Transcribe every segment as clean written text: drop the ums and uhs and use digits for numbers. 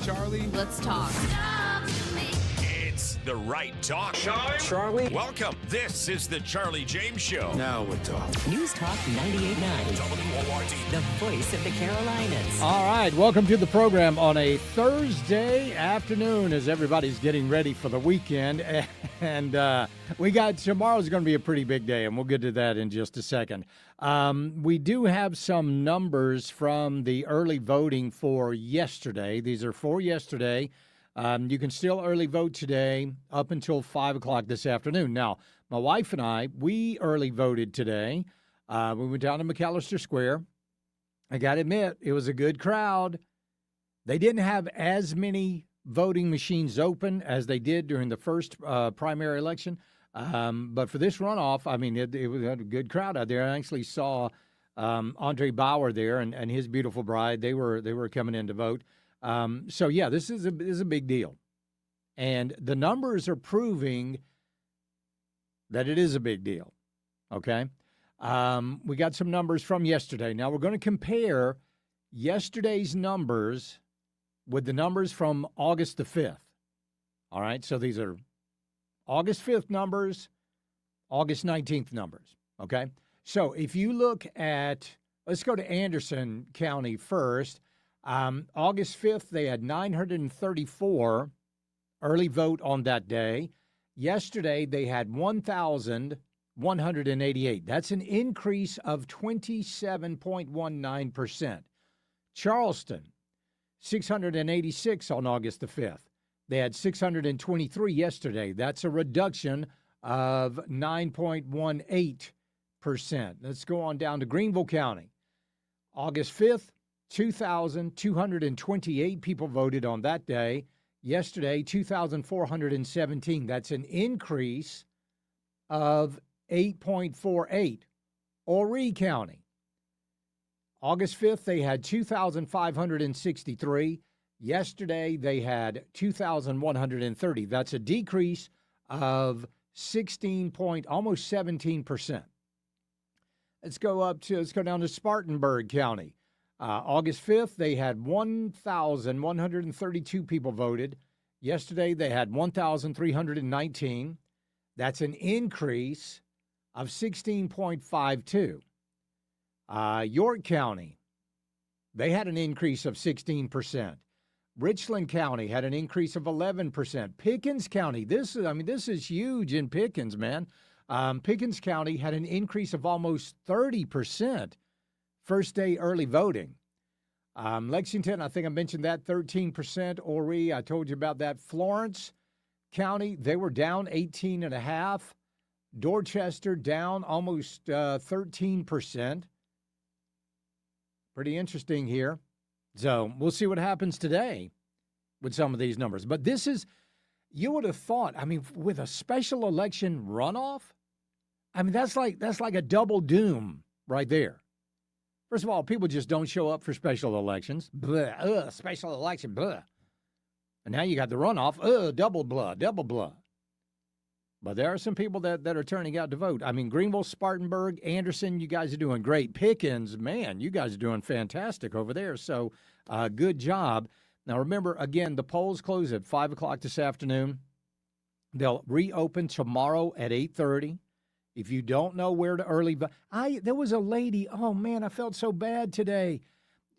Charlie. Let's talk. It's the right talk. Charlie? Welcome. This is the Charlie James Show. Now we're talking. News Talk 98.9, WORD. the voice of the Carolinas. All right, welcome to the program on a Thursday afternoon as everybody's getting ready for the weekend. And we got tomorrow's going to be a pretty big day, and we'll get to that in just a second. We do have some numbers from the early voting for yesterday. These are for yesterday. You can still early vote today up until 5 o'clock this afternoon. Now, my wife and I, we early voted today. We went down to McAllister Square. I got to admit, it was a good crowd. They didn't have as many voting machines open as they did during the first primary election. But for this runoff, I mean, it was a good crowd out there. I actually saw Andre Bauer there and his beautiful bride. They were coming in to vote. So, yeah, this is a big deal. And the numbers are proving that it is a big deal, okay? We got some numbers from yesterday. Now, we're going to compare yesterday's numbers with the numbers from August the 5th. All right, so these are August 5th numbers, August 19th numbers, okay? So if you look at, let's go to Anderson County first. August 5th, they had 934 early vote on that day. Yesterday, they had 1,188. That's an increase of 27.19%. Charleston, 686 on August the 5th. They had 623 yesterday. That's a reduction of 9.18%. Let's go on down to Greenville County. August 5th, 2,228 people voted on that day. Yesterday, 2,417. That's an increase of 8.48. Horry County. August 5th, they had 2,563. Yesterday, they had 2,130. That's a decrease of almost 17%. Let's go down to Spartanburg County. August 5th, they had 1,132 people voted. Yesterday, they had 1,319. That's an increase of 16.52. York County, they had an increase of 16%. Richland County had an increase of 11%. Pickens County, this is huge in Pickens, man. Pickens County had an increase of almost 30% first day early voting. Lexington, I think I mentioned that, 13%. Horry, I told you about that. Florence County, they were down 18.5%. Dorchester down almost 13%. Pretty interesting here. So we'll see what happens today with some of these numbers. But this is, you would have thought, I mean, with a special election runoff, I mean, that's like a double doom right there. First of all, people just don't show up for special elections. Blah, special election, blah. And now you got the runoff, double blah. But there are some people that are turning out to vote. I mean, Greenville, Spartanburg, Anderson, you guys are doing great. Pickens, man, you guys are doing fantastic over there. So good job. Now, remember, again, the polls close at 5 o'clock this afternoon. They'll reopen tomorrow at 8:30. If you don't know where to early vote, there was a lady, oh, man, I felt so bad today.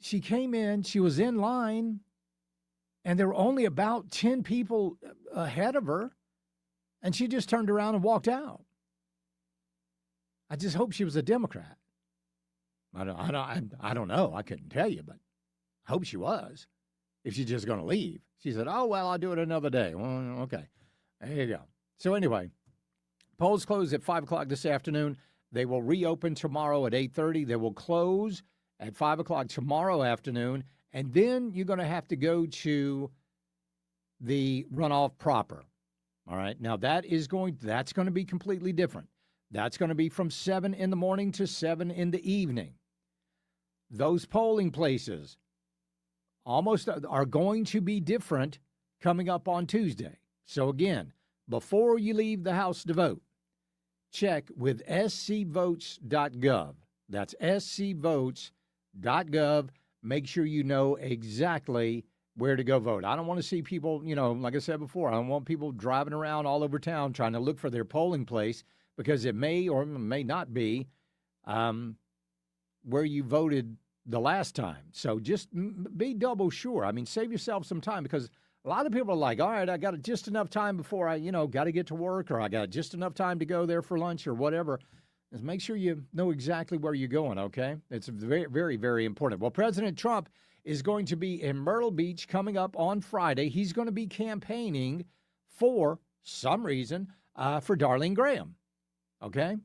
She came in, she was in line, and there were only about 10 people ahead of her. And she just turned around and walked out. I just hope she was a Democrat. I don't know. I couldn't tell you, but I hope she was. If she's just going to leave. She said, oh, well, I'll do it another day. Well, okay. There you go. So anyway, polls close at 5 o'clock this afternoon. They will reopen tomorrow at 8:30. They will close at 5 o'clock tomorrow afternoon. And then you're going to have to go to the runoff proper. All right. Now, that's going to be completely different. That's going to be from 7 in the morning to 7 in the evening. Those polling places almost are going to be different coming up on Tuesday. So, again, before you leave the house to vote, check with scvotes.gov. That's scvotes.gov. Make sure you know exactly where to go vote. I don't want to see people, like I said before, I don't want people driving around all over town trying to look for their polling place because it may or may not be where you voted the last time. So just be double sure. I mean, save yourself some time because a lot of people are like, all right, I got just enough time before I, got to get to work, or I got just enough time to go there for lunch or whatever. Just make sure you know exactly where you're going, okay? It's very, very, very important. Well, President Trump is going to be in Myrtle Beach coming up on Friday. He's going to be campaigning for some reason for Darlene Graham, okay?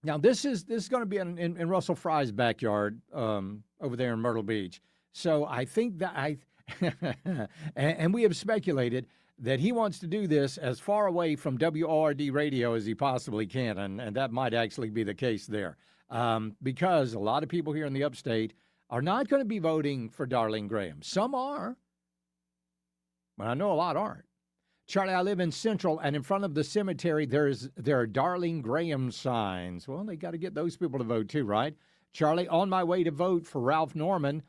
Now, this is going to be in Russell Fry's backyard over there in Myrtle Beach. So I think that and we have speculated that he wants to do this as far away from WORD radio as he possibly can, and that might actually be the case there, because a lot of people here in the upstate are not going to be voting for Darlene Graham. Some are, but I know a lot aren't. Charlie, I live in Central, and in front of the cemetery, there are Darlene Graham signs. Well, they got to get those people to vote too, right? Charlie, on my way to vote for Ralph Norman.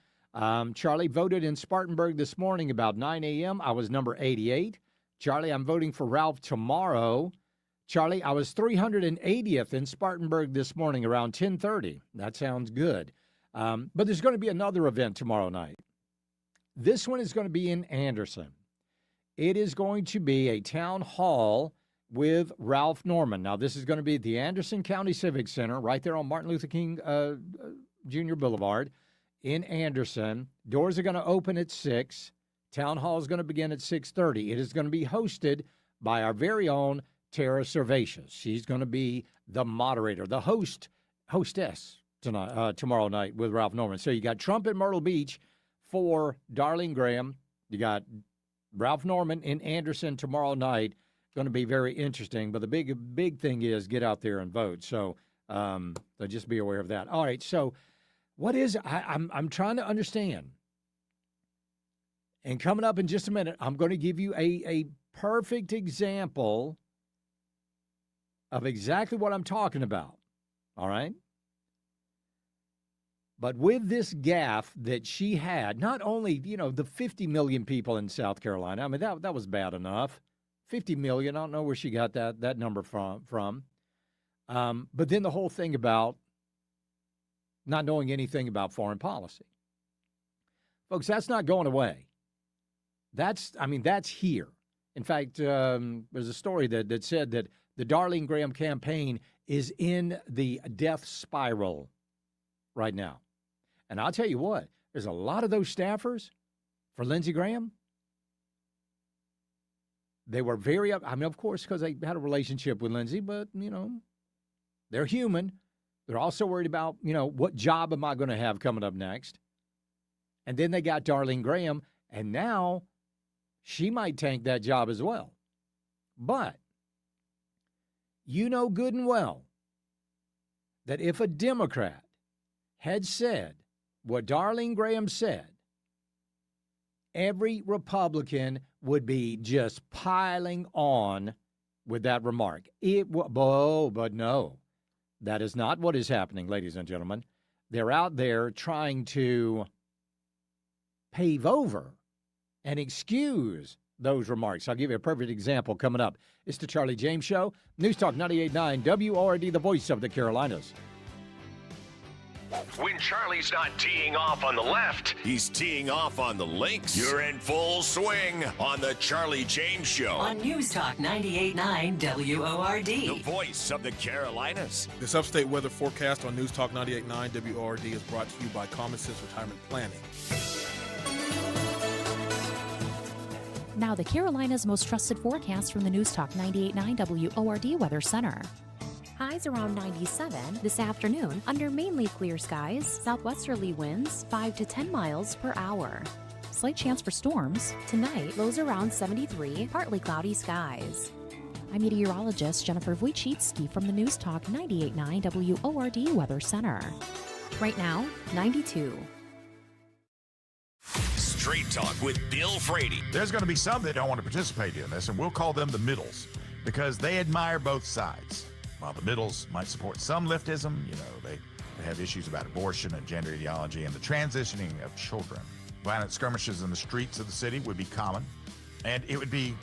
Charlie, voted in Spartanburg this morning about 9 a.m. I was number 88. Charlie, I'm voting for Ralph tomorrow. Charlie, I was 380th in Spartanburg this morning around 10:30. That sounds good. But there's going to be another event tomorrow night. This one is going to be in Anderson. It is going to be a town hall with Ralph Norman. Now, this is going to be at the Anderson County Civic Center right there on Martin Luther King Jr. Boulevard in Anderson. Doors are going to open at 6. Town hall is going to begin at 6:30. It is going to be hosted by our very own Tara Servatius. She's going to be the moderator, the hostess tomorrow night with Ralph Norman. So you got Trump at Myrtle Beach for Darlene Graham. You got Ralph Norman in Anderson tomorrow night. Going to be very interesting. But the big thing is get out there and vote. So just be aware of that. All right. So what is I'm trying to understand. And coming up in just a minute, I'm going to give you a perfect example of exactly what I'm talking about. All right? But with this gaffe that she had, not only, the 50 million people in South Carolina, I mean, that was bad enough. 50 million, I don't know where she got that number from. But then the whole thing about not knowing anything about foreign policy. Folks, that's not going away. That's here. In fact, there's a story that said that the Darlene Graham campaign is in the death spiral right now. And I'll tell you what, there's a lot of those staffers for Lindsey Graham. They were very of course, because they had a relationship with Lindsey, but, they're human. They're also worried about, what job am I going to have coming up next? And then they got Darlene Graham, and now she might tank that job as well. But you know good and well that if a Democrat had said what Darlene Graham said, every Republican would be just piling on with that remark. But no, that is not what is happening, ladies and gentlemen. They're out there trying to pave over and excuse those remarks. I'll give you a perfect example coming up. It's the Charlie James Show. News Talk 98.9 WORD, the voice of the Carolinas. When Charlie's not teeing off on the left, he's teeing off on the links. You're in full swing on the Charlie James Show. On News Talk 98.9 WORD. The voice of the Carolinas. This upstate weather forecast on News Talk 98.9 WORD is brought to you by Common Sense Retirement Planning. Now the Carolinas' most trusted forecast from the News Talk 98.9 WORD Weather Center. Highs around 97 this afternoon under mainly clear skies, southwesterly winds 5 to 10 miles per hour. Slight chance for storms. Tonight, lows around 73, partly cloudy skies. I'm meteorologist Jennifer Wojcicki from the News Talk 98.9 WORD Weather Center. Right now, 92. Straight Talk with Bill Frady. There's going to be some that don't want to participate in this, and we'll call them the middles because they admire both sides. While the middles might support some leftism, they have issues about abortion and gender ideology and the transitioning of children. Violent skirmishes in the streets of the city would be common, and it would be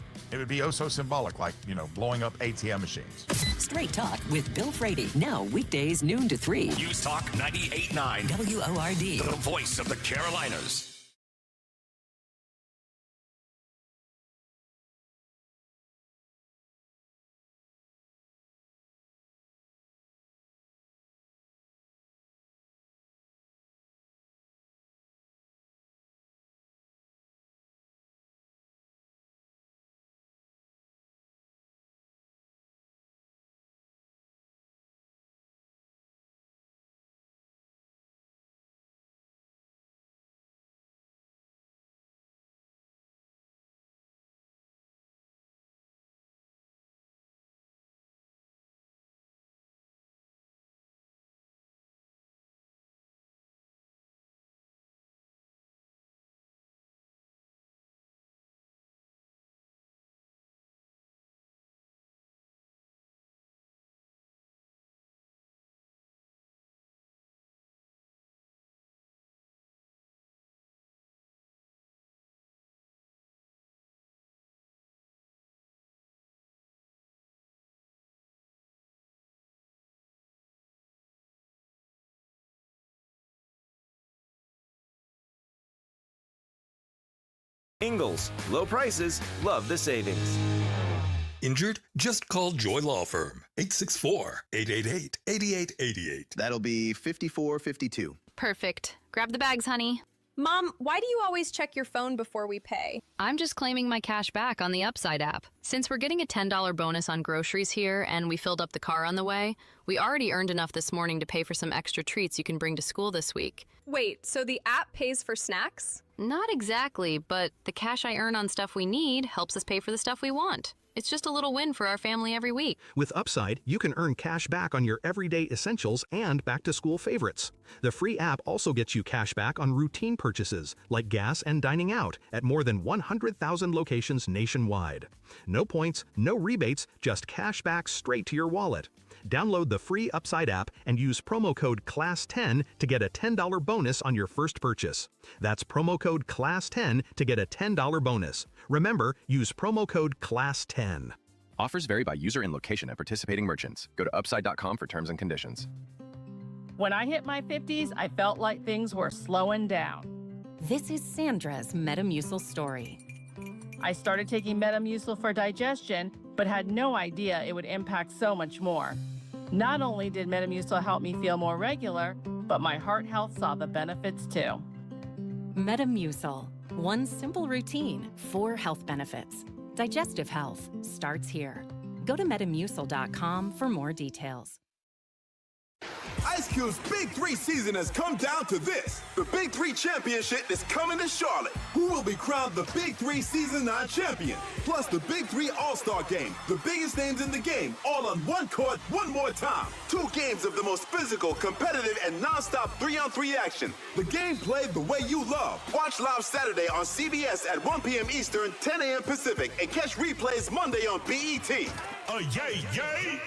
oh so symbolic, like, blowing up ATM machines. Straight Talk with Bill Frady. Now weekdays noon to 3. News Talk 98.9 WORD. The voice of the Carolinas. Ingalls, low prices, love the savings. Injured? Just call Joy Law Firm, 864-888-8888. That'll be 5452. Perfect. Grab the bags, honey. Mom, why do you always check your phone before we pay? I'm just claiming my cash back on the Upside app. Since we're getting a $10 bonus on groceries here and we filled up the car on the way, we already earned enough this morning to pay for some extra treats you can bring to school this week. Wait, so the app pays for snacks? Not exactly, but the cash I earn on stuff we need helps us pay for the stuff we want. It's just a little win for our family every week. With Upside, you can earn cash back on your everyday essentials and back-to-school favorites. The free app also gets you cash back on routine purchases, like gas and dining out, at more than 100,000 locations nationwide. No points, no rebates, just cash back straight to your wallet. Download the free Upside app and use promo code CLASS10 to get a $10 bonus on your first purchase. That's promo code CLASS10 to get a $10 bonus. Remember, use promo code CLASS10. Offers vary by user and location at participating merchants. Go to upside.com for terms and conditions. When I hit my 50s, I felt like things were slowing down. This is Sandra's Metamucil story. I started taking Metamucil for digestion, but had no idea it would impact so much more. Not only did Metamucil help me feel more regular, but my heart health saw the benefits too. Metamucil. One simple routine, 4 health benefits. Digestive health starts here. Go to metamucil.com for more details. Ice Cube's Big 3 season has come down to this. The Big 3 Championship is coming to Charlotte. Who will be crowned the Big 3 Season 9 champion? Plus the Big 3 All-Star Game. The biggest names in the game, all on one court, one more time. 2 games of the most physical, competitive, and non-stop 3-on-3 action. The game played the way you love. Watch live Saturday on CBS at 1 p.m. Eastern, 10 a.m. Pacific, and catch replays Monday on BET. Yay, yay!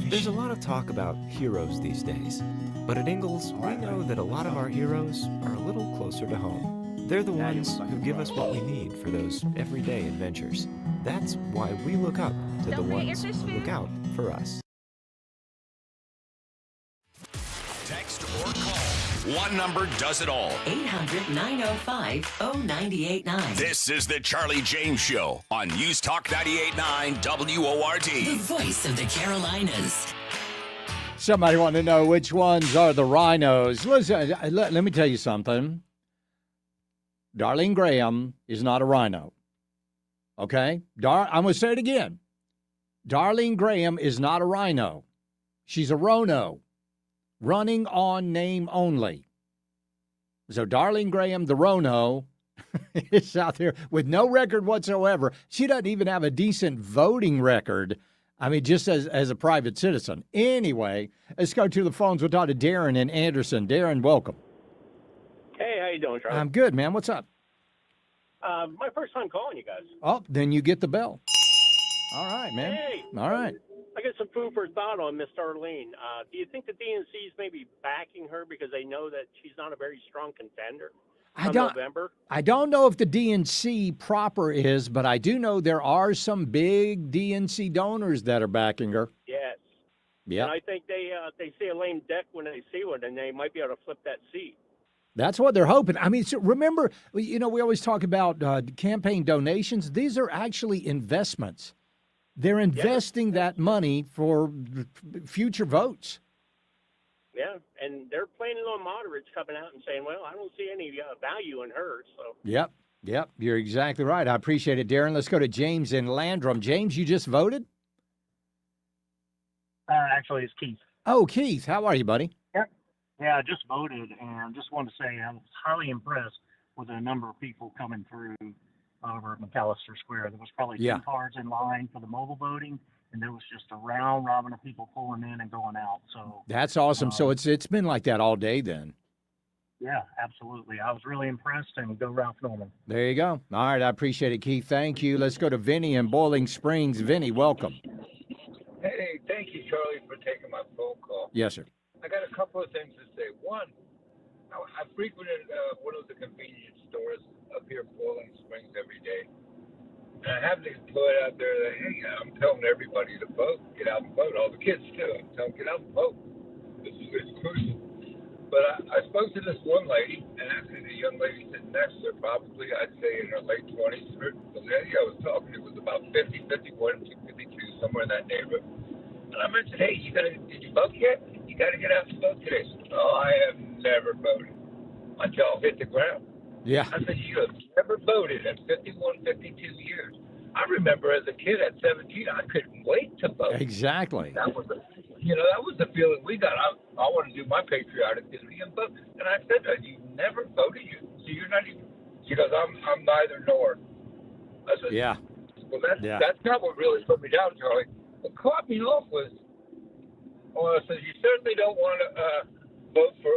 There's a lot of talk about heroes these days, but at Ingalls, we know that a lot of our heroes are a little closer to home. They're the ones who give us what we need for those everyday adventures. That's why we look up to the ones who look out for us. Text or call. One number does it all. 800-905-0989. This is the Charlie James Show on News Talk 98.9 WORD. The voice of the Carolinas. Somebody want to know which ones are the rhinos. Listen, let me tell you something. Darlene Graham is not a rhino. Okay? I'm going to say it again. Darlene Graham is not a rhino. She's a Rono. Running on name only. So Darlene Graham, the Rono, is out there with no record whatsoever. She doesn't even have a decent voting record. I mean, just as a private citizen. Anyway, let's go to the phones. We'll talk to Darren in Anderson. Darren, welcome. Hey, how you doing, Charlie? I'm good, man. What's up? My first time calling you guys. Oh, then you get the bell. All right, man. Hey. All right. I got some food for thought on Miss Darlene. Do you think the DNC is maybe backing her because they know that she's not a very strong contender? November. I don't know if the DNC proper is, but I do know there are some big DNC donors that are backing her. Yes. Yeah. And I think they see a lame duck when they see one, and they might be able to flip that seat. That's what they're hoping. I mean, so remember, we always talk about campaign donations. These are actually investments. They're investing that money for future votes. Yeah, and they're playing little moderates coming out and saying, well, I don't see any value in her. So. Yep, you're exactly right. I appreciate it, Darren. Let's go to James in Landrum. James, you just voted? Actually, it's Keith. Oh, Keith, how are you, buddy? Yeah, I just voted, and just wanted to say I was highly impressed with the number of people coming through over at McAllister Square. There was probably 10 cars in line for the mobile voting, and there was just a round robin of people pulling in and going out. So that's awesome. So it's been like that all day then. Yeah, absolutely. I was really impressed, and go Ralph Norman. There you go. All right, I appreciate it, Keith. Thank you. Let's go to Vinny in Boiling Springs. Vinny, welcome. Hey, thank you, Charlie, for taking my phone call. Yes, sir. I got a couple of things to say. One, I frequented one of the convenience stores up here in Boiling Springs every day. And I have to put out there that, hey, I'm telling everybody to vote, get out and vote. All the kids too. I'm telling them, get out and vote. This is crucial. But I spoke to this one lady, and actually the young lady sitting next to her, probably I'd say in her late 20s. The lady I was talking to was about 50, 51, 52, somewhere in that neighborhood. And I mentioned, hey, did you vote yet? You got to get out and vote today. Oh, I have never voted until I hit the ground. Yeah. I said, you have never voted in 51, 52 years. I remember as a kid at 17, I couldn't wait to vote. Exactly. That was the feeling we got. I want to do my patriotic duty and vote. And I said, you never voted. So you're not even. She goes, I'm neither nor. I said, yeah. Well, that's not what really put me down, Charlie. What caught me off was, I said, you certainly don't want to vote for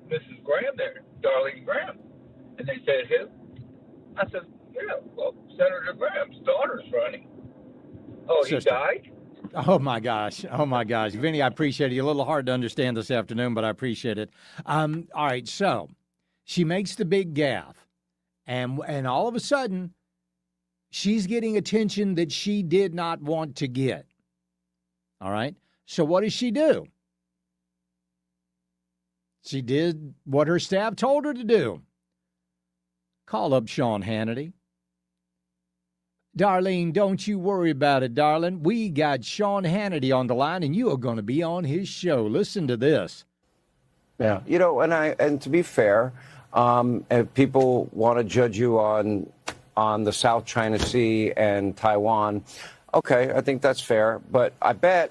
Mrs. Graham there, Darlene Graham. And they said, who? I said, yeah, well, Senator Graham's daughter's running. Oh, he died? Oh, my gosh. Vinny, I appreciate it. You're a little hard to understand this afternoon, but I appreciate it. All right, so she makes the big gaffe, and all of a sudden, she's getting attention that she did not want to get. All right? So what does she do? She did what her staff told her to do. Call up Sean Hannity. Darlene, don't you worry about it, darling. We got Sean Hannity on the line, and you are going to be on his show. Listen to this. Yeah, and to be fair, if people want to judge you on the South China Sea and Taiwan, okay, I think that's fair. But I bet,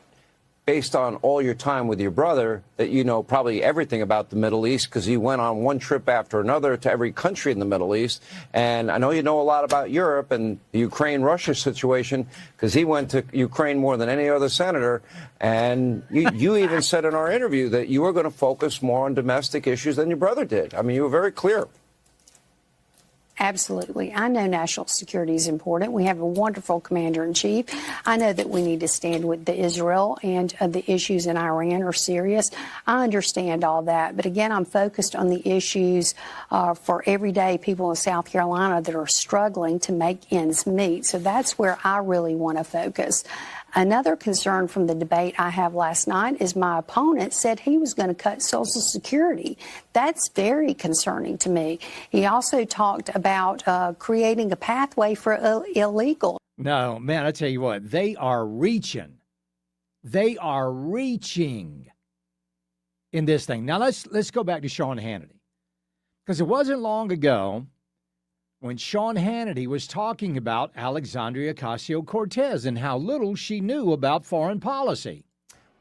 based on all your time with your brother, that you know probably everything about the Middle East because he went on one trip after another to every country in the Middle East. And I know you know a lot about Europe and the Ukraine-Russia situation because he went to Ukraine more than any other senator. And you even said in our interview that you were going to focus more on domestic issues than your brother did. I mean, you were very clear. Absolutely. I know national security is important. We have a wonderful commander-in-chief. I know that we need to stand with the Israel, and the issues in Iran are serious. I understand all that. But again, I'm focused on the issues for everyday people in South Carolina that are struggling to make ends meet. So that's where I really want to focus. Another concern from the debate I have last night is my opponent said he was going to cut Social Security. That's very concerning to me. He also talked about creating a pathway for illegal. No, man, I tell you what, they are reaching. They are reaching in this thing. Now, let's go back to Sean Hannity. Because it wasn't long ago when Sean Hannity was talking about Alexandria Ocasio-Cortez and how little she knew about foreign policy.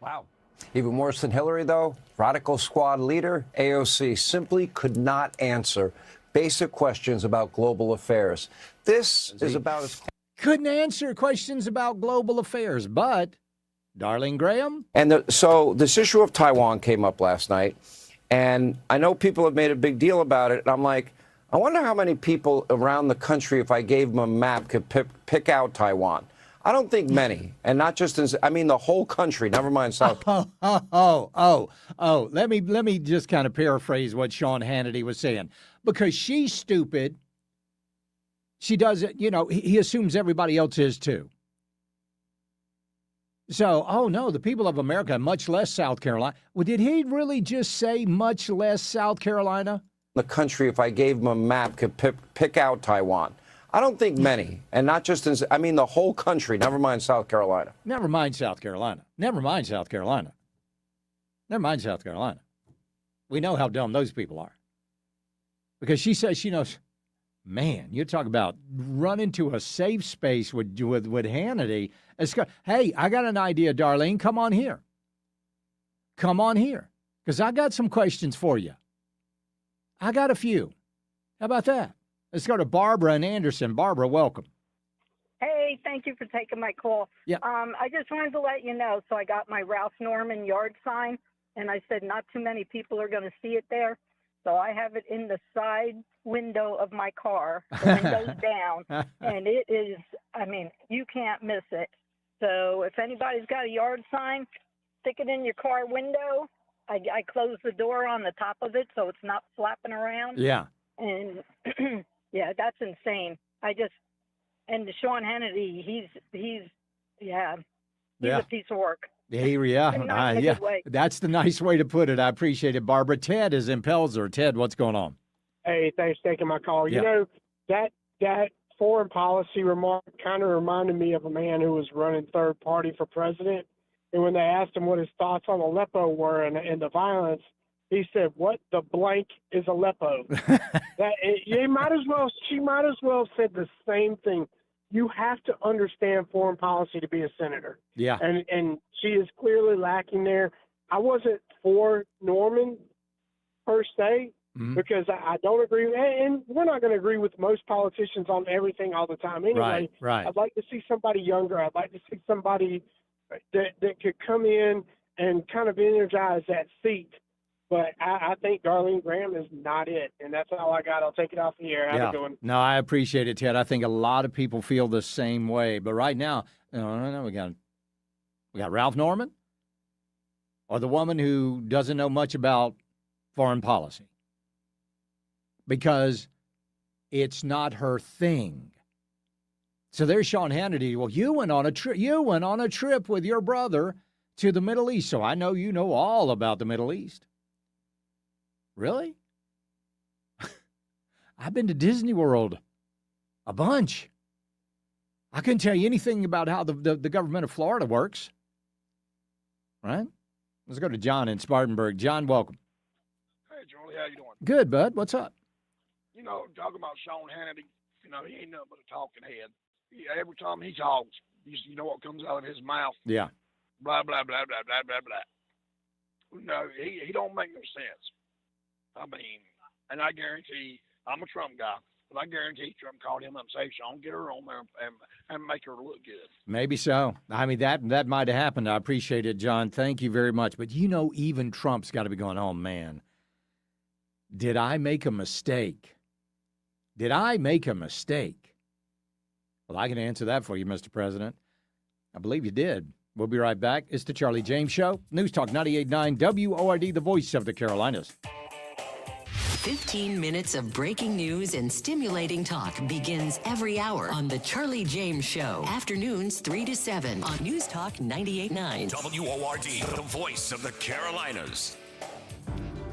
Wow. Even worse than Hillary, though, Radical Squad leader AOC simply could not answer basic questions about global affairs. This is about as... Couldn't answer questions about global affairs, but Darlene Graham? And so this issue of Taiwan came up last night, and I know people have made a big deal about it, and I'm like, I wonder how many people around the country, if I gave them a map, could pick out Taiwan. I don't think many, and not just the whole country. Never mind South. Let me just kind of paraphrase what Sean Hannity was saying. because she's stupid, she doesn't, he assumes everybody else is too. So, oh no, the people of America, much less South Carolina. Well, did he really just say much less South Carolina? The country, if I gave them a map, could pick out Taiwan. I don't think many, and not just the whole country, never mind South Carolina. Never mind South Carolina. Never mind South Carolina. Never mind South Carolina. We know how dumb those people are. Because she says she knows, man, you talk about run into a safe space with Hannity. Hey, I got an idea, Darlene. Come on here. Come on here. Because I got some questions for you. I got a few. How about that? Let's go to Barbara and Anderson. Barbara, welcome. Hey, thank you for taking my call. Yeah. I just wanted to let you know, so I got my Ralph Norman yard sign, and I said not too many people are going to see it there. So I have it in the side window of my car, the window's down, and it is, you can't miss it. So if anybody's got a yard sign, stick it in your car window. I close the door on the top of it so it's not flapping around. Yeah. And, yeah, that's insane. And Sean Hannity, he's a piece of work. Yeah. That's the nice way to put it. I appreciate it, Barbara. Ted is in Pelzer. Ted, what's going on? Hey, thanks for taking my call. Yeah. That foreign policy remark kind of reminded me of a man who was running third party for president. And when they asked him what his thoughts on Aleppo were and the violence, he said, "What the blank is Aleppo?" She might as well have said the same thing. You have to understand foreign policy to be a senator. Yeah. And she is clearly lacking there. I wasn't for Norman per se because I don't agree. And we're not going to agree with most politicians on everything all the time anyway. Right. I'd like to see somebody younger. I'd like to see somebody that could come in and kind of energize that seat. But I think Darlene Graham is not it, and that's all I got. I'll take it off the air. How's it going? No, I appreciate it, Ted. I think a lot of people feel the same way. But right now, no, we got Ralph Norman, or the woman who doesn't know much about foreign policy, because it's not her thing. So there's Sean Hannity. Well, you went on a trip with your brother to the Middle East, so I know you know all about the Middle East. Really? I've been to Disney World a bunch. I couldn't tell you anything about how the government of Florida works. Right? Let's go to John in Spartanburg. John, welcome. Hey, Charlie, how you doing? Good, bud. What's up? Talking about Sean Hannity, he ain't nothing but a talking head. Every time he talks, you know what comes out of his mouth? Yeah. Blah, blah, blah, blah, blah, blah, blah. No, he don't make no sense. And I guarantee, I'm a Trump guy, but I guarantee Trump called him up and said, Sean, get her on there and make her look good. Maybe so. That might have happened. I appreciate it, John. Thank you very much. But even Trump's got to be going, oh, man, did I make a mistake? Did I make a mistake? Well, I can answer that for you, Mr. President. I believe you did. We'll be right back. It's the Charlie James Show. News Talk 98.9 WORD, the voice of the Carolinas. 15 minutes of breaking news and stimulating talk begins every hour on The Charlie James Show. Afternoons 3 to 7 on News Talk 98.9. WORD, the voice of the Carolinas.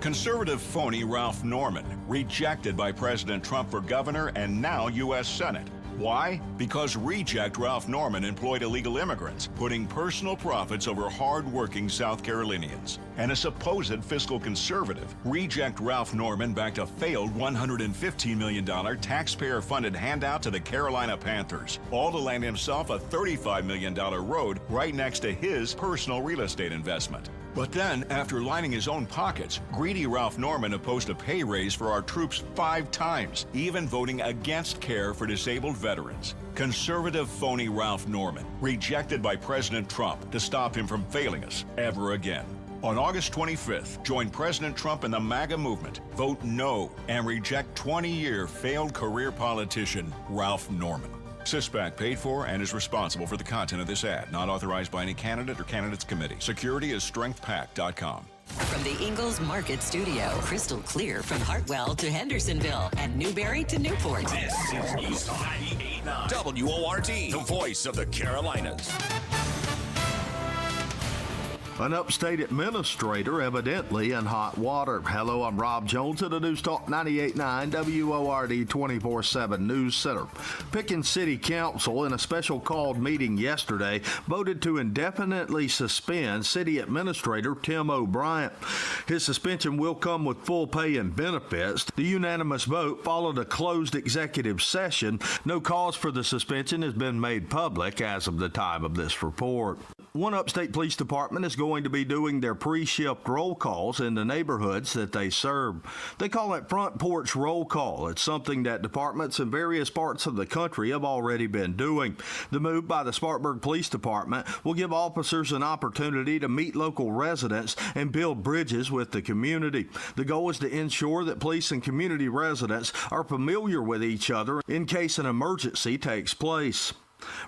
Conservative phony Ralph Norman, rejected by President Trump for governor and now U.S. Senate. Why? Because reject Ralph Norman employed illegal immigrants, putting personal profits over hard-working South Carolinians. And a supposed fiscal conservative, reject Ralph Norman backed a failed $115 million taxpayer-funded handout to the Carolina Panthers, all to land himself a $35 million road right next to his personal real estate investment. But then, after lining his own pockets, greedy Ralph Norman opposed a pay raise for our troops 5 times, even voting against care for disabled veterans. Conservative phony Ralph Norman, rejected by President Trump to stop him from failing us ever again. On August 25th, join President Trump in the MAGA movement. Vote no and reject 20-year failed career politician Ralph Norman. CISPAC paid for and is responsible for the content of this ad, not authorized by any candidate or candidates committee. Security is strengthpac.com. From the Ingalls Market Studio, crystal clear from Hartwell to Hendersonville and Newberry to Newport. This is News Talk 98.9 WORD, the voice of the Carolinas. An upstate administrator evidently in hot water. Hello, I'm Rob Jones at the News Talk 98.9 WORD 24/7 News Center. Pickens City Council, in a special called meeting yesterday, voted to indefinitely suspend City Administrator Tim O'Brien. His suspension will come with full pay and benefits. The unanimous vote followed a closed executive session. No cause for the suspension has been made public as of the time of this report. One upstate police department is going to be doing their pre-shift roll calls in the neighborhoods that they serve. They call it front porch roll call. It's something that departments in various parts of the country have already been doing. The move by the Spartanburg Police Department will give officers an opportunity to meet local residents and build bridges with the community. The goal is to ensure that police and community residents are familiar with each other in case an emergency takes place.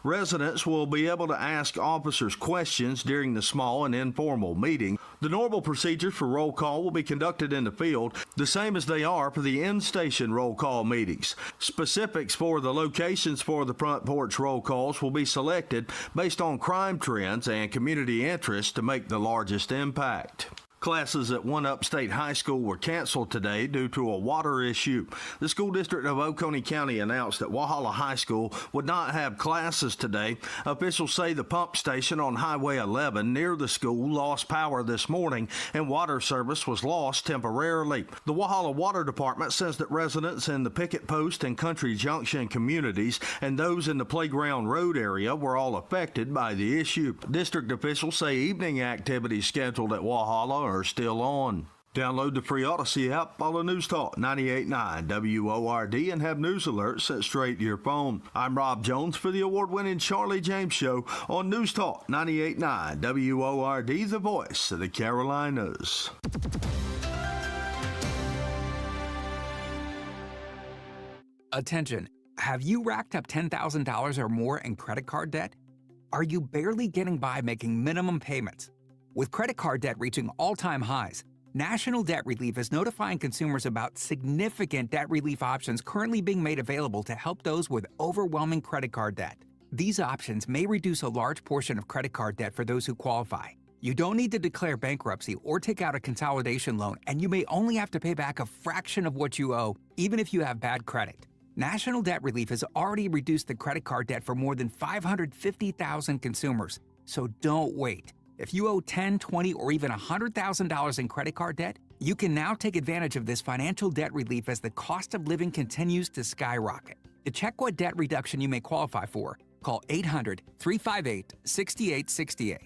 Residents will be able to ask officers questions during the small and informal meeting. The normal procedures for roll call will be conducted in the field, the same as they are for the in-station roll call meetings. Specifics for the locations for the front porch roll calls will be selected based on crime trends and community interest to make the largest impact. Classes at one upstate high school were canceled today due to a water issue. The school district of Oconee County announced that Walhalla High School would not have classes today. Officials say the pump station on Highway 11 near the school lost power this morning and water service was lost temporarily. The Walhalla Water Department says that residents in the Picket Post and Country Junction communities and those in the Playground Road area were all affected by the issue. District officials say evening activities scheduled at Walhalla are still on. Download the free Odyssey app, follow News Talk 98.9 WORD, and have news alerts sent straight to your phone. I'm Rob Jones for the award-winning Charlie James Show on News Talk 98.9 WORD, the voice of the Carolinas. Attention, have you racked up $10,000 or more in credit card debt? Are you barely getting by making minimum payments? With credit card debt reaching all-time highs, National Debt Relief is notifying consumers about significant debt relief options currently being made available to help those with overwhelming credit card debt. These options may reduce a large portion of credit card debt for those who qualify. You don't need to declare bankruptcy or take out a consolidation loan, and you may only have to pay back a fraction of what you owe, even if you have bad credit. National Debt Relief has already reduced the credit card debt for more than 550,000 consumers, so don't wait. If you owe $10,000, $20,000, or even $100,000 in credit card debt, you can now take advantage of this financial debt relief as the cost of living continues to skyrocket. To check what debt reduction you may qualify for, call 800-358-6868.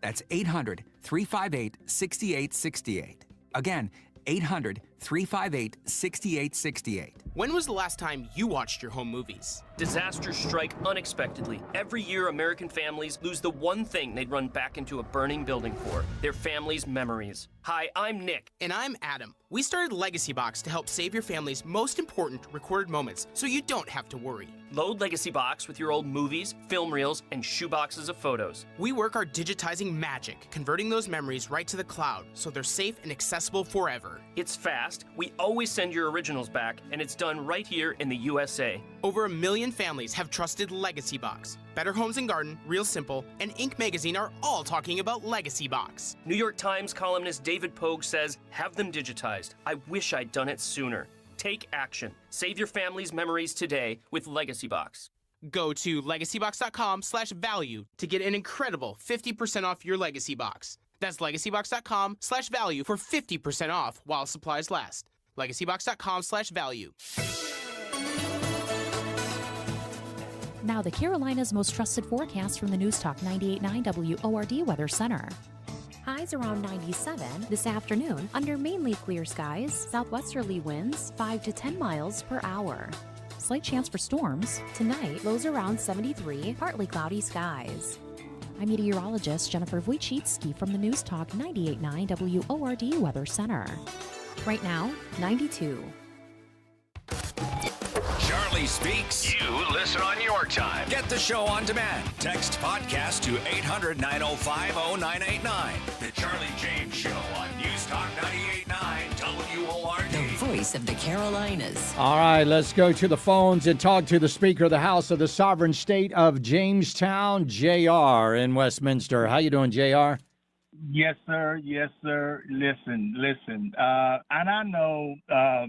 That's 800-358-6868. Again, 800-358-6868. When was the last time you watched your home movies? Disasters strike unexpectedly. Every year, American families lose the one thing they'd run back into a burning building for, their family's memories. Hi, I'm Nick. And I'm Adam. We started Legacy Box to help save your family's most important recorded moments so you don't have to worry. Load Legacy Box with your old movies, film reels, and shoeboxes of photos. We work our digitizing magic, converting those memories right to the cloud so they're safe and accessible forever. It's fast, we always send your originals back, and it's done right here in the USA. Over 1 million families have trusted Legacy Box. Better Homes and Garden, Real Simple, and Inc. magazine are all talking about Legacy Box. New York Times columnist David Pogue says, have them digitized. I wish I'd done it sooner. Take action. Save your family's memories today with Legacy Box. Go to legacybox.com/value to get an incredible 50% off your Legacy Box. That's legacybox.com/value for 50% off while supplies last. legacybox.com/value. Now the Carolinas' most trusted forecast from the News Talk 98.9 WORD Weather Center. Highs around 97 this afternoon under mainly clear skies, southwesterly winds 5 to 10 miles per hour. Slight chance for storms. Tonight, lows around 73, partly cloudy skies. I'm meteorologist Jennifer Wojcicki from the News Talk 98.9 WORD Weather Center. Right now, 92. Charlie Speaks. You listen on your time. Get the show on demand. Text podcast to 800-905-0989. The Charlie James Show on News Talk 98.9 WORD. The voice of the Carolinas. All right, let's go to the phones and talk to the Speaker of the House of the Sovereign State of Jamestown, JR in Westminster. How you doing, JR? Yes, sir. Yes, sir. Listen. And I know,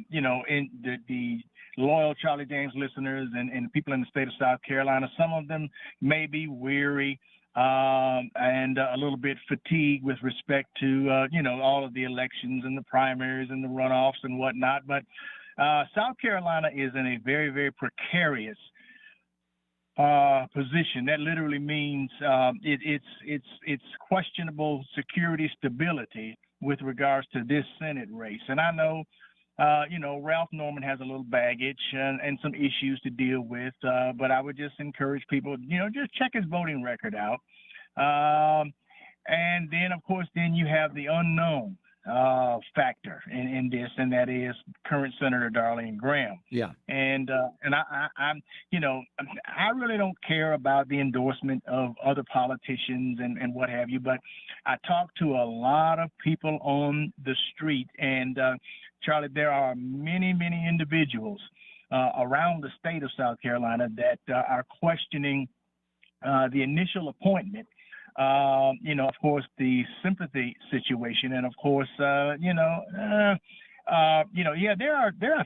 in the loyal Charlie James listeners and people in the state of South Carolina, some of them may be weary and a little bit fatigued with respect to, all of the elections and the primaries and the runoffs and whatnot. But South Carolina is in a very, very precarious position. That literally means it's questionable security stability with regards to this Senate race. And I know, Ralph Norman has a little baggage and some issues to deal with, but I would just encourage people, just check his voting record out. And then, of course, you have the unknown factor in this, and that is current Senator Darlene Graham. Yeah. And I really don't care about the endorsement of other politicians and what have you, but I talk to a lot of people on the street, and Charlie, there are many, many individuals around the state of South Carolina that are questioning the initial appointment. Of course, the sympathy situation, and of course, there are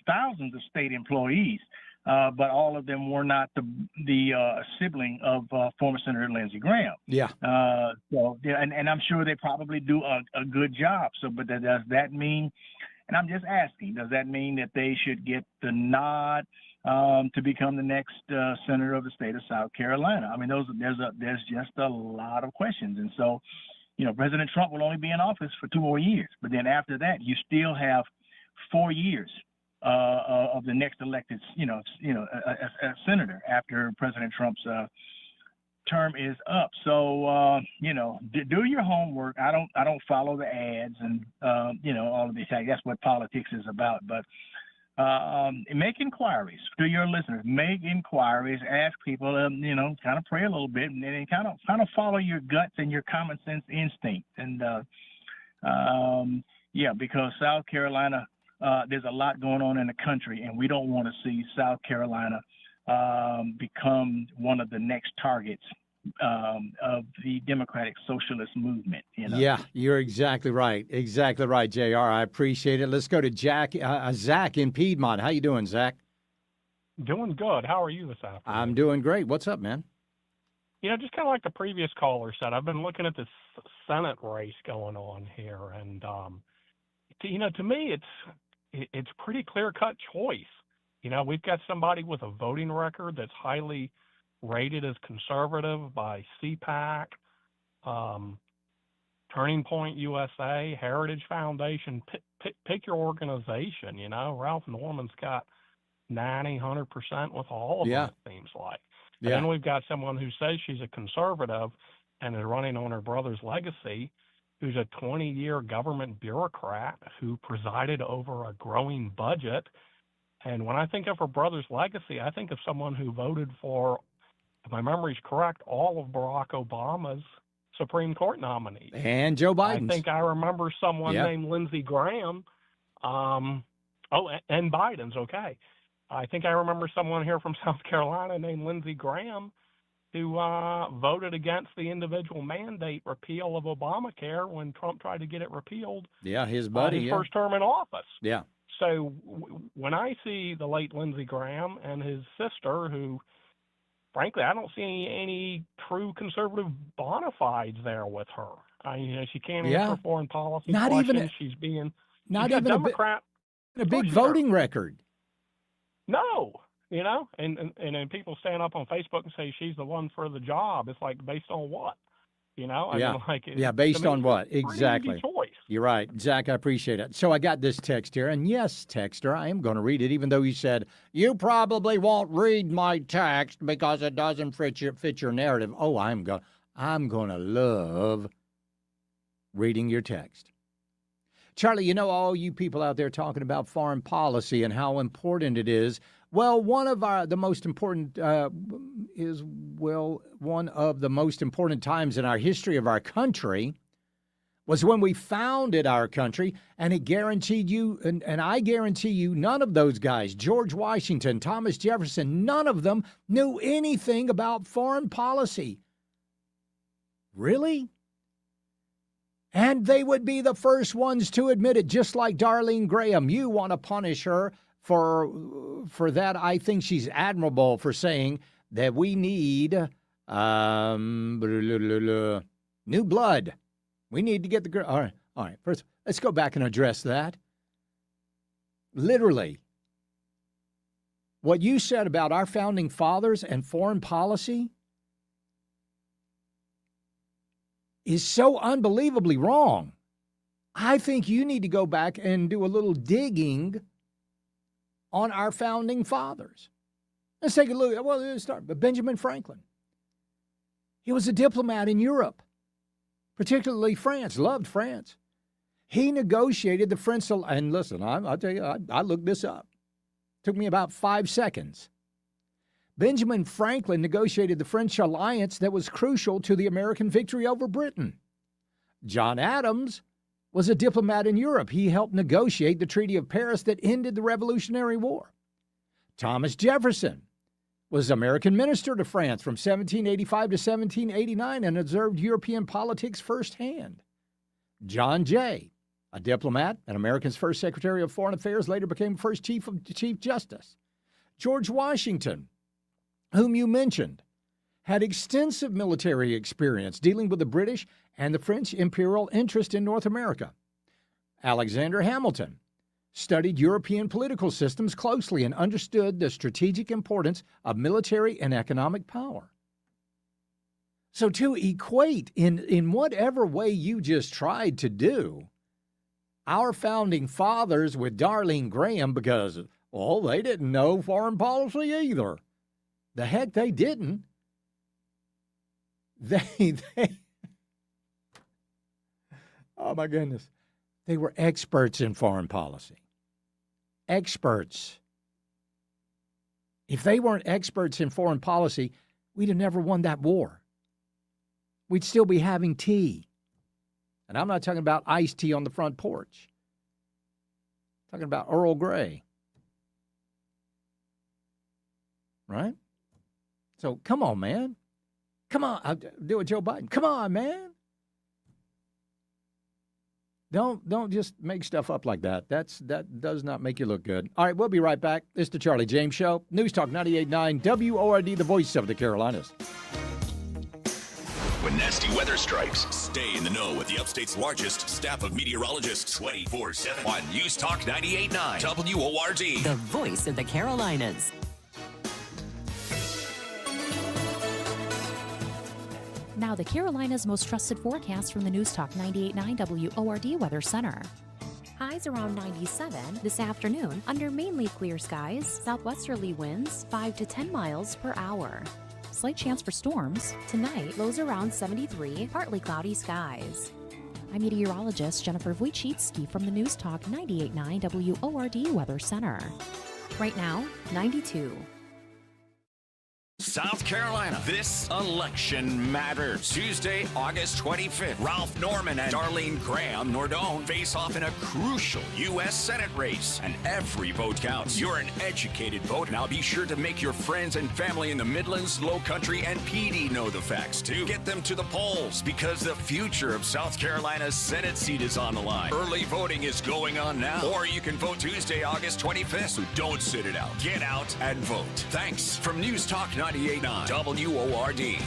thousands of state employees, but all of them were not the sibling of former Senator Lindsey Graham. Yeah. And I'm sure they probably do a good job. So, but does that mean? And I'm just asking, does that mean that they should get the nod to become the next senator of the state of South Carolina? I mean, there's just a lot of questions. And so, President Trump will only be in office for 2 more years. But then after that, you still have 4 years of the next elected, a senator after President Trump's term is up. So, do your homework. I don't follow the ads and, all of these things. That's what politics is about. But make inquiries to your listeners. Make inquiries. Ask people, kind of pray a little bit, and then kind of follow your guts and your common sense instinct. And, because South Carolina, there's a lot going on in the country, and we don't want to see South Carolina become one of the next targets of the Democratic Socialist movement. Yeah, you're exactly right. Exactly right, JR. I appreciate it. Let's go to Zach in Piedmont. How you doing, Zach? Doing good. How are you this afternoon? I'm doing great. What's up, man? Just kind of like the previous caller said, I've been looking at this Senate race going on here, and to me, it's pretty clear-cut choice. We've got somebody with a voting record that's highly rated as conservative by CPAC, Turning Point USA, Heritage Foundation. Pick your organization. Ralph Norman's got 100% with all of them, it seems like. And then we've got someone who says she's a conservative and is running on her brother's legacy, who's a 20-year government bureaucrat who presided over a growing budget. And when I think of her brother's legacy, I think of someone who voted for, if my memory's correct, all of Barack Obama's Supreme Court nominees. And Joe Biden's. I think I remember someone named Lindsey Graham. And Biden's, okay. I think I remember someone here from South Carolina named Lindsey Graham who voted against the individual mandate repeal of Obamacare when Trump tried to get it repealed. Yeah, his buddy. His first term in office. Yeah. So when I see the late Lindsey Graham and his sister, who, frankly, I don't see any true conservative bona fides there with her. She can't answer foreign policy questions. She's being not even Democrat. A big voting record. No, and then people stand up on Facebook and say she's the one for the job. It's like, based on what? Based on what? Exactly. Choice. You're right. Zach, I appreciate it. So I got this text here, and yes, texter, I am going to read it, even though you said, you probably won't read my text because it doesn't fit your narrative. Oh, I'm going to love reading your text. Charlie, all you people out there talking about foreign policy and how important it is Well, one of the most important one of the most important times in our history of our country was when we founded our country, and it guaranteed you, and I guarantee you, none of those guys, George Washington, Thomas Jefferson, none of them knew anything about foreign policy. Really? And they would be the first ones to admit it, just like Darlene Graham. You want to punish her for that. I think she's admirable for saying that we need new blood. We need to get the girl. All right. First, let's go back and address that. Literally, what you said about our founding fathers and foreign policy is so unbelievably wrong. I think you need to go back and do a little digging on our founding fathers. Let's take a look. Well, let's start. But Benjamin Franklin. He was a diplomat in Europe, particularly France, loved France. He negotiated the French, and listen, I'll tell you, I looked this up. Took me about 5 seconds. Benjamin Franklin negotiated the French alliance that was crucial to the American victory over Britain. John Adams was a diplomat in Europe. He helped negotiate the Treaty of Paris that ended the Revolutionary War. Thomas Jefferson was American minister to France from 1785 to 1789 and observed European politics firsthand. John Jay, a diplomat and America's first Secretary of Foreign Affairs, later became first Chief Justice. George Washington, whom you mentioned, had extensive military experience dealing with the British and the French imperial interest in North America. Alexander Hamilton studied European political systems closely and understood the strategic importance of military and economic power. So to equate in whatever way you just tried to do our founding fathers with Darlene Graham, because, well, they didn't know foreign policy either. The heck they didn't. They oh my goodness. They were experts in foreign policy. Experts. If they weren't experts in foreign policy, we'd have never won that war. We'd still be having tea. And I'm not talking about iced tea on the front porch. I'm talking about Earl Grey. Right? So come on, man. Come on. I'll do it, Joe Biden. Come on, man. Don't just make stuff up like that. That does not make you look good. All right, we'll be right back. It's the Charlie James Show. News Talk 98.9 WORD, the voice of the Carolinas. When nasty weather strikes, stay in the know with the upstate's largest staff of meteorologists 24/7 on News Talk 98.9 WORD. The voice of the Carolinas. Now the Carolinas' most trusted forecast from the News Talk 98.9 WORD Weather Center. Highs around 97 this afternoon under mainly clear skies, southwesterly winds 5 to 10 miles per hour. Slight chance for storms. Tonight, lows around 73, partly cloudy skies. I'm meteorologist Jennifer Wojcicki from the News Talk 98.9 WORD Weather Center. Right now, 92. South Carolina, this election matters. Tuesday, August 25th, Ralph Norman and Darlene Graham Nordone face off in a crucial U.S. Senate race, and every vote counts. You're an educated voter. Now be sure to make your friends and family in the Midlands, Low Country, and PD know the facts, too. Get them to the polls, because the future of South Carolina's Senate seat is on the line. Early voting is going on now, or you can vote Tuesday, August 25th, so don't sit it out. Get out and vote. Thanks from News Talk 98.9 WORD.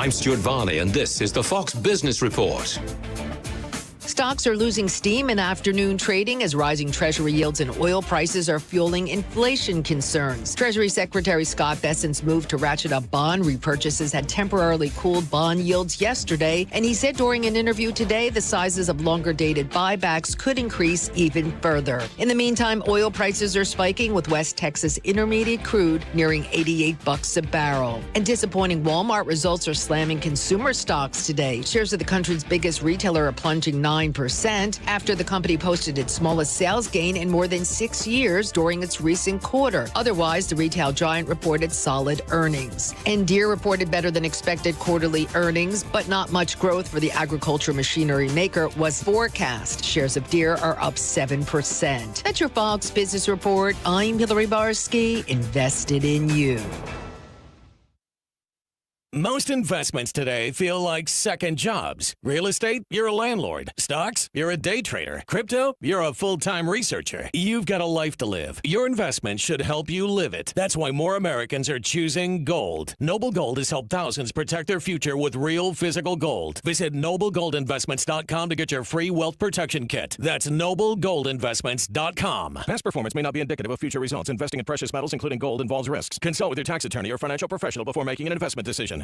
I'm Stuart Varney, and this is the Fox Business Report. Stocks are losing steam in afternoon trading as rising Treasury yields and oil prices are fueling inflation concerns. Treasury Secretary Scott Bessent's move to ratchet up bond repurchases had temporarily cooled bond yields yesterday, and he said during an interview today the sizes of longer-dated buybacks could increase even further. In the meantime, oil prices are spiking with West Texas Intermediate crude nearing $88 a barrel. And disappointing Walmart results are slamming consumer stocks today. Shares of the country's biggest retailer are plunging 9% after the company posted its smallest sales gain in more than 6 years during its recent quarter. Otherwise, the retail giant reported solid earnings. And Deere reported better than expected quarterly earnings, but not much growth for the agriculture machinery maker was forecast. Shares of Deere are up 7%. That's your Fox Business Report. I'm Hillary Barsky, invested in you. Most investments today feel like second jobs. Real estate, you're a landlord. Stocks, you're a day trader. Crypto, you're a full-time researcher. You've got a life to live. Your investment should help you live it. That's why more Americans are choosing gold. Noble Gold has helped thousands protect their future with real physical gold. Visit NobleGoldInvestments.com to get your free wealth protection kit. That's NobleGoldInvestments.com. Past performance may not be indicative of future results. Investing in precious metals, including gold, involves risks. Consult with your tax attorney or financial professional before making an investment decision.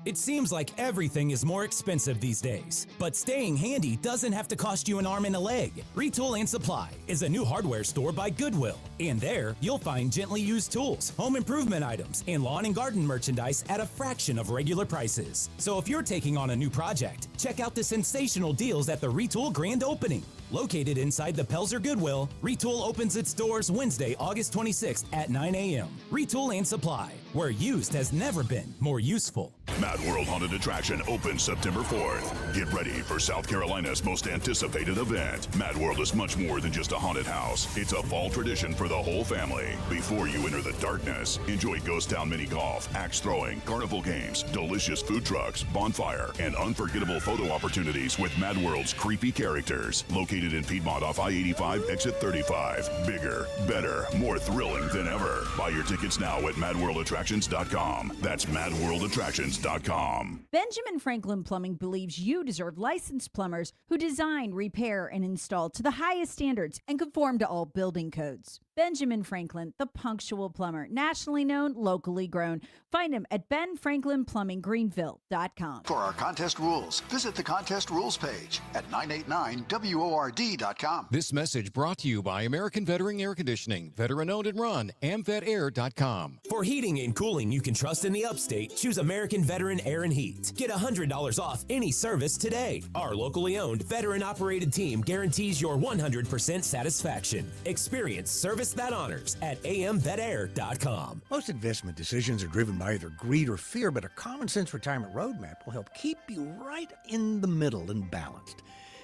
It seems like everything is more expensive these days, but staying handy doesn't have to cost you an arm and a leg. Retool and Supply is a new hardware store by Goodwill, and there you'll find gently used tools, home improvement items, and lawn and garden merchandise at a fraction of regular prices. So if you're taking on a new project, check out the sensational deals at the Retool Grand Opening. Located inside the Pelzer Goodwill, Retool opens its doors Wednesday, August 26th at 9 a.m. Retool and Supply, where used has never been more useful. Mad World Haunted Attraction opens September 4th. Get ready for South Carolina's most anticipated event. Mad World is much more than just a haunted house. It's a fall tradition for the whole family. Before you enter the darkness, enjoy Ghost Town mini golf, axe throwing, carnival games, delicious food trucks, bonfire, and unforgettable photo opportunities with Mad World's creepy characters. Located in Piedmont off I-85, exit 35. Bigger, better, more thrilling than ever. Buy your tickets now at MadWorldAttractions.com. That's MadWorldAttractions.com. Benjamin Franklin Plumbing believes you deserve licensed plumbers who design, repair, and install to the highest standards and conform to all building codes. Benjamin Franklin, the punctual plumber, nationally known, locally grown. Find him at benfranklinplumbinggreenville.com. For our contest rules, visit the contest rules page at 989WORD.com. This message brought to you by American Veteran Air Conditioning, veteran-owned and run, AmVetAir.com. For heating and cooling you can trust in the upstate, choose American Veteran Air and Heat. Get $100 off any service today. Our locally owned, veteran-operated team guarantees your 100% satisfaction. Experience service that honors at AmVetAir.com. Most investment decisions are driven by either greed or fear, but a common sense retirement roadmap will help keep you right in the middle and balanced.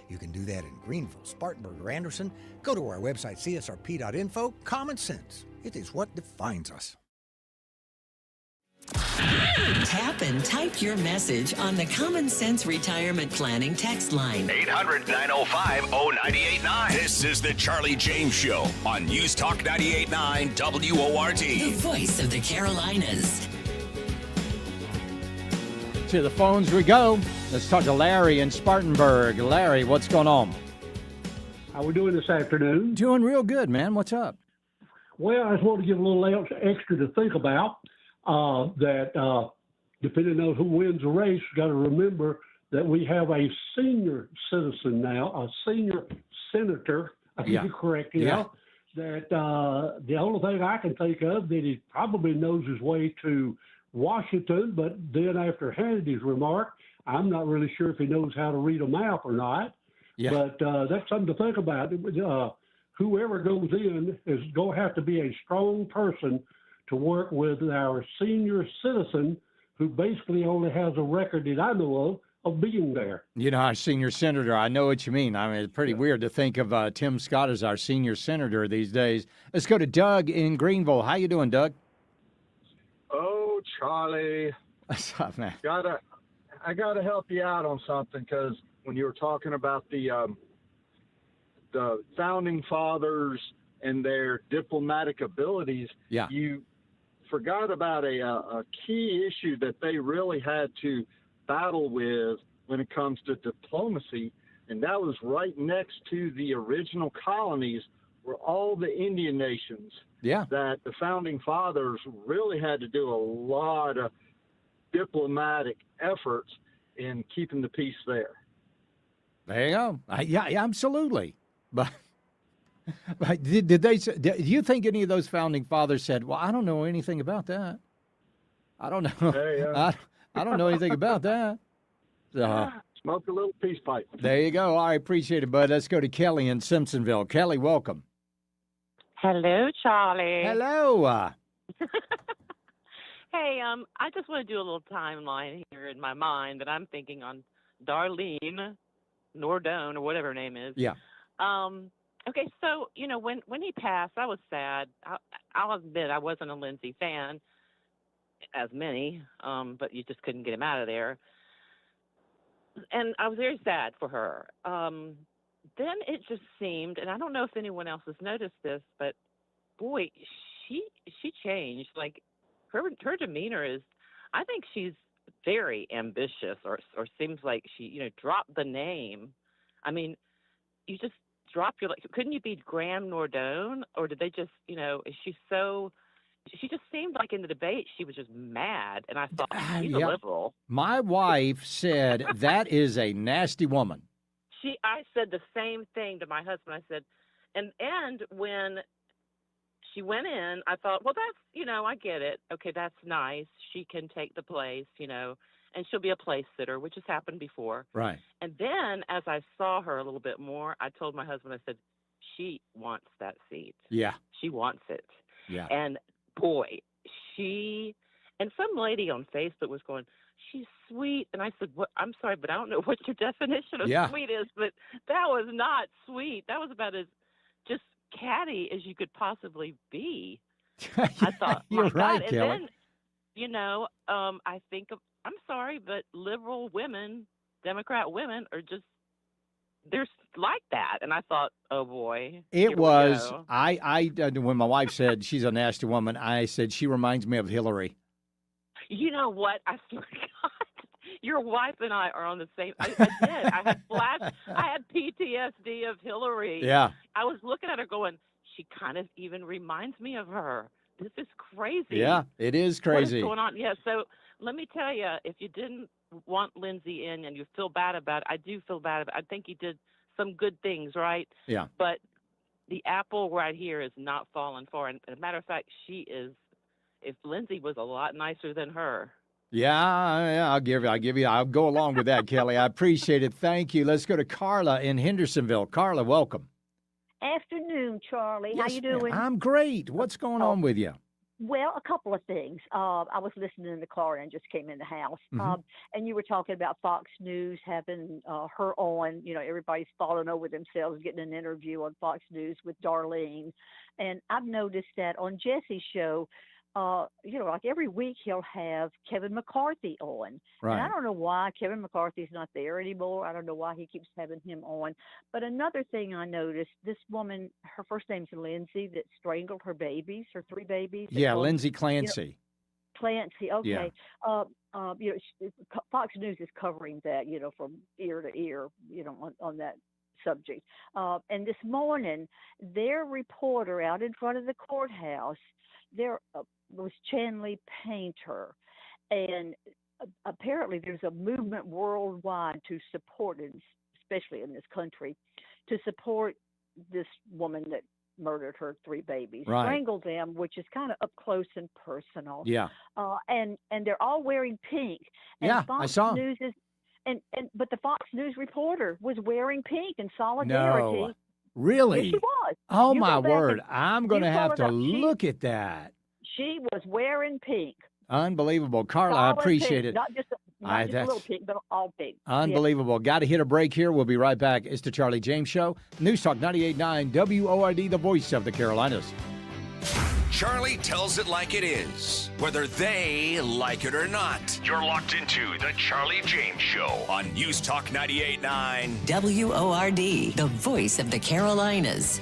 You can do that in Greenville, Spartanburg, or Anderson. Go to our website, csrp.info. Common sense. It is what defines us. Tap and type your message on the Common Sense Retirement Planning text line. 800-905-0989. This is the Charlie James Show on News Talk 98.9 WORD. The voice of the Carolinas. To the phones we go. Let's talk to Larry in Spartanburg. Larry, what's going on? How we doing this afternoon? Doing real good, man. What's up? Well, I just want to give a little extra to think about. Depending on who wins the race, you got to remember that we have a senior citizen now, a senior senator. I think you're correct. That the only thing I can think of that he probably knows his way to Washington, but then after Hannity's remark, I'm not really sure if he knows how to read a map or not. Yeah. But that's something to think about. Whoever goes in is going to have to be a strong person to work with our senior citizen who basically only has a record that I know of being there. You know, our senior senator, I know what you mean. I mean, it's pretty weird to think of Tim Scott as our senior senator these days. Let's go to Doug in Greenville. How you doing, Doug? Oh, Charlie. What's up, man? I gotta help you out on something, because when you were talking about the founding fathers and their diplomatic abilities, you forgot about a key issue that they really had to battle with when it comes to diplomacy, and that was right next to the original colonies were all the Indian nations. Yeah. That the founding fathers really had to do a lot of diplomatic efforts in keeping the peace there. There you go. Yeah, absolutely. But did they? Do you think any of those founding fathers said, "Well, I don't know anything about that. I don't know. Hey, I don't know anything about that." Smoke a little peace pipe. There you go. I appreciate it, bud. Let's go to Kelly in Simpsonville. Kelly, welcome. Hello, Charlie. Hello. Hey, I just want to do a little timeline here in my mind that I'm thinking on Darlene Nordone or whatever her name is. Yeah. Okay, so when he passed, I was sad. I'll admit I wasn't a Lindsey fan, as many, but you just couldn't get him out of there. And I was very sad for her. Then it just seemed, and I don't know if anyone else has noticed this, but boy, she changed. Like her demeanor is, I think she's very ambitious, or seems like she dropped the name. I mean, you just drop your, couldn't you be Graham Nordone, or did they just is she so? She just seemed like in the debate she was just mad, and I thought she's a liberal. My wife said that is a nasty woman. I said the same thing to my husband. I said, and when she went in, I thought, well, that's I get it. Okay, that's nice. She can take the place, and she'll be a place sitter, which has happened before. Right. And then as I saw her a little bit more, I told my husband, I said, she wants that seat. Yeah. She wants it. Yeah. And boy, and some lady on Facebook was going, she's sweet. And I said, "What? I'm sorry, but I don't know what your definition of sweet is, but that was not sweet. That was about as just catty as you could possibly be." I thought, You're right, God. Kelly. And then, I think, I'm sorry, but liberal women, Democrat women are just, they're like that. And I thought, oh boy. It was, when my wife said she's a nasty woman, I said she reminds me of Hillary. You know what? I swear to God, your wife and I are on the same. I did. I had PTSD of Hillary. Yeah. I was looking at her going, she kind of even reminds me of her. This is crazy. Yeah, it is crazy. What is going on? Yeah, so let me tell you, if you didn't want Lindsey in and you feel bad about it, I do feel bad about it. I think he did some good things, right? Yeah. But the apple right here is not falling far. And as a matter of fact, she is, if Lindsey was a lot nicer than her. Yeah, I'll go along with that, Kelly. I appreciate it. Thank you. Let's go to Carla in Hendersonville. Carla, welcome. Afternoon, Charlie. How Yes, you ma'am. doing? I'm great. What's going on with you? Well, a couple of things. I was listening in the car and just came in the house. Mhm. And you were talking about Fox News having her on. Everybody's falling over themselves getting an interview on Fox News with Darlene. And I've noticed that on Jesse's show, like every week he'll have Kevin McCarthy on. Right. And I don't know why Kevin McCarthy's not there anymore. I don't know why he keeps having him on. But another thing I noticed, this woman, her first name's Lindsay, that strangled her babies, her 3 babies. Yeah, Lindsay Clancy. Clancy, okay. Yeah. Fox News is covering that, from ear to ear, on that subject. And this morning, their reporter out in front of the courthouse, there was Chanley Painter, and apparently there's a movement worldwide to support it, especially in this country, to support this woman that murdered her 3 babies, Right. strangled them, which is kind of up close and personal. Yeah. And they're all wearing pink. And Yeah, I Fox saw. News is, but the Fox News reporter was wearing pink in solidarity. No. Really? Yes, she was. Oh, You my go back word. and- I'm going to you have pull to it up. look at that. She was wearing pink. Unbelievable. Carla, I Solid appreciate pink, it. Not just a little pink, but all pink. Unbelievable. Got to hit a break here. We'll be right back. It's the Charlie James Show. News Talk 98.9 WORD, the voice of the Carolinas. Charlie tells it like it is, whether they like it or not. You're locked into the Charlie James Show on News Talk 98.9 WORD, the voice of the Carolinas.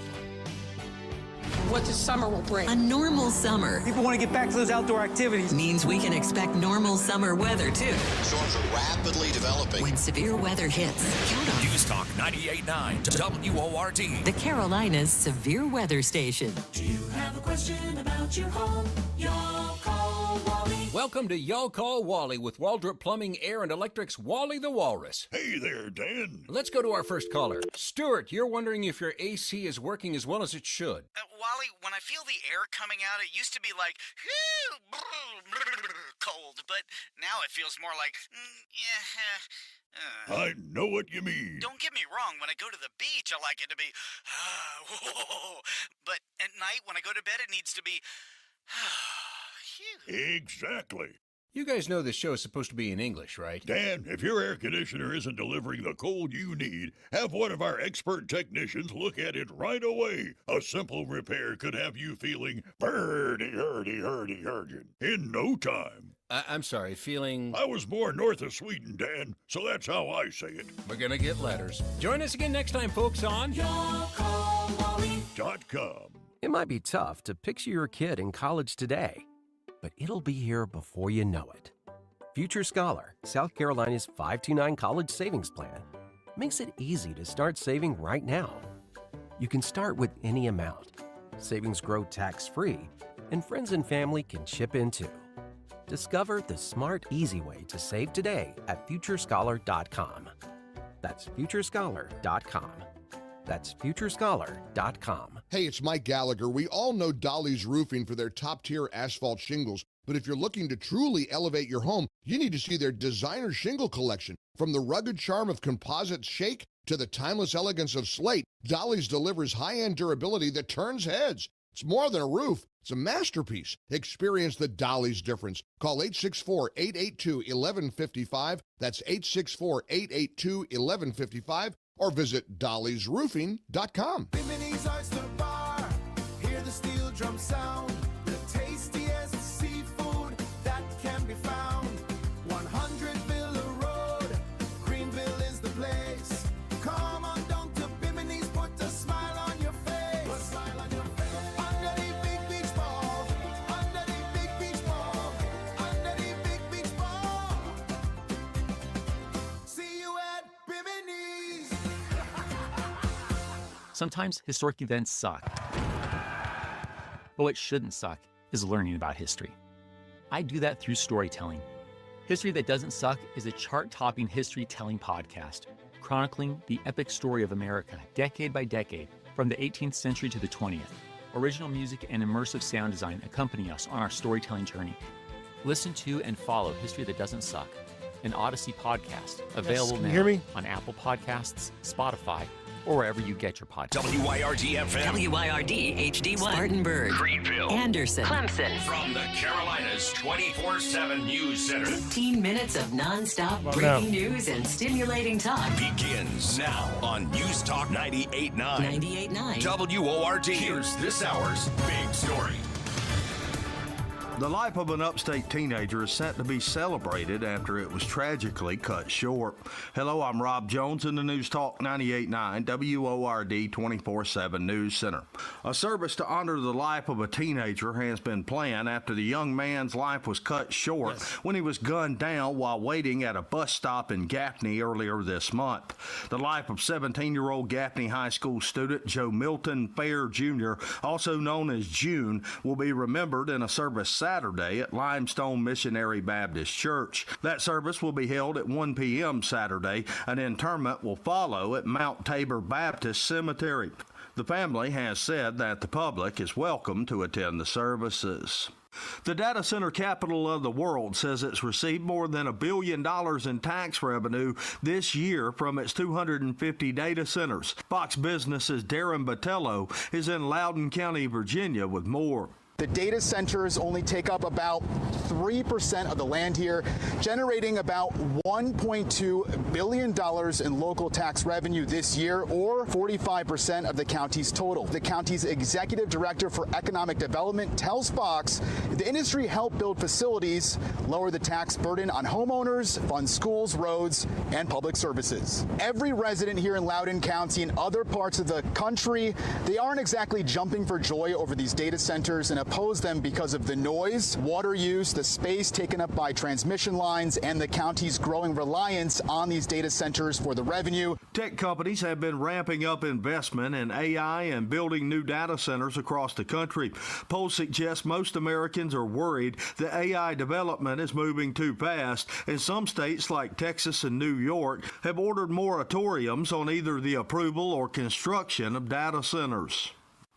what the summer will bring. A normal summer. People want to get back to those outdoor activities. Means we can expect normal summer weather, too. Storms are rapidly developing. When severe weather hits, count on News Talk 98.9 WORD. the Carolinas Severe Weather Station. Do you have a question about your home? Y'all call Wally. Welcome to Y'all Call Wally with Waldrop Plumbing, Air, and Electric's Wally the Walrus. Hey there, Dan. Let's go to our first caller. Stuart, you're wondering if your AC is working as well as it should. Wally, when I feel the air coming out, it used to be like, cold, but now it feels more like, I know what you mean. Don't get me wrong, when I go to the beach, I like it to be, but at night, when I go to bed, it needs to be, Exactly. You guys know this show is supposed to be in English, right? Dan, if your air conditioner isn't delivering the cold you need, have one of our expert technicians look at it right away. A simple repair could have you feeling hurdy in no time. I'm sorry, feeling... I was born north of Sweden, Dan, so that's how I say it. We're gonna get letters. Join us again next time, folks, on... YallCallWally.com. It might be tough to picture your kid in college today, but it'll be here before you know it. Future Scholar, South Carolina's 529 college savings plan, makes it easy to start saving right now. You can start with any amount. Savings grow tax-free, and friends and family can chip in too. Discover the smart, easy way to save today at FutureScholar.com. That's FutureScholar.com. That's FutureScholar.com. Hey, it's Mike Gallagher. We all know Dolly's Roofing for their top-tier asphalt shingles, but if you're looking to truly elevate your home, you need to see their designer shingle collection. From the rugged charm of composite shake to the timeless elegance of slate, Dolly's delivers high-end durability that turns heads. It's more than a roof. It's a masterpiece. Experience the Dolly's difference. Call 864-882-1155. That's 864-882-1155. Or visit dollysroofing.com. Bimini's Oyster Bar. Hear the steel drum sound. The tastiest seafood that can be found. 100 Villa Road. Greenville is the place. Come on down to Bimini's. Put a smile on your face. Put a smile on your face. Under the big beach ball. Under the big beach ball. Under the big beach ball. See you at Bimini's. Sometimes historic events suck. But what shouldn't suck is learning about history. I do that through storytelling. History That Doesn't Suck is a chart-topping history-telling podcast, chronicling the epic story of America, decade by decade, from the 18th century to the 20th. Original music and immersive sound design accompany us on our storytelling journey. Listen to and follow History That Doesn't Suck, an Odyssey podcast, available can now you hear me? on Apple Podcasts, Spotify, or wherever you get your podcasts. WYRD FM. WYRD HD1. Spartanburg. Greenville. Anderson. Clemson. From the Carolinas 24/7 News Center. 15 minutes of nonstop Well, breaking now. news and stimulating talk. Begins now on News Talk 98.9. 98.9. WORD. Here's this hour's big story. The life of an upstate teenager is set to be celebrated after it was tragically cut short. Hello, I'm Rob Jones in the News Talk 98.9 WORD 24/7 News Center. A service to honor the life of a teenager has been planned after the young man's life was cut short when he was gunned down while waiting at a bus stop in Gaffney earlier this month. The life of 17-year-old Gaffney High School student Joe Milton Fair Jr., also known as June, will be remembered in a service Saturday at Limestone Missionary Baptist Church. That service will be held at 1 p.m. Saturday. An interment will follow at Mount Tabor Baptist Cemetery. The family has said that the public is welcome to attend the services. The data center capital of the world says it's received more than $1 billion in tax revenue this year from its 250 data centers. Fox Business's Darren Botello is in Loudoun County, Virginia with more. The data centers only take up about 3% of the land here, generating about $1.2 billion in local tax revenue this year, or 45% of the county's total. The county's executive director for economic development tells Fox the industry helped build facilities, lower the tax burden on homeowners, fund schools, roads, and public services. Every resident here in Loudoun County and other parts of the country, they aren't exactly jumping for joy over these data centers and oppose them because of the noise, water use, the space taken up by transmission lines, and the county's growing reliance on these data centers for the revenue. Tech companies have been ramping up investment in AI and building new data centers across the country. Polls suggest most Americans are worried that AI development is moving too fast, and some states like Texas and New York have ordered moratoriums on either the approval or construction of data centers.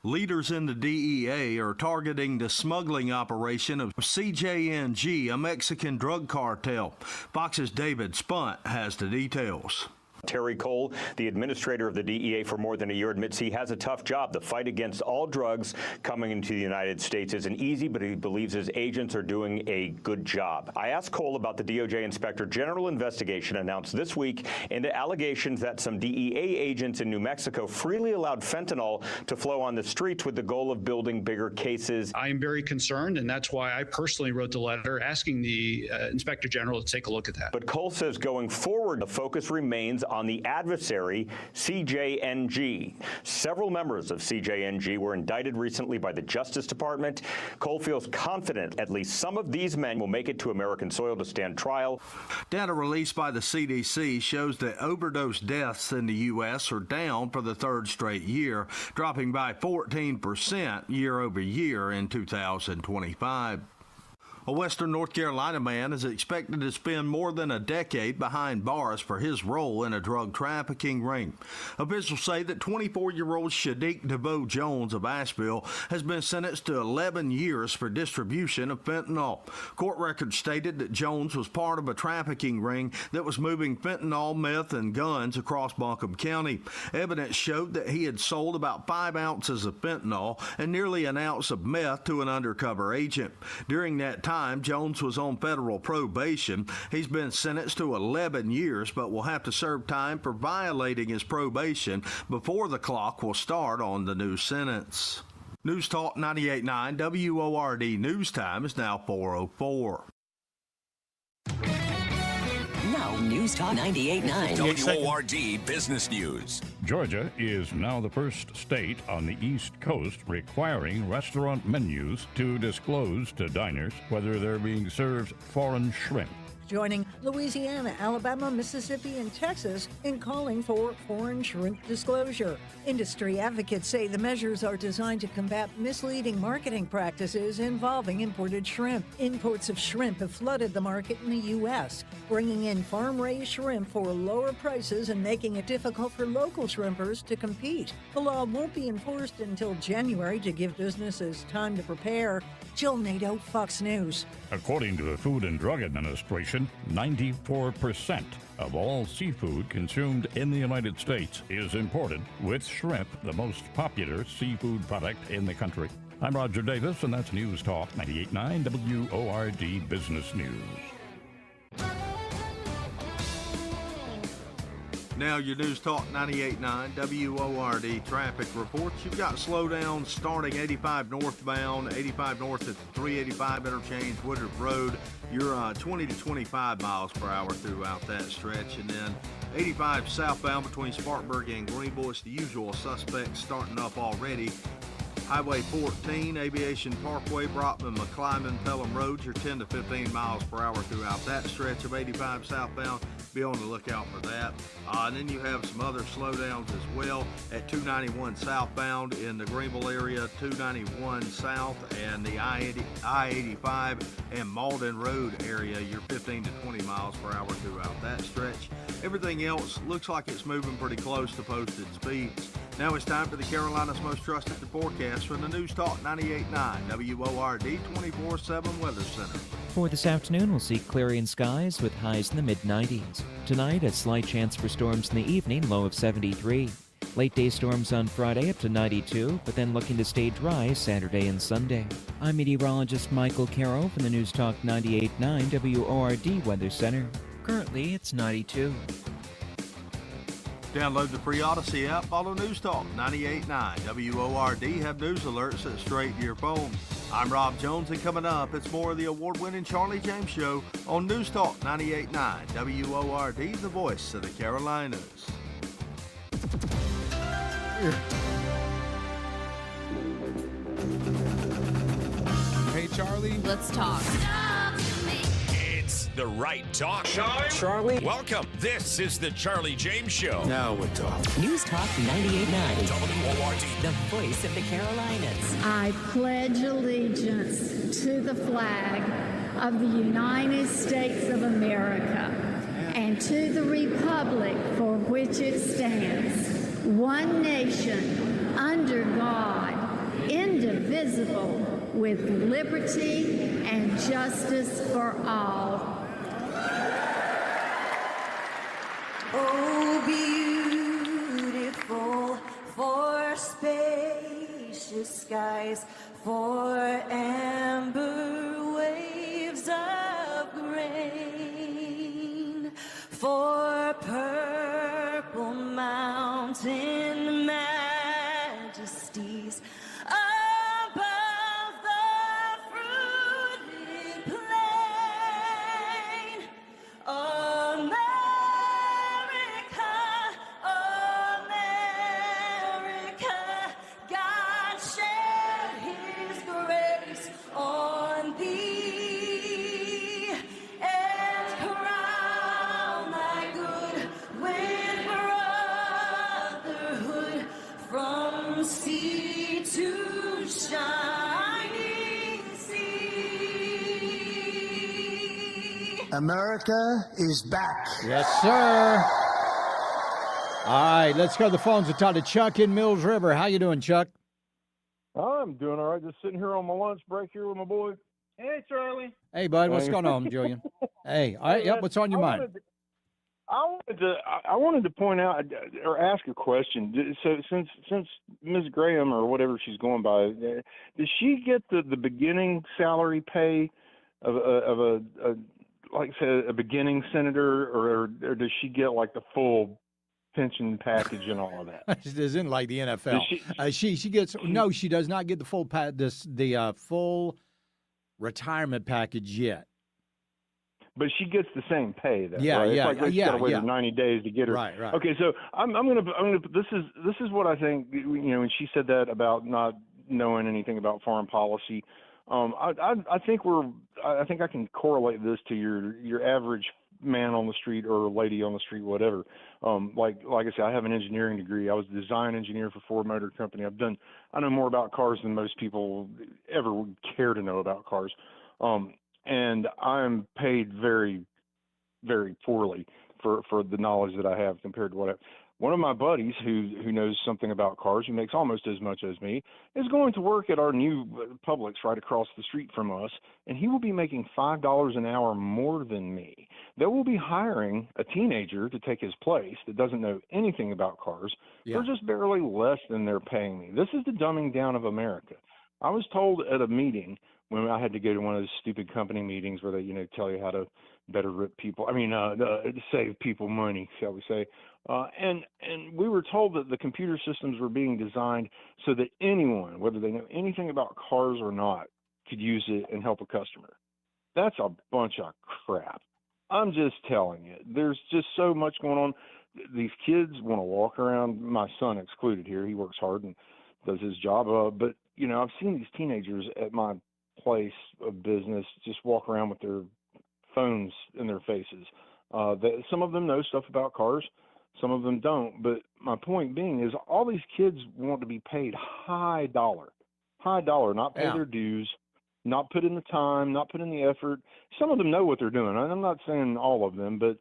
Leaders in the DEA are targeting the smuggling operation of CJNG, a Mexican drug cartel. Fox's David Spunt has the details. Terry Cole, the administrator of the DEA for more than a year, admits he has a tough job. The fight against all drugs coming into the United States isn't easy, but he believes his agents are doing a good job. I asked Cole about the DOJ Inspector General investigation announced this week into allegations that some DEA agents in New Mexico freely allowed fentanyl to flow on the streets with the goal of building bigger cases. I am very concerned, and that's why I personally wrote the letter asking the Inspector General to take a look at that. But Cole says going forward, the focus remains on the adversary, CJNG. Several members of CJNG were indicted recently by the Justice Department. Cole feels confident at least some of these men will make it to American soil to stand trial. Data released by the CDC shows that overdose deaths in the U.S. are down for the third straight year, dropping by 14% year over year in 2025. A Western North Carolina man is expected to spend more than a decade behind bars for his role in a drug trafficking ring. Officials say that 24-year-old Shadiq DeVoe Jones of Asheville has been sentenced to 11 years for distribution of fentanyl. Court records stated that Jones was part of a trafficking ring that was moving fentanyl, meth, and guns across Buncombe County. Evidence showed that he had sold about 5 ounces of fentanyl and nearly an ounce of meth to an undercover agent. During that time, Jones was on federal probation. He's been sentenced to 11 years, but will have to serve time for violating his probation before the clock will start on the new sentence. News Talk 98.9 WORD News Time is now 4:04. Now, News Talk 98.9 WORD Business News. Georgia is now the first state on the East Coast requiring restaurant menus to disclose to diners whether they're being served foreign shrimp. Joining Louisiana, Alabama, Mississippi, and Texas in calling for foreign shrimp disclosure. Industry advocates say the measures are designed to combat misleading marketing practices involving imported shrimp. Imports of shrimp have flooded the market in the U.S., bringing in farm-raised shrimp for lower prices and making it difficult for local shrimpers to compete. The law won't be enforced until January to give businesses time to prepare. Jill Nato, Fox News. According to the Food and Drug Administration, 94% of all seafood consumed in the United States is imported, with shrimp the most popular seafood product in the country. I'm Roger Davis, and that's News Talk 98.9 WORD Business News. Now your News Talk 98.9 WORD traffic reports. You've got slowdowns starting 85 northbound, 85 north at the 385 interchange, Woodard Road. You're 20 to 25 miles per hour throughout that stretch. And then 85 southbound between Spartanburg and Greenville. It's the usual suspects starting up already. Highway 14, Aviation Parkway, Brockman, McClyman, Pelham Road. You're 10 to 15 miles per hour throughout that stretch of 85 southbound. Be on the lookout for that. And then you have some other slowdowns as well at 291 southbound in the Greenville area, 291 south, and the I-85 and Malden Road area. You're 15 to 20 miles per hour throughout that stretch. Everything else looks like it's moving pretty close to posted speeds. Now it's time for the Carolinas' most trusted forecast from the News Talk 98.9 WORD 24/7 Weather Center. For this afternoon, we'll see clearing skies with highs in the mid-90s. Tonight, a slight chance for storms in the evening, low of 73. Late day storms on Friday up to 92, but then looking to stay dry Saturday and Sunday. I'm meteorologist Michael Carroll from the News Talk 98.9 WORD Weather Center. Currently, it's 92. Download the free Odyssey app, follow News Talk 98.9 WORD, have news alerts sent straight to your phone. I'm Rob Jones, and coming up, it's more of the award-winning Charlie James Show on News Talk 98.9 WORD, the voice of the Carolinas. Hey, Charlie. Let's talk. It's the right talk. Charlie. Welcome. This is the Charlie James Show. Now we're talking. News Talk 98.9. WORD. The voice of the Carolinas. I pledge allegiance to the flag of the United States of America and to the republic for which it stands, one nation, under God, indivisible, with liberty and justice for all. Oh, beautiful for spacious skies, for amber waves of grain, for purple mountain majesties above the fruited plain. America, America, God shed his grace on thee and crown thy good with brotherhood from sea to shining sea. America is back. Yes, sir. All right, let's go to the phones and talk to Chuck in Mills River. How you doing, Chuck? I'm doing all right. Just sitting here on my lunch break here with my boy. Hey, Charlie. Hey, bud, what's going on, Julian? Hey, all right, yep, what's on your mind? I wanted to point out or ask a question. So since Ms. Graham or whatever she's going by, does she get the beginning salary pay of a like say a beginning senator, or does she get like the full pension package and all of that? This isn't like the NFL. She gets no. She does not get the full full retirement package yet. But she gets the same pay, though. Yeah, right? yeah, it's like yeah, gotta wait yeah. 90 days to get her. Right, right. Okay, so I'm gonna. This is what I think. You know, when she said that about not knowing anything about foreign policy, I think I think I can correlate this to your average man on the street or lady on the street, whatever. Like I said, I have an engineering degree. I was a design engineer for Ford Motor Company. I know more about cars than most people ever would care to know about cars. And I'm paid very, very poorly for the knowledge that I have compared to what one of my buddies who knows something about cars, who makes almost as much as me, is going to work at our new Publix right across the street from us, and he will be making $5 an hour more than me. They will be hiring a teenager to take his place that doesn't know anything about cars for just barely less than they're paying me. This is the dumbing down of America. I was told at a meeting when I had to go to one of those stupid company meetings where they, tell you how to better rip people. Save people money, shall we say? And we were told that the computer systems were being designed so that anyone, whether they know anything about cars or not, could use it and help a customer. That's a bunch of crap. I'm just telling you. There's just so much going on. These kids want to walk around, my son excluded here. He works hard and does his job. But, I've seen these teenagers at my place of business just walk around with their phones in their faces. Some of them know stuff about cars, some of them don't. But my point being is all these kids want to be paid high dollar, not pay their dues, not put in the time, not put in the effort. Some of them know what they're doing. I'm not saying all of them, but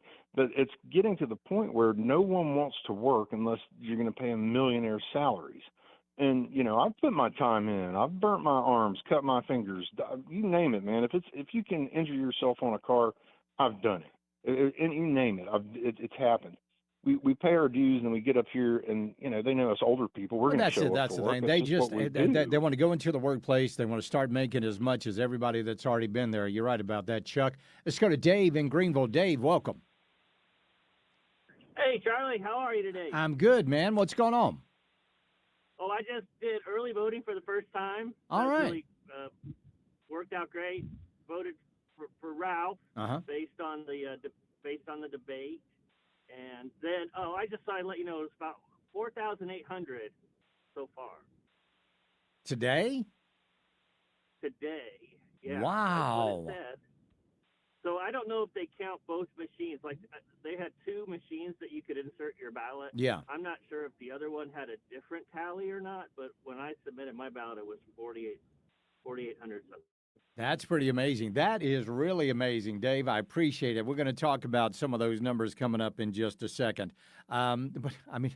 it's getting to the point where no one wants to work unless you're going to pay them millionaire salaries. And, I've put my time in. I've burnt my arms, cut my fingers. You name it, man. If you can injure yourself on a car, I've done it. And you name it. It's happened. we pay our dues and we get up here and, they know us older people. We're going to show up That's for the work. thing. That's just what we do. They want to go into the workplace. They want to start making as much as everybody that's already been there. You're right about that, Chuck. Let's go to Dave in Greenville. Dave, welcome. Hey, Charlie, how are you today? I'm good, man. What's going on? Oh, I just did early voting for the first time. All right. Really, worked out great. Voted for Ralph based on the debate, and then I just thought I'd let you know it's about 4,800 so far Today? Yeah. Wow. That's what it said. So I don't know if they count both machines. Like they had two machines that you could insert your ballot. Yeah. I'm not sure if the other one had a different tally or not, but when I submitted my ballot, it was 4,800 something. That's pretty amazing. That is really amazing, Dave. I appreciate it. We're going to talk about some of those numbers coming up in just a second. But, I mean,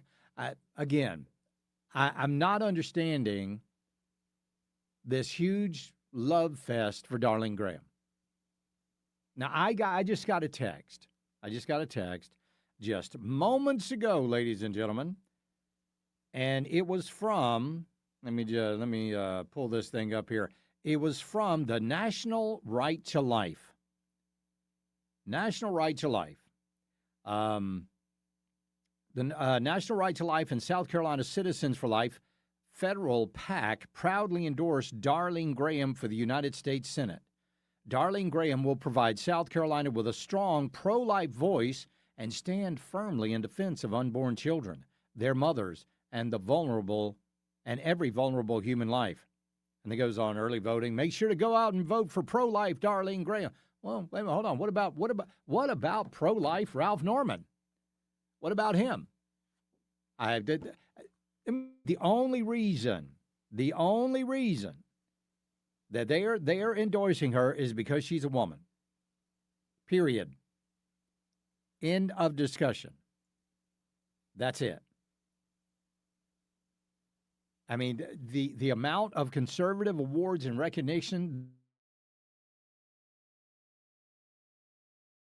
I'm not understanding this huge love fest for Darlene Graham. Now, I just got a text. Just moments ago, ladies and gentlemen, and it was from, let me pull this thing up here. It was from the National Right to Life. National Right to Life. The National Right to Life and South Carolina Citizens for Life federal PAC proudly endorsed Darlene Graham for the United States Senate. Darlene Graham will provide South Carolina with a strong pro-life voice and stand firmly in defense of unborn children, their mothers, and the vulnerable and every vulnerable human life. And it goes on, early voting. Make sure to go out and vote for pro-life Darlene Graham. Well, wait a minute, hold on. What about pro-life Ralph Norman? What about him? The only reason that they are endorsing her is because she's a woman. Period. End of discussion. That's it. I mean, the amount of conservative awards and recognition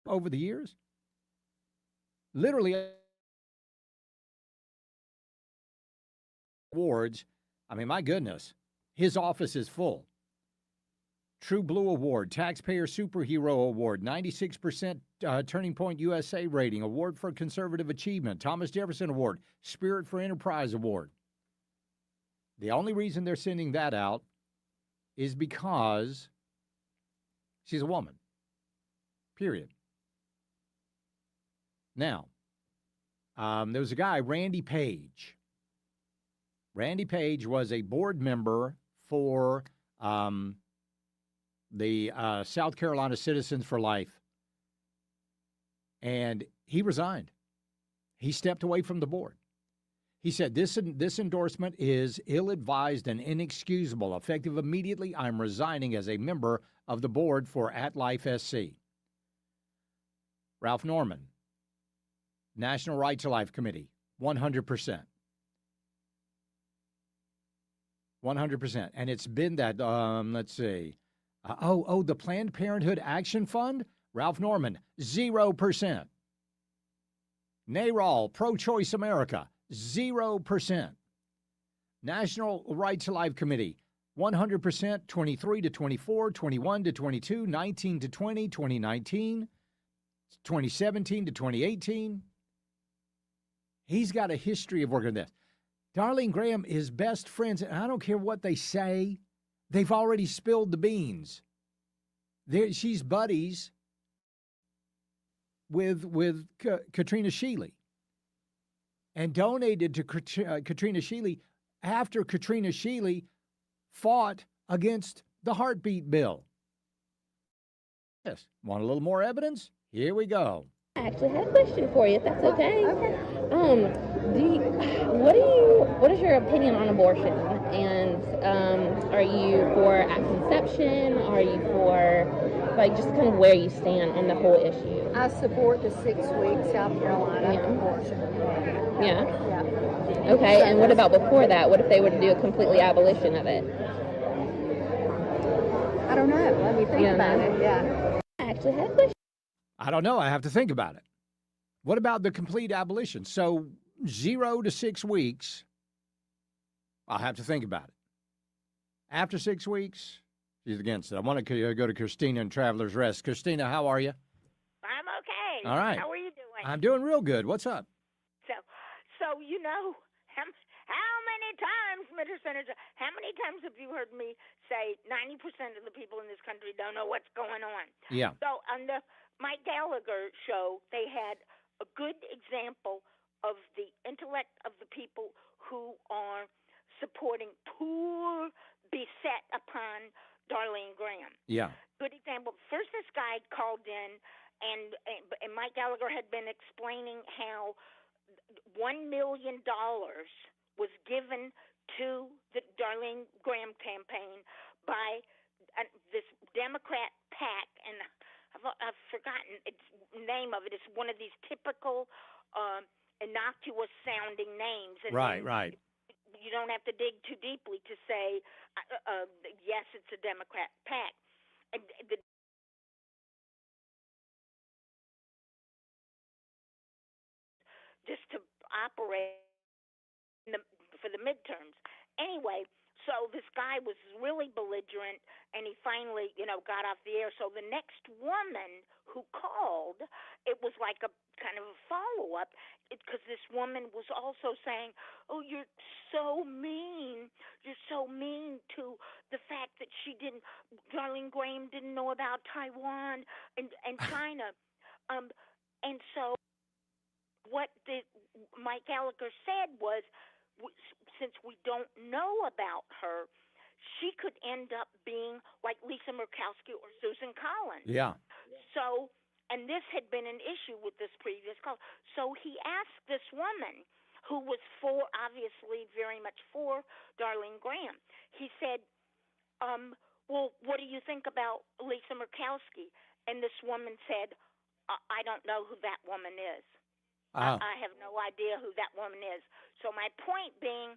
over the years, literally awards, I mean, my goodness, his office is full. True Blue Award, Taxpayer Superhero Award, 96% Turning Point USA rating, Award for Conservative Achievement, Thomas Jefferson Award, Spirit for Enterprise Award. The only reason they're sending that out is because she's a woman. Period. Now, there was a guy, Randy Page. Randy Page was a board member for the South Carolina Citizens for Life. And he resigned. He stepped away from the board. He said, this endorsement is ill-advised and inexcusable. Effective immediately, I'm resigning as a member of the board for At Life SC. Ralph Norman, National Right to Life Committee, 100%. 100%. And it's been that, let's see. The Planned Parenthood Action Fund, Ralph Norman, 0%. NARAL, Pro-Choice America, 0%. National Right to Life Committee, 100%, 23 to 24, 21 to 22, 19 to 20, 2019, 2017 to 2018. He's got a history of working this. Darlene Graham is best friends, and I don't care what they say. They've already spilled the beans. She's buddies with Katrina Shealy and donated to Katrina Shealy after Katrina Shealy fought against the heartbeat bill. Yes. Want a little more evidence? Here we go. I actually had a question for you, if that's okay. What is your opinion on abortion? And are you for at conception? Are you for, just kind of where you stand on the whole issue? I support the 6-week South Carolina abortion. Yeah? Yeah. Okay, and what about before that? What if they were to do a completely abolition of it? I don't know. Let me think about it. Yeah. I actually had a question. I don't know. I have to think about it. What about the complete abolition? So 0 to 6 weeks, I'll have to think about it. After 6 weeks, she's against it. I want to go to Christina in Traveler's Rest. Christina, how are you? I'm okay. All right. How are you doing? I'm doing real good. What's up? So you know, how many times, Mr. Senator, how many times have you heard me say 90% of the people in this country don't know what's going on? Yeah. So on the Mike Gallagher show, they had a good example of the intellect of the people who are supporting poor, beset upon Darlene Graham. Yeah. Good example. First, this guy called in, and Mike Gallagher had been explaining how $1 million was given to the Darlene Graham campaign by this Democrat PAC, and I've forgotten its name of it. It's one of these typical innocuous sounding names. And Right. You don't have to dig too deeply to say, yes, it's a Democrat PAC. And just to operate for the midterms. Anyway, so this guy was really belligerent, and he finally, got off the air. So the next woman who called, it was like a kind of a follow-up, because this woman was also saying, oh, you're so mean. You're so mean to the fact that Darlene Graham didn't know about Taiwan and China. And so what Mike Gallagher said was, since we don't know about her, she could end up being like Lisa Murkowski or Susan Collins. Yeah. So, and this had been an issue with this previous call. So he asked this woman, who was obviously very much for Darlene Graham. He said, well, what do you think about Lisa Murkowski? And this woman said, I don't know who that woman is. I have no idea who that woman is. So my point being,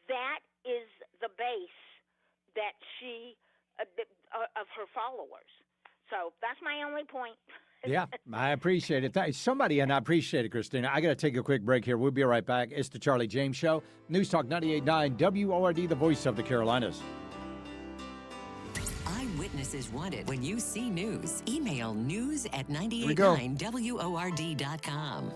that is the base that she of her followers. So that's my only point. Yeah, I appreciate it. Somebody, and I appreciate it, Christina. I got to take a quick break here. We'll be right back. It's the Charlie James Show. News Talk 98.9 WORD, the voice of the Carolinas. Eyewitnesses wanted. When you see news, email news@989WORD.com.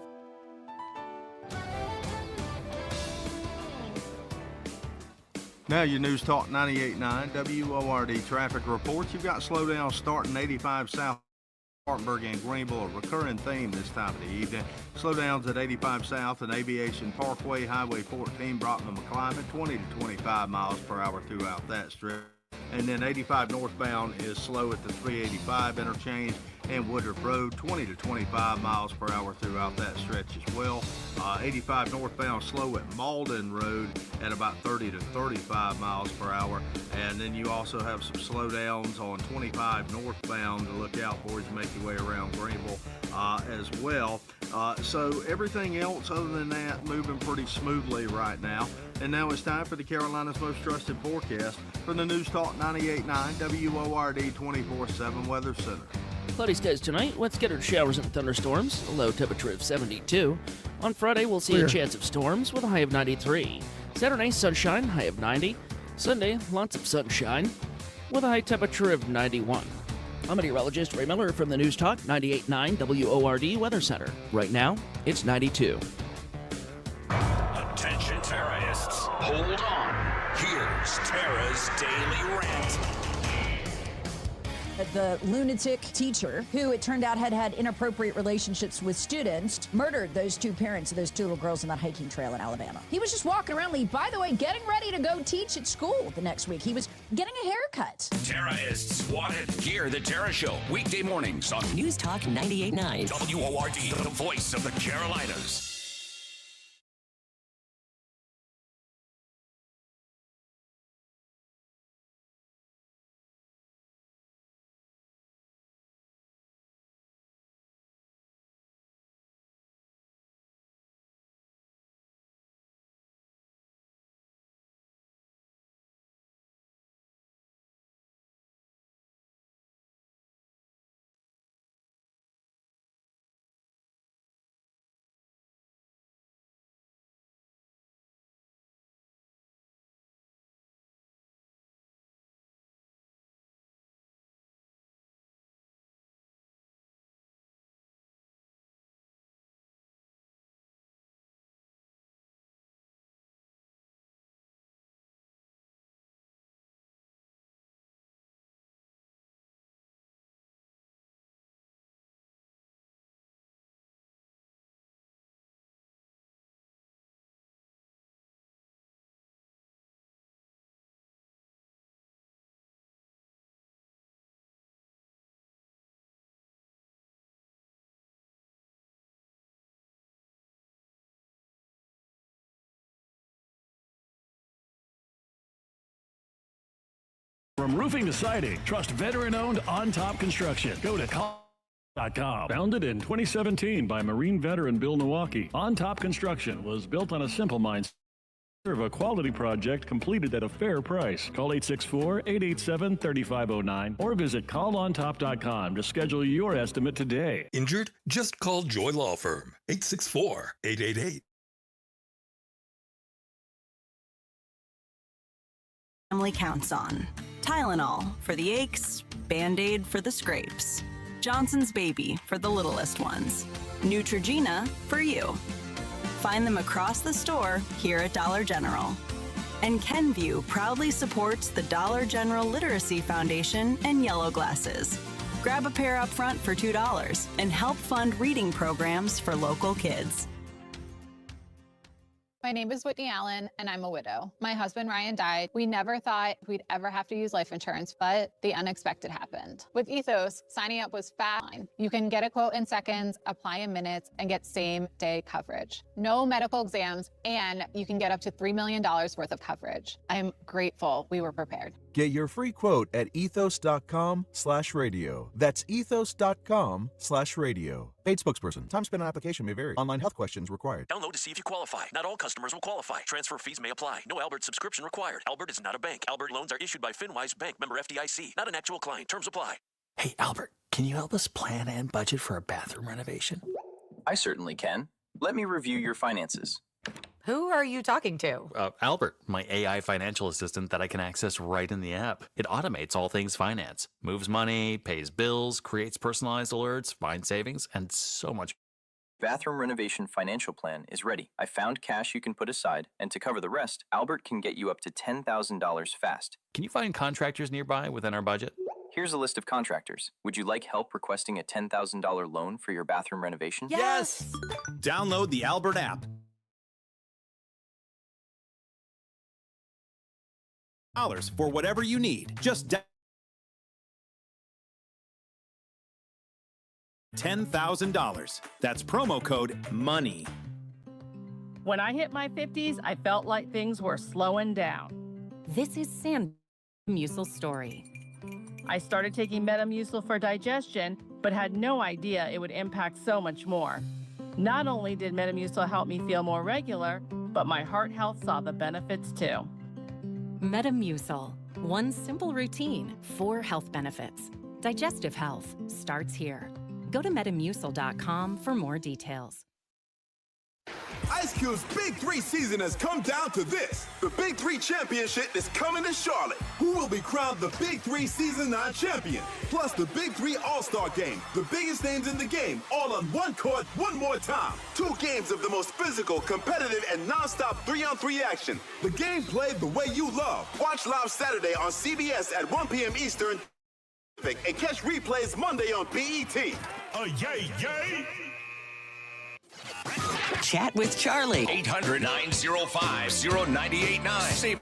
Now your News Talk 98.9 WORD traffic reports. You've got slowdowns starting 85 South Spartanburg and Greenville, a recurring theme this time of the evening. Slowdowns at 85 South and Aviation Parkway, Highway 14, Brockman McClymonde, 20 to 25 miles per hour throughout that stretch. And then 85 northbound is slow at the 385 interchange and Woodruff Road, 20 to 25 miles per hour throughout that stretch as well. 85 northbound slow at Malden Road at about 30 to 35 miles per hour. And then you also have some slowdowns on 25 northbound to look out for as you make your way around Greenville as well. So everything else other than that moving pretty smoothly right now. And now it's time for the Carolinas' most trusted forecast from the News Talk 98.9 WORD 24/7 Weather Center. Cloudy skies tonight with scattered showers and thunderstorms, a low temperature of 72. On Friday, we'll see a chance of storms with a high of 93. Saturday, sunshine, high of 90. Sunday, lots of sunshine with a high temperature of 91. I'm meteorologist Ray Miller from the News Talk 98.9 WORD Weather Center. Right now, it's 92. Attention terrorists, hold on. Here's Tara's Daily Rant. The lunatic teacher, who it turned out had inappropriate relationships with students, murdered those two parents of those two little girls on that hiking trail in Alabama. He was just walking around, by the way, getting ready to go teach at school the next week. He was getting a haircut. Tara is swatted. Hear the Tara Show, weekday mornings on News Talk 98.9 WORD, the voice of the Carolinas. From roofing to siding, trust veteran-owned On Top Construction. Go to call.com. Founded in 2017 by Marine veteran Bill Nowacki, On Top Construction was built on a simple mindset of a quality project completed at a fair price. Call 864-887-3509 or visit callontop.com to schedule your estimate today. Injured? Just call Joy Law Firm. 864-888. Family counts on. Tylenol for the aches, Band-Aid for the scrapes, Johnson's Baby for the littlest ones, Neutrogena for you. Find them across the store here at Dollar General. And Kenvue proudly supports the Dollar General Literacy Foundation and Yellow Glasses. Grab a pair up front for $2 and help fund reading programs for local kids. My name is Whitney Allen, and I'm a widow. My husband, Ryan, died. We never thought we'd ever have to use life insurance, but the unexpected happened. With Ethos, signing up was fast. You can get a quote in seconds, apply in minutes, and get same-day coverage. No medical exams, and you can get up to $3 million worth of coverage. I'm grateful we were prepared. Get your free quote at ethos.com/radio. That's ethos.com/radio. Paid spokesperson. Time spent on application may vary. Online health questions required. Download to see if you qualify. Not all customers will qualify. Transfer fees may apply. No Albert subscription required. Albert is not a bank. Albert loans are issued by FinWise Bank, member FDIC. Not an actual client. Terms apply. Hey, Albert, can you help us plan and budget for a bathroom renovation? I certainly can. Let me review your finances. Who are you talking to? Albert, my AI financial assistant that I can access right in the app. It automates all things finance, moves money, pays bills, creates personalized alerts, finds savings, and so much. Bathroom renovation financial plan is ready. I found cash you can put aside, and to cover the rest, Albert can get you up to $10,000 fast. Can you find contractors nearby within our budget? Here's a list of contractors. Would you like help requesting a $10,000 loan for your bathroom renovation? Yes! Download the Albert app. For whatever you need. Just $10,000. That's promo code MONEY. When I hit my 50s, I felt like things were slowing down. This is Sam Musel's story. I started taking Metamucil for digestion, but had no idea it would impact so much more. Not only did Metamucil help me feel more regular, but my heart health saw the benefits too. Metamucil. One simple routine, 4 health benefits. Digestive health starts here. Go to Metamucil.com for more details. Ice Cube's Big 3 season has come down to this. The Big 3 Championship is coming to Charlotte. Who will be crowned the Big 3 Season 9 champion? Plus the Big 3 All-Star Game. The biggest names in the game, all on one court, one more time. 2 games of the most physical, competitive, and non-stop 3-on-3 action. The game played the way you love. Watch live Saturday on CBS at 1 p.m. Eastern. And catch replays Monday on BET. Yay, yay! Chat with Charlie. 800-905-0989.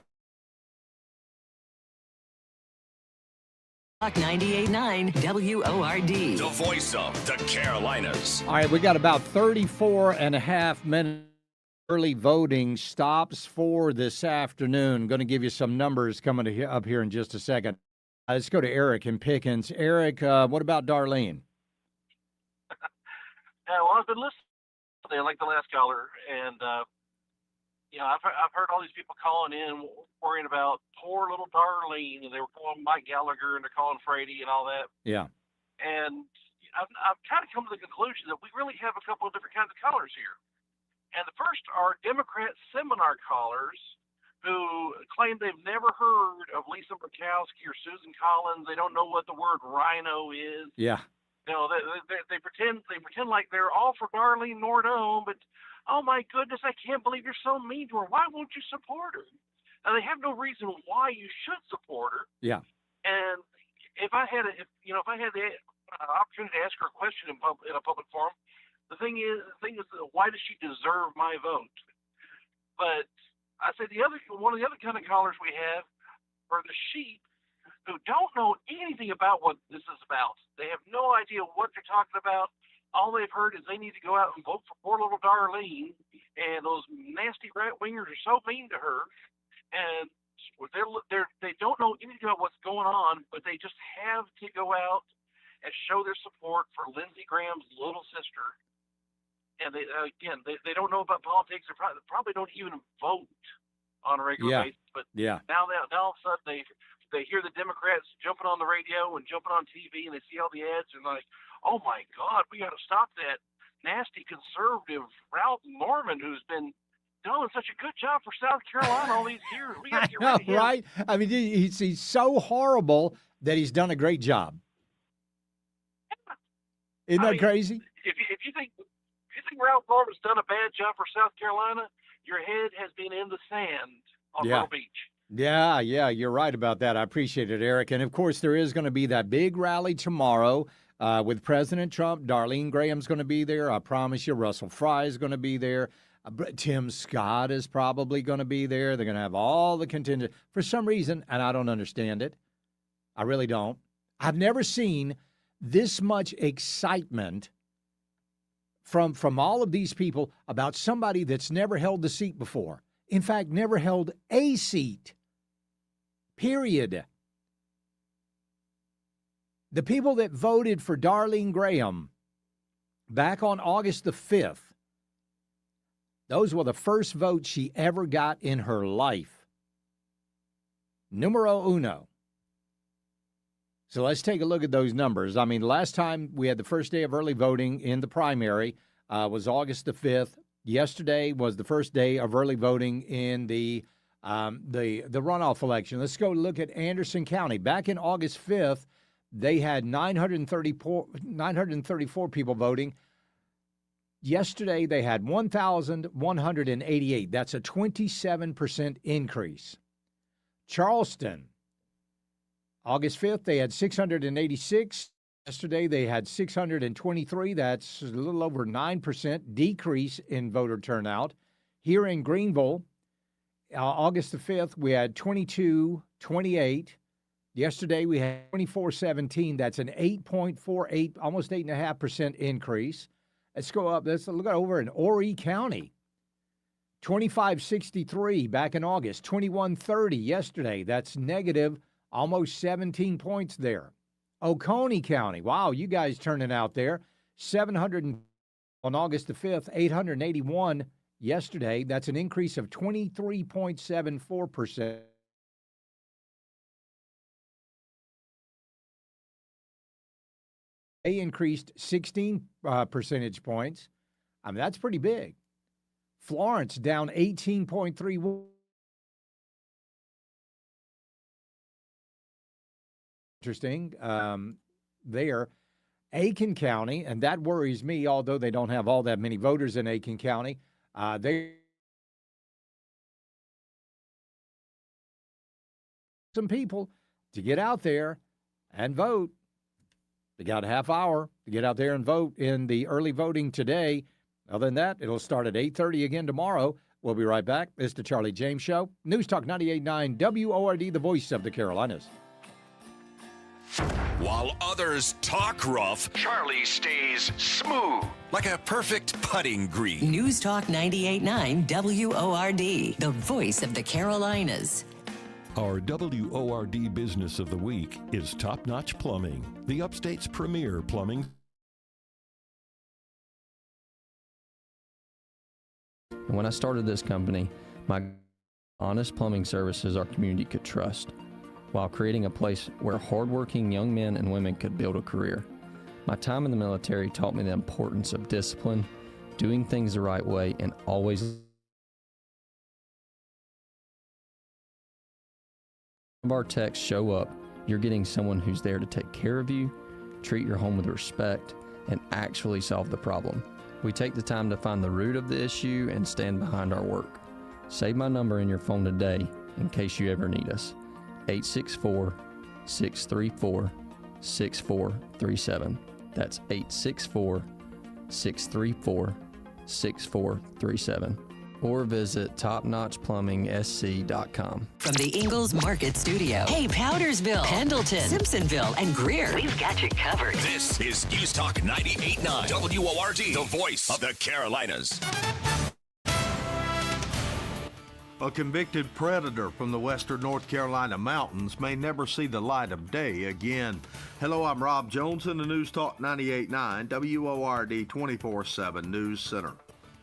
Talk 98.9 WORD. The voice of the Carolinas. All right, we got about 34 and a half minutes. Early voting stops for this afternoon. Going to give you some numbers coming up here in just a second. Let's go to Eric in Pickens. Eric, what about Darlene? Yeah, well, I've been listening like the last caller, and I've heard all these people calling in worrying about poor little Darlene, and they were calling Mike Gallagher and they're calling Frady and all that. Yeah. And I've kind of come to the conclusion that we really have a couple of different kinds of callers here. And the first are Democrat seminar callers who claim they've never heard of Lisa Murkowski or Susan Collins. They don't know what the word rhino is. Yeah. You know, they pretend like they're all for Darlene Nordome, but oh my goodness, I can't believe you're so mean to her. Why won't you support her? Now they have no reason why you should support her. Yeah. And if I had the opportunity to ask her a question in a public forum, the thing is, why does she deserve my vote? But I say one of the other kind of callers we have are the sheep who don't know anything about what this is about. They have no idea what they're talking about. All they've heard is they need to go out and vote for poor little Darlene, and those nasty right-wingers are so mean to her. And They don't know anything about what's going on, but they just have to go out and show their support for Lindsey Graham's little sister. And they don't know about politics. They probably don't even vote on a regular basis. But now all of a sudden they hear the Democrats jumping on the radio and jumping on TV, and they see all the ads, and like, oh my God, we got to stop that nasty conservative Ralph Norman who's been doing such a good job for South Carolina all these years. We got to get rid of him. Right? I mean, he's so horrible that he's done a great job. Isn't that crazy? If you think Ralph Norman's done a bad job for South Carolina, your head has been in the sand on Myrtle Beach. Yeah, you're right about that. I appreciate it, Eric. And, of course, there is going to be that big rally tomorrow with President Trump. Darlene Graham's going to be there. I promise you, Russell Fry is going to be there. Tim Scott is probably going to be there. They're going to have all the contingent. For some reason, and I don't understand it, I really don't, I've never seen this much excitement from all of these people about somebody that's never held the seat before. In fact, never held a seat. Period. The people that voted for Darlene Graham back on August the 5th, those were the first votes she ever got in her life. Numero uno. So let's take a look at those numbers. I mean, last time we had the first day of early voting in the primary was August the 5th. Yesterday was the first day of early voting in the runoff election. Let's go look at Anderson County. Back in August 5th, they had 934 people voting. Yesterday, they had 1,188. That's a 27% increase. Charleston, August 5th, they had 686. Yesterday, they had 623. That's a little over 9% decrease in voter turnout. Here in Greenville, August the 5th, we had 2228. Yesterday, we had 2417. That's an 8.48, almost 8.5% increase. Let's go up. Let's look over in Horry County. 2563 back in August. 2130 yesterday. That's negative almost 17 points there. Oconee County. Wow, you guys turning out there. 700 on August the 5th. 881 yesterday. That's an increase of 23.74%. They increased 16 percentage points. I mean, that's pretty big. Florence down 18.31. Interesting there. Aiken County, and that worries me, although they don't have all that many voters in Aiken County. Some people to get out there and vote. They got a half hour to get out there and vote in the early voting today. Other than that, it'll start at 8:30 again tomorrow. We'll be right back. It's the Charlie James Show. News Talk 98.9 WORD, the voice of the Carolinas. While others talk rough, Charlie stays smooth, like a perfect putting green. News Talk 98.9 WORD, the voice of the Carolinas. Our WORD Business of the Week is Top Notch Plumbing, the Upstate's premier plumbing. When I started this company, my honest plumbing services our community could trust, while creating a place where hardworking young men and women could build a career. My time in the military taught me the importance of discipline, doing things the right way, and always of our techs show up, you're getting someone who's there to take care of you, treat your home with respect, and actually solve the problem. We take the time to find the root of the issue and stand behind our work. Save my number in your phone today in case you ever need us. 864-634-6437. That's 864-634-6437. Or visit topnotchplumbing.sc.com. From the Ingalls Market Studio. Hey, Powdersville, Pendleton, Simpsonville, and Greer. We've got you covered. This is News Talk 98.9 WORD, the voice of the Carolinas. A convicted predator from the western North Carolina mountains may never see the light of day again. Hello, I'm Rob Jones in the News Talk 98.9 WORD 24/7 News Center.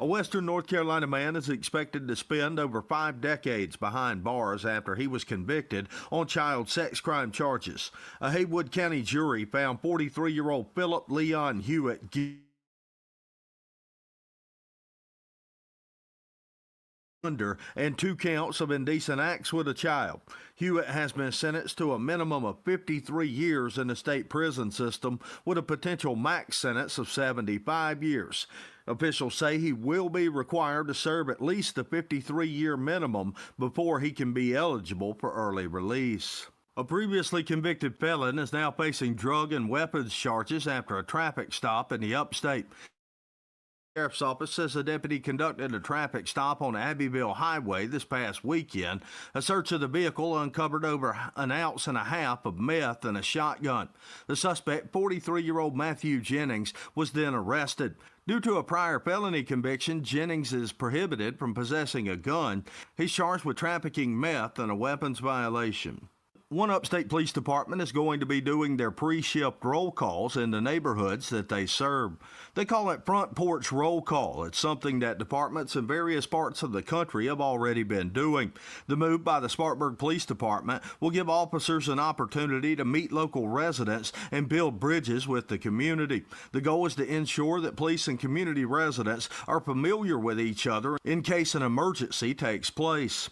A western North Carolina man is expected to spend over 5 decades behind bars after he was convicted on child sex crime charges. A Haywood County jury found 43-year-old Philip Leon Hewitt guilty and 2 counts of indecent acts with a child. Hewitt has been sentenced to a minimum of 53 years in the state prison system with a potential max sentence of 75 years. Officials say he will be required to serve at least the 53-year minimum before he can be eligible for early release. A previously convicted felon is now facing drug and weapons charges after a traffic stop in the upstate. The Sheriff's Office says a deputy conducted a traffic stop on Abbeville Highway this past weekend. A search of the vehicle uncovered over 1.5 ounces of meth and a shotgun. The suspect, 43-year-old Matthew Jennings, was then arrested. Due to a prior felony conviction, Jennings is prohibited from possessing a gun. He's charged with trafficking meth and a weapons violation. One upstate police department is going to be doing their pre-shift roll calls in the neighborhoods that they serve. They call it front porch roll call. It's something that departments in various parts of the country have already been doing. The move by the Spartanburg Police Department will give officers an opportunity to meet local residents and build bridges with the community. The goal is to ensure that police and community residents are familiar with each other in case an emergency takes place.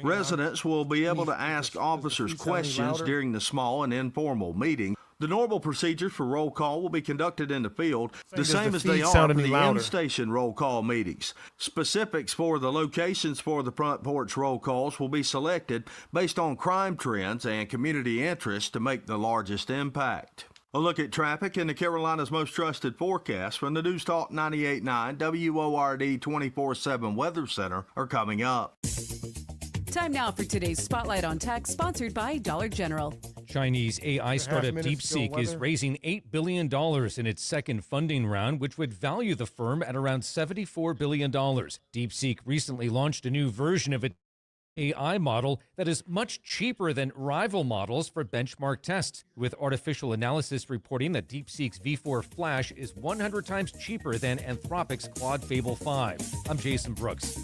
Residents will be able to ask officers questions during the small and informal meeting. The normal procedures for roll call will be conducted in the field, the same as they are for the in-station roll call meetings. Specifics for the locations for the front porch roll calls will be selected based on crime trends and community interest to make the largest impact. A look at traffic in the Carolinas' most trusted forecast from the News Talk 98.9 WORD 24/7 Weather Center are coming up. Time now for today's Spotlight on Tech, sponsored by Dollar General. Chinese AI startup DeepSeek is raising $8 billion in its second funding round, which would value the firm at around $74 billion. DeepSeek recently launched a new version of its AI model that is much cheaper than rival models for benchmark tests, with artificial analysis reporting that DeepSeek's V4 Flash is 100 times cheaper than Anthropic's Claude Fable 5. I'm Jason Brooks.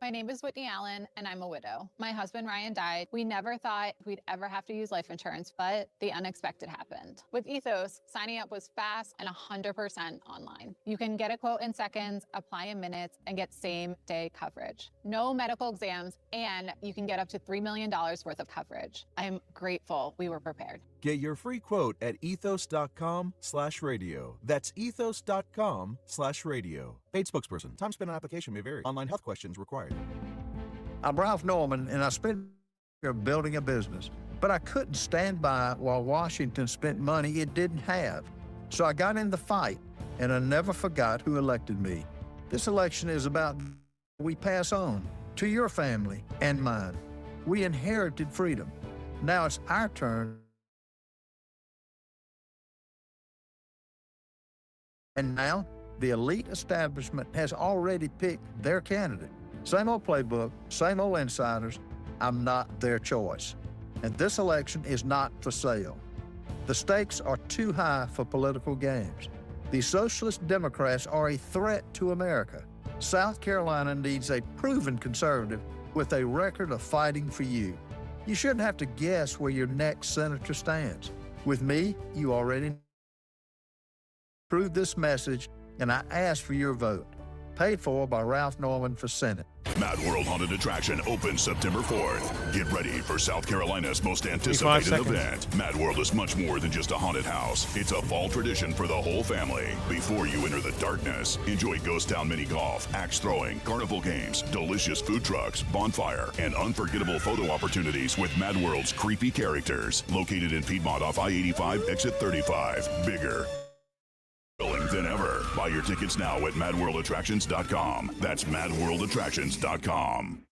My name is Whitney Allen, and I'm a widow. My husband, Ryan, died. We never thought we'd ever have to use life insurance, but the unexpected happened. With Ethos, signing up was fast and 100% online. You can get a quote in seconds, apply in minutes, and get same-day coverage. No medical exams, and you can get up to $3 million worth of coverage. I'm grateful we were prepared. Get your free quote at ethos.com/radio. That's ethos.com/radio. Paid spokesperson. Time spent on application may vary. Online health questions required. I'm Ralph Norman, and I spent years building a business. But I couldn't stand by while Washington spent money it didn't have. So I got in the fight, and I never forgot who elected me. This election is about we pass on to your family and mine. We inherited freedom. Now it's our turn. And now, the elite establishment has already picked their candidate. Same old playbook, same old insiders. I'm not their choice. And this election is not for sale. The stakes are too high for political games. The Socialist Democrats are a threat to America. South Carolina needs a proven conservative with a record of fighting for you. You shouldn't have to guess where your next senator stands. With me, you already know. Approve this message, and I ask for your vote. Paid for by Ralph Norman for Senate. Mad World Haunted Attraction opens September 4th. Get ready for South Carolina's most anticipated event. Mad World is much more than just a haunted house. It's a fall tradition for the whole family. Before you enter the darkness, enjoy Ghost Town mini golf, axe throwing, carnival games, delicious food trucks, bonfire, and unforgettable photo opportunities with Mad World's creepy characters. Located in Piedmont off I-85, exit 35. Bigger than ever. Buy your tickets now at madworldattractions.com. That's madworldattractions.com.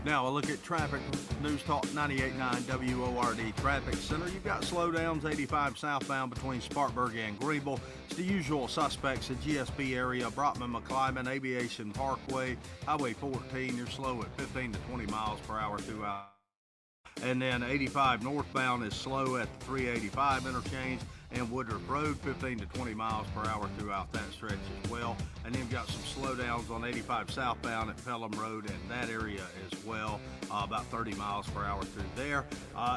Now, a look at traffic. News Talk 98.9 WORD Traffic Center. You've got slowdowns 85 southbound between Spartanburg and Greenville. It's the usual suspects, the GSP area, Brotman, McClyman, Aviation Parkway, Highway 14. You're slow at 15 to 20 miles per hour throughout. And then 85 northbound is slow at the 385 interchange and Woodruff Road, 15 to 20 miles per hour throughout that stretch as well. And then you've got some slowdowns on 85 southbound at Pelham Road in that area as well, about 30 miles per hour through there.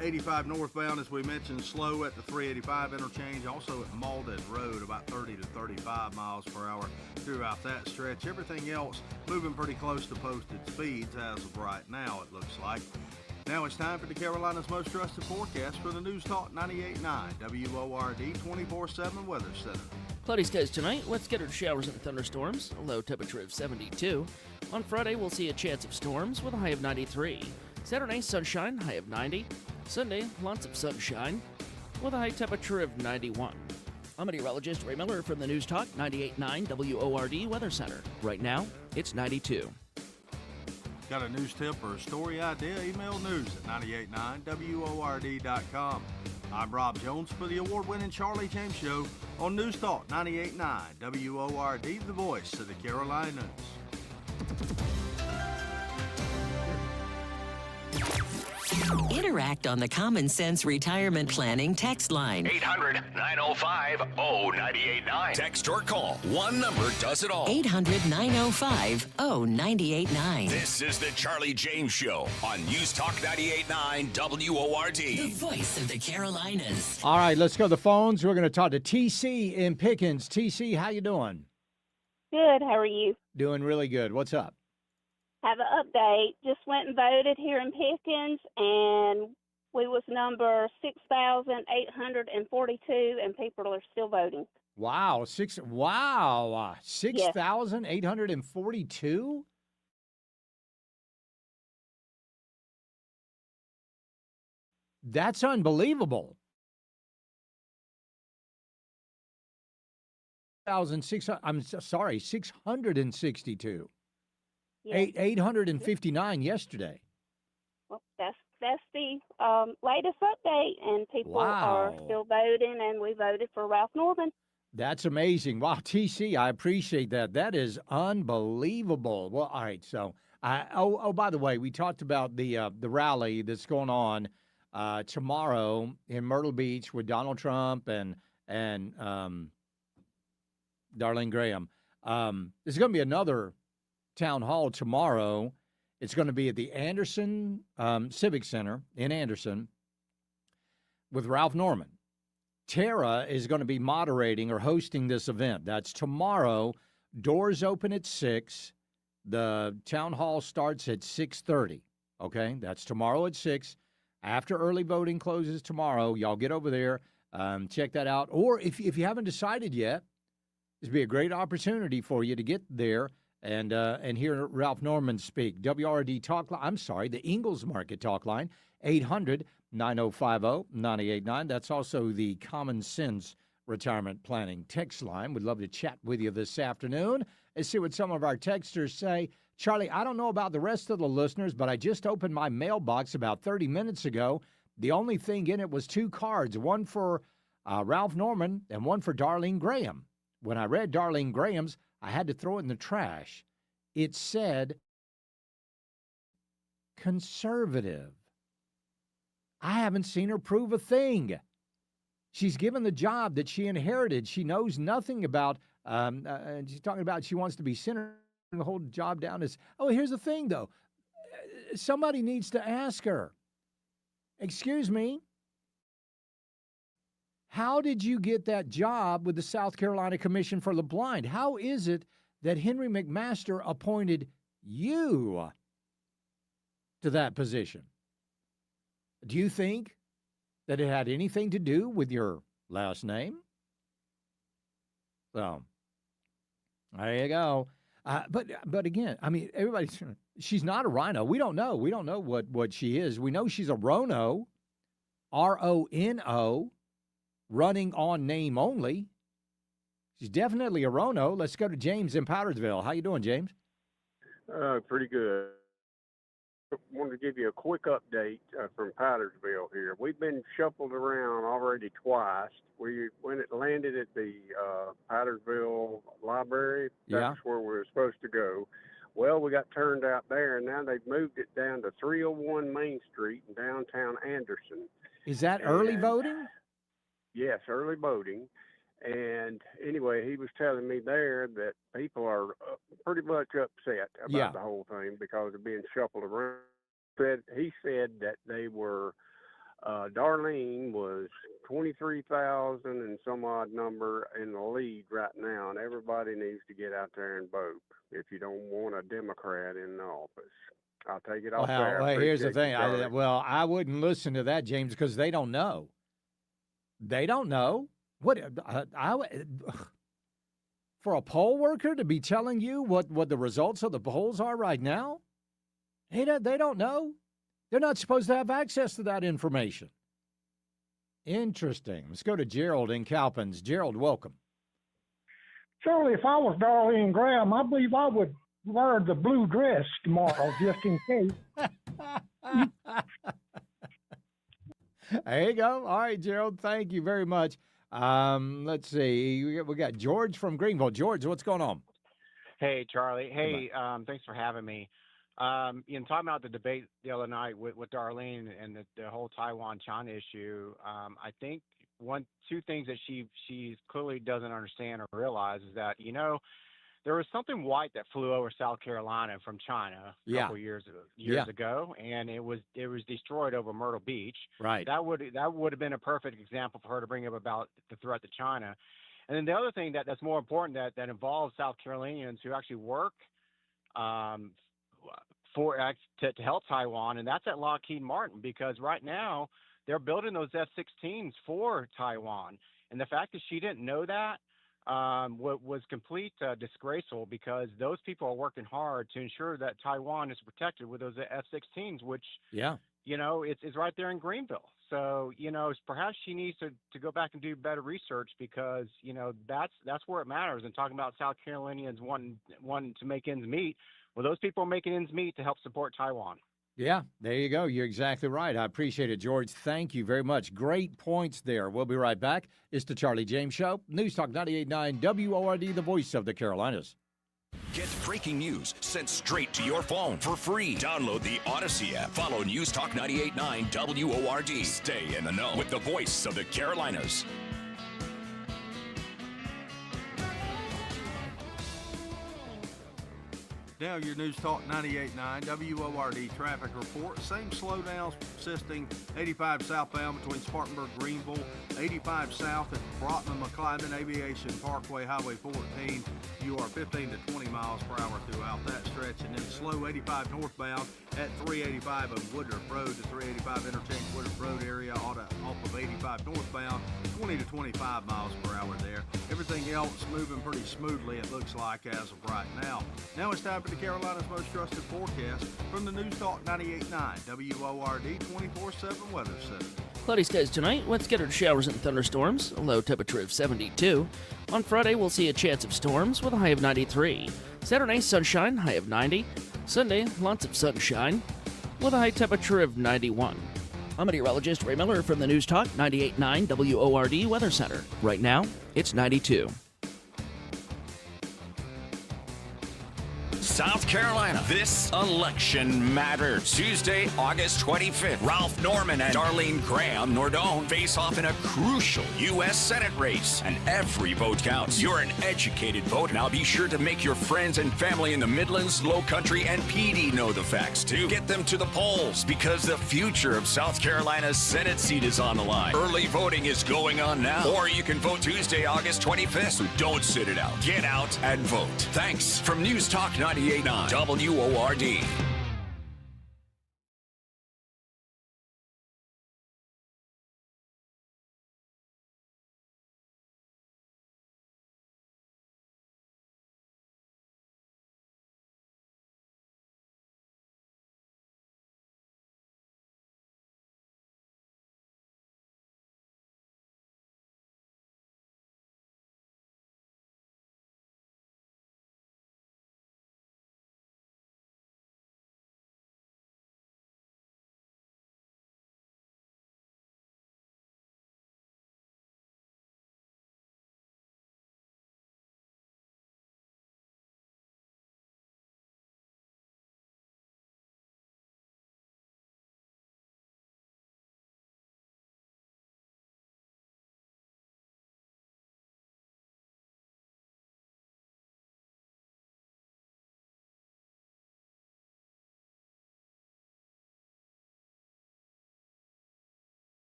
85 northbound, as we mentioned, slow at the 385 interchange, also at Malden Road, about 30 to 35 miles per hour throughout that stretch. Everything else moving pretty close to posted speeds as of right now, it looks like. Now it's time for the Carolina's most trusted forecast for the News Talk 98.9 WORD 24/7 Weather Center. Cloudy skies tonight with scattered showers and thunderstorms, a low temperature of 72. On Friday, we'll see a chance of storms with a high of 93. Saturday, sunshine, high of 90. Sunday, lots of sunshine with a high temperature of 91. I'm meteorologist Ray Miller from the News Talk 98.9 WORD Weather Center. Right now, it's 92. Got a news tip or a story idea? Email news@989WORD.com. I'm Rob Jones for the award-winning Charlie James Show on News Talk 98.9 WORD, the voice of the Carolinas. Interact on the Common Sense Retirement Planning text line. 800-905-0989. Text or call. One number does it all. 800-905-0989. This is the Charlie James Show on News Talk 98.9 WORD. The voice of the Carolinas. All right, let's go to the phones. We're going to talk to TC in Pickens. TC, how you doing? Good. How are you? Doing really good. What's up? Have an update. Just went and voted here in Pickens, and we was number 6,842, and people are still voting. Wow, 6,842? That's unbelievable. 662. Yes. 859 yesterday. Well, that's the latest update, and people are still voting, and we voted for Ralph Norman. That's amazing. Wow, TC, I appreciate that. That is unbelievable. Well, all right, so, by the way, we talked about the rally that's going on tomorrow in Myrtle Beach with Donald Trump and Darlene Graham. There's going to be another town hall tomorrow. It's going to be at the Anderson Civic Center in Anderson with Ralph Norman. Tara is going to be moderating or hosting this event. That's tomorrow. Doors open at 6. The town hall starts at 6:30. Okay, that's tomorrow at 6. After early voting closes tomorrow, y'all get over there, check that out. Or if you haven't decided yet, this would be a great opportunity for you to get there and hear Ralph Norman speak. WRD Talk Line, I'm sorry, the Ingalls Market Talk Line, 800-9050-989. That's also the Common Sense Retirement Planning text line. We'd love to chat with you this afternoon and see what some of our texters say. Charlie, I don't know about the rest of the listeners, but I just opened my mailbox about 30 minutes ago. The only thing in it was 2 cards, one for Ralph Norman and one for Darlene Graham. When I read Darlene Graham's, I had to throw it in the trash. It said conservative. I haven't seen her prove a thing. She's given the job that she inherited. She knows nothing about, and she's talking about she wants to be senator and the whole job down as, here's the thing, though. Somebody needs to ask her, excuse me, how did you get that job with the South Carolina Commission for the Blind? How is it that Henry McMaster appointed you to that position? Do you think that it had anything to do with your last name? So, there you go. But again, I mean, she's not a rhino. We don't know. We don't know what she is. We know she's a Rono, RONO, running on name only. She's definitely a Rono. Let's go to James in Powdersville. How you doing, James? Pretty good. wanted to give you a quick update from Powdersville here. We've been shuffled around already twice. When it landed at the Powdersville Library, that's where we were supposed to go. Well, we got turned out there, and now they've moved it down to 301 Main Street in downtown Anderson. Is that early voting? Yes, early voting. And anyway, he was telling me there that people are pretty much upset about the whole thing because of being shuffled around. He said that they were, Darlene was 23,000 and some odd number in the lead right now, and everybody needs to get out there and vote if you don't want a Democrat in the office. I'll take it off there. Well, here's the thing. I wouldn't listen to that, James, because they don't know. They don't know. For a poll worker to be telling you what the results of the polls are right now, they don't know. They're not supposed to have access to that information. Interesting. Let's go to Gerald in Cowpens. Gerald, welcome. Charlie, if I was Darlene Graham, I believe I would wear the blue dress tomorrow just in case. There you go. All right, Gerald, thank you very much. Let's see. We got George from Greenville. George, what's going on? Hey, Charlie. Hey, thanks for having me. Talking about the debate the other night with Darlene and the whole Taiwan-China issue, I think two things that she clearly doesn't understand or realize is that, there was something white that flew over South Carolina from China a couple years ago, and it was destroyed over Myrtle Beach. Right. That would have been a perfect example for her to bring up about the threat to China. And then the other thing that's more important that involves South Carolinians who actually work to help Taiwan, and that's at Lockheed Martin, because right now they're building those F-16s for Taiwan. And the fact that she didn't know that was complete disgraceful, because those people are working hard to ensure that Taiwan is protected with those F-16s, which it's right there in Greenville. So perhaps she needs to go back and do better research, because that's where it matters. And talking about South Carolinians wanting to make ends meet, well, those people are making ends meet to help support Taiwan. Yeah, there you go. You're exactly right. I appreciate it, George. Thank you very much. Great points there. We'll be right back. It's the Charlie James Show. News Talk 98.9 WORD, the voice of the Carolinas. Get breaking news sent straight to your phone for free. Download the Odyssey app. Follow News Talk 98.9 WORD. Stay in the know with the voice of the Carolinas. Now your News Talk 98.9 WORD traffic report. Same slowdowns persisting 85 southbound between Spartanburg, Greenville, 85 south at Brockman-McClymon Aviation Parkway, Highway 14. You are 15 to 20 miles per hour throughout that stretch. And then slow 85 northbound at 385 of Woodruff Road to 385 interchange Woodruff Road area off of 85 northbound, 20 to 25 miles per hour there. Everything else moving pretty smoothly, it looks like, as of right now. Now it's time for the Carolinas' most trusted forecast from the News Talk 98.9 WORD 24/7 Weather Center. Cloudy skies tonight with scattered showers and thunderstorms, a low temperature of 72. On Friday, we'll see a chance of storms with a high of 93. Saturday, sunshine, high of 90. Sunday, lots of sunshine with a high temperature of 91. I'm meteorologist Ray Miller from the News Talk 98.9 WORD Weather Center. Right now, it's 92. South Carolina, this election matters. Tuesday, August 25th, Ralph Norman and Darlene Graham Nordone face off in a crucial U.S. Senate race, and every vote counts. You're an educated voter. Now be sure to make your friends and family in the Midlands, Low Country, and PD know the facts, too. Get them to the polls, because the future of South Carolina's Senate seat is on the line. Early voting is going on now, or you can vote Tuesday, August 25th, so don't sit it out. Get out and vote. Thanks from News Talk 98.9 WORD.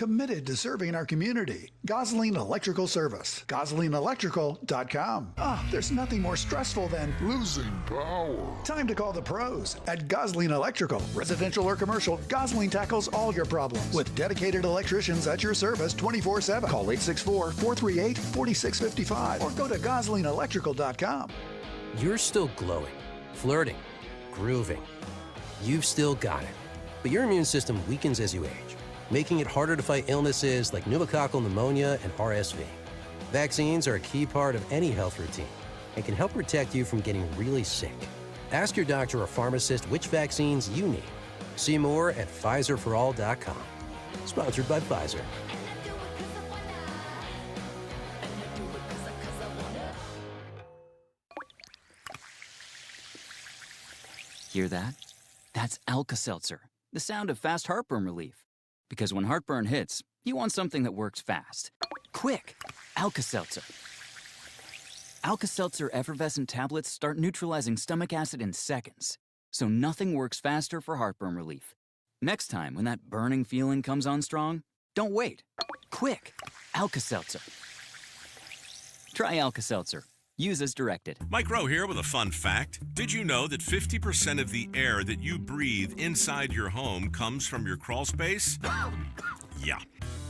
committed to serving our community. Gosling Electrical Service. GoslingElectrical.com. There's nothing more stressful than losing power. Time to call the pros at Gosling Electrical. Residential or commercial, Gosling tackles all your problems with dedicated electricians at your service 24/7. Call 864-438-4655 or go to GoslingElectrical.com. You're still glowing, flirting, grooving. You've still got it. But your immune system weakens as you age, making it harder to fight illnesses like pneumococcal pneumonia and RSV. Vaccines are a key part of any health routine and can help protect you from getting really sick. Ask your doctor or pharmacist which vaccines you need. See more at PfizerForAll.com. Sponsored by Pfizer. Hear that? That's Alka-Seltzer, the sound of fast heartburn relief. Because when heartburn hits, you want something that works fast. Quick! Alka-Seltzer. Alka-Seltzer effervescent tablets start neutralizing stomach acid in seconds, so nothing works faster for heartburn relief. Next time, when that burning feeling comes on strong, don't wait. Quick! Alka-Seltzer. Try Alka-Seltzer. Use as directed. Mike Rowe here with a fun fact. Did you know that 50% of the air that you breathe inside your home comes from your crawl space? Yeah.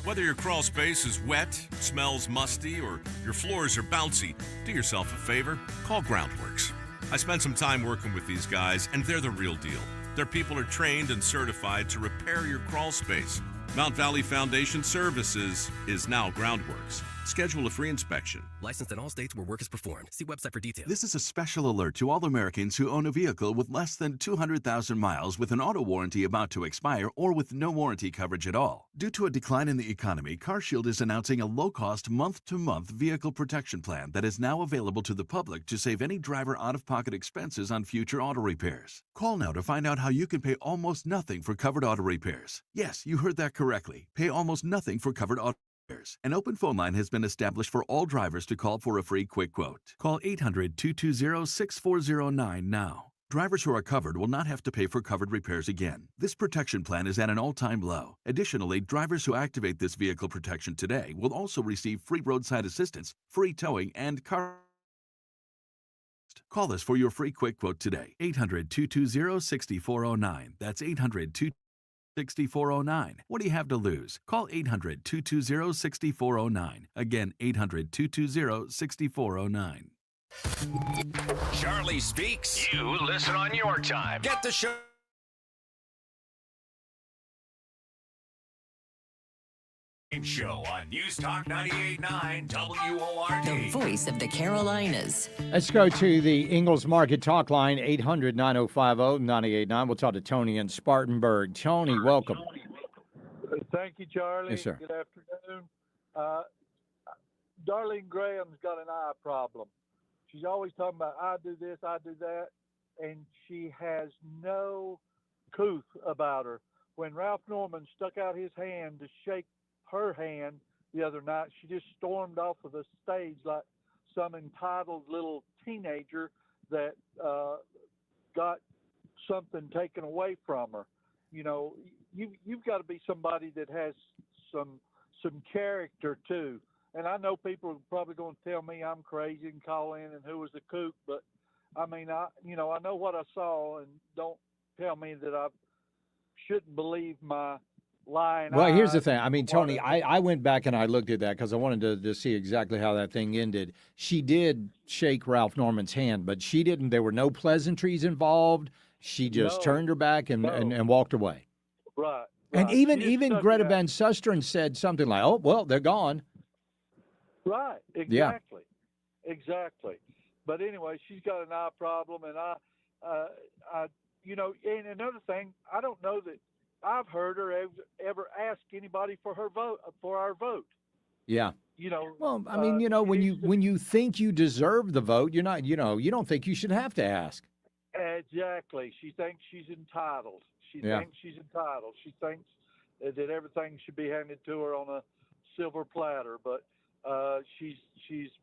Whether your crawl space is wet, smells musty, or your floors are bouncy, do yourself a favor, call Groundworks. I spent some time working with these guys, and they're the real deal. Their people are trained and certified to repair your crawl space. Mount Valley Foundation Services is now Groundworks. Schedule a free inspection. Licensed in all states where work is performed. See website for details. This is a special alert to all Americans who own a vehicle with less than 200,000 miles with an auto warranty about to expire or with no warranty coverage at all. Due to a decline in the economy, CarShield is announcing a low-cost month-to-month vehicle protection plan that is now available to the public to save any driver out-of-pocket expenses on future auto repairs. Call now to find out how you can pay almost nothing for covered auto repairs. Yes, you heard that correctly. Pay almost nothing for covered auto repairs. An open phone line has been established for all drivers to call for a free quick quote. Call 800-220-6409 now. Drivers who are covered will not have to pay for covered repairs again. This protection plan is at an all-time low. Additionally, drivers who activate this vehicle protection today will also receive free roadside assistance, free towing, and car. Call us for your free quick quote today. 800-220-6409. That's 800-220-6409. What do you have to lose? Call 800-220-6409. Again, 800-220-6409. Charlie Speaks. You listen on your time. Get the show. Show on News Talk 98.9 WORD. The voice of the Carolinas. Let's go to the Ingalls Market Talk line, 800-9050-989. We'll talk to Tony in Spartanburg. Tony, welcome. Thank you, Charlie. Yes, sir. Good afternoon. Darlene Graham's got an eye problem. She's always talking about, I do this, I do that, and she has no couth about her. When Ralph Norman stuck out his hand to shake her hand the other night, she just stormed off of the stage like some entitled little teenager that got something taken away from her. You know, you've got to be somebody that has some character too. And I know people are probably going to tell me I'm crazy and call in and who was the kook, but I mean, I know what I saw, and don't tell me that I shouldn't believe my lying. Well, here's the thing. I mean, Tony, I went back and I looked at that because I wanted to see exactly how that thing ended. She did shake Ralph Norman's hand, but she didn't. There were no pleasantries involved. She just turned her back and walked away. Right. And even Greta Van Susteren said something like, "Oh, well, they're gone." Right. Exactly. Yeah. Exactly. But anyway, she's got an eye problem, and I and another thing, I don't know that I've heard her ever ask anybody for her vote, for our vote. Yeah. Well, I mean, when you think you deserve the vote, you're not, you don't think you should have to ask. Exactly. She thinks she's entitled. She thinks she's entitled. She thinks that everything should be handed to her on a silver platter, but she's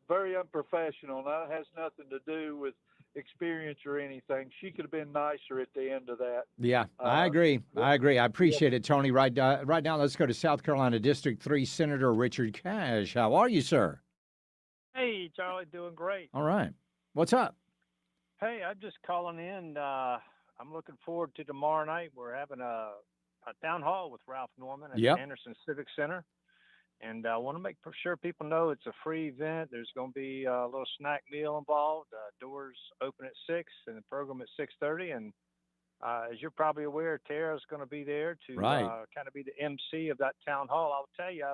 very unprofessional, and that has nothing to do with experience or anything. She could have been nicer at the end of that. Yeah, I agree. I appreciate it, Tony. Right now, let's go to South Carolina District 3 Senator Richard Cash. How are you, sir? Hey, Charlie, doing great. All right. What's up? Hey, I'm just calling in. I'm looking forward to tomorrow night. We're having a town hall with Ralph Norman at the Anderson Civic Center. And I want to make sure people know it's a free event. There's going to be a little snack meal involved. Doors open at 6 and the program at 6:30. And as you're probably aware, Tara's going to be there to kind of be the MC of that town hall. I'll tell you,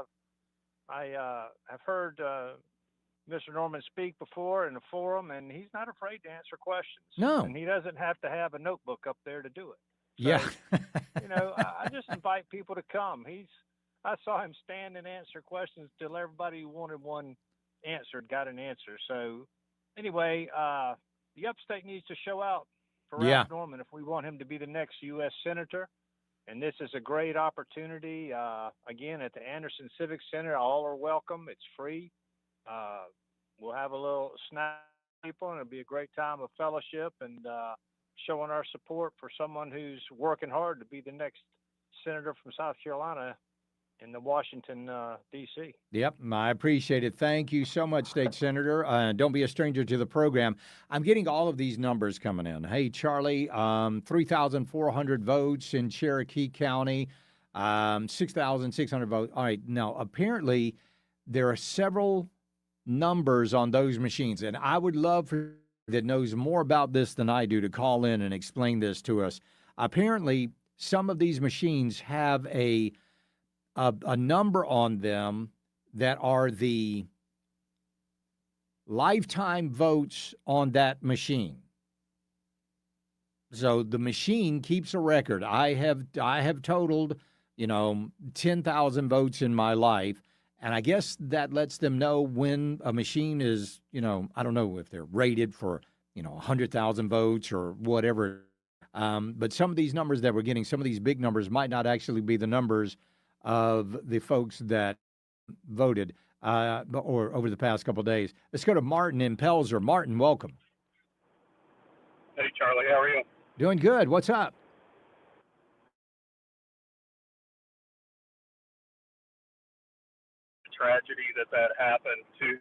I've heard Mr. Norman speak before in a forum, and he's not afraid to answer questions. No. And he doesn't have to have a notebook up there to do it. So, Yeah. I just invite people to come. I saw him stand and answer questions till everybody who wanted one answered got an answer. So anyway, the upstate needs to show out for Ralph Norman if we want him to be the next U.S. Senator. And this is a great opportunity. Again, at the Anderson Civic Center, all are welcome. It's free. We'll have a little snack people, and it'll be a great time of fellowship and showing our support for someone who's working hard to be the next senator from South Carolina in the Washington, D.C. Yep, I appreciate it. Thank you so much, State Senator. Don't be a stranger to the program. I'm getting all of these numbers coming in. Hey, Charlie, 3,400 votes in Cherokee County, 6,600 votes. All right, now, apparently there are several numbers on those machines, and I would love for that knows more about this than I do to call in and explain this to us. Apparently, some of these machines have a number on them that are the lifetime votes on that machine. So the machine keeps a record. I have totaled, 10,000 votes in my life, and I guess that lets them know when a machine is, I don't know if they're rated for, 100,000 votes or whatever. But some of these numbers that we're getting, some of these big numbers might not actually be the numbers of the folks that voted or over the past couple of days. Let's go to Martin in Pelzer. Martin, welcome. Hey, Charlie, how are you? Doing good. What's up? The tragedy that happened to.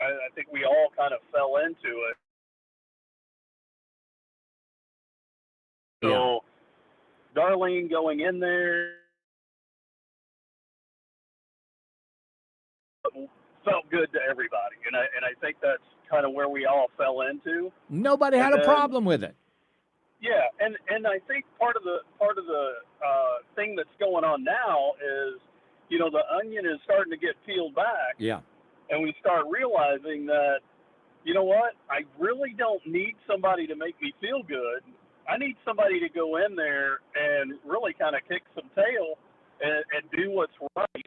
I think we all kind of fell into it. So, Darlene going in there felt good to everybody, and I think that's kind of where we all fell into. Nobody had a problem with it. Yeah, and I think part of the thing that's going on now is, the onion is starting to get peeled back. Yeah. And we start realizing that, you know what, I really don't need somebody to make me feel good. I need somebody to go in there and really kind of kick some tail and do what's right.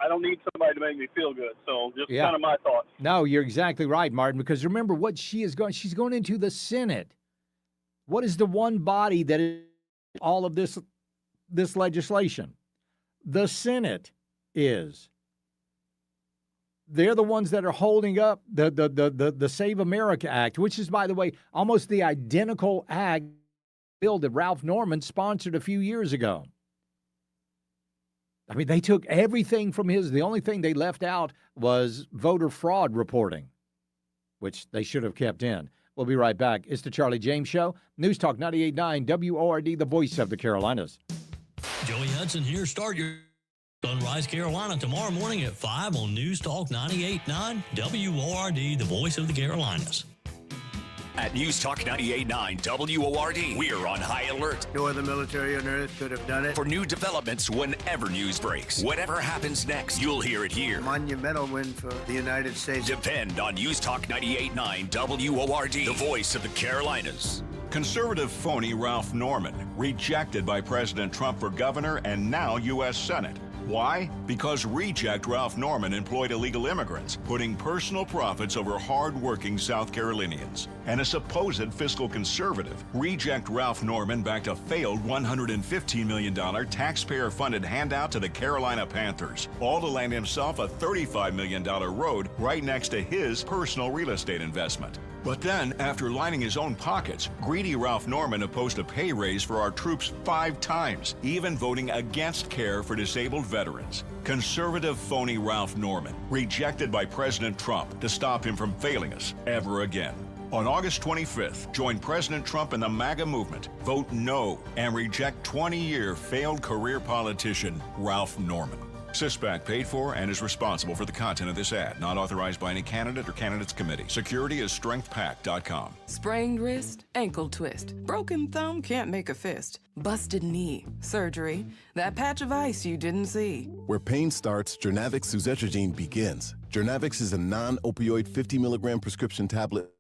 I don't need somebody to make me feel good. So just kind of my thoughts. No, you're exactly right, Martin, because remember what she's going into the Senate. What is the one body that is all of this legislation? The Senate is. They're the ones that are holding up the Save America Act, which is, by the way, almost the identical act bill that Ralph Norman sponsored a few years ago. I mean, they took everything from his. The only thing they left out was voter fraud reporting, which they should have kept in. We'll be right back. It's the Charlie James Show. News Talk 98.9 WORD, the voice of the Carolinas. Joey Hudson here. Start your Sunrise, Carolina, tomorrow morning at 5 on News Talk 98.9 WORD, the voice of the Carolinas. At News Talk 98.9 WORD, we're on high alert. No other military on earth could have done it. For new developments whenever news breaks. Whatever happens next, you'll hear it here. Monumental win for the United States. Depend on News Talk 98.9 WORD, the voice of the Carolinas. Conservative phony Ralph Norman, rejected by President Trump for governor and now U.S. Senate. Why? Because Reject Ralph Norman employed illegal immigrants, putting personal profits over hard-working South Carolinians. And a supposed fiscal conservative, Reject Ralph Norman backed a failed $115 million taxpayer-funded handout to the Carolina Panthers, all to land himself a $35 million road right next to his personal real estate investment. But then, after lining his own pockets, greedy Ralph Norman opposed a pay raise for our troops 5 times, even voting against care for disabled veterans. Conservative phony Ralph Norman, rejected by President Trump to stop him from failing us ever again. On August 25th, join President Trump in the MAGA movement. Vote no and reject 20-year failed career politician Ralph Norman. CISPAC paid for and is responsible for the content of this ad, not authorized by any candidate or candidates committee. Security is strengthpac.com. Sprained wrist, ankle twist, broken thumb, can't make a fist, busted knee, surgery, that patch of ice you didn't see. Where pain starts, Jernavix suzetrigine begins. Jernavix is a non-opioid 50-milligram prescription tablet,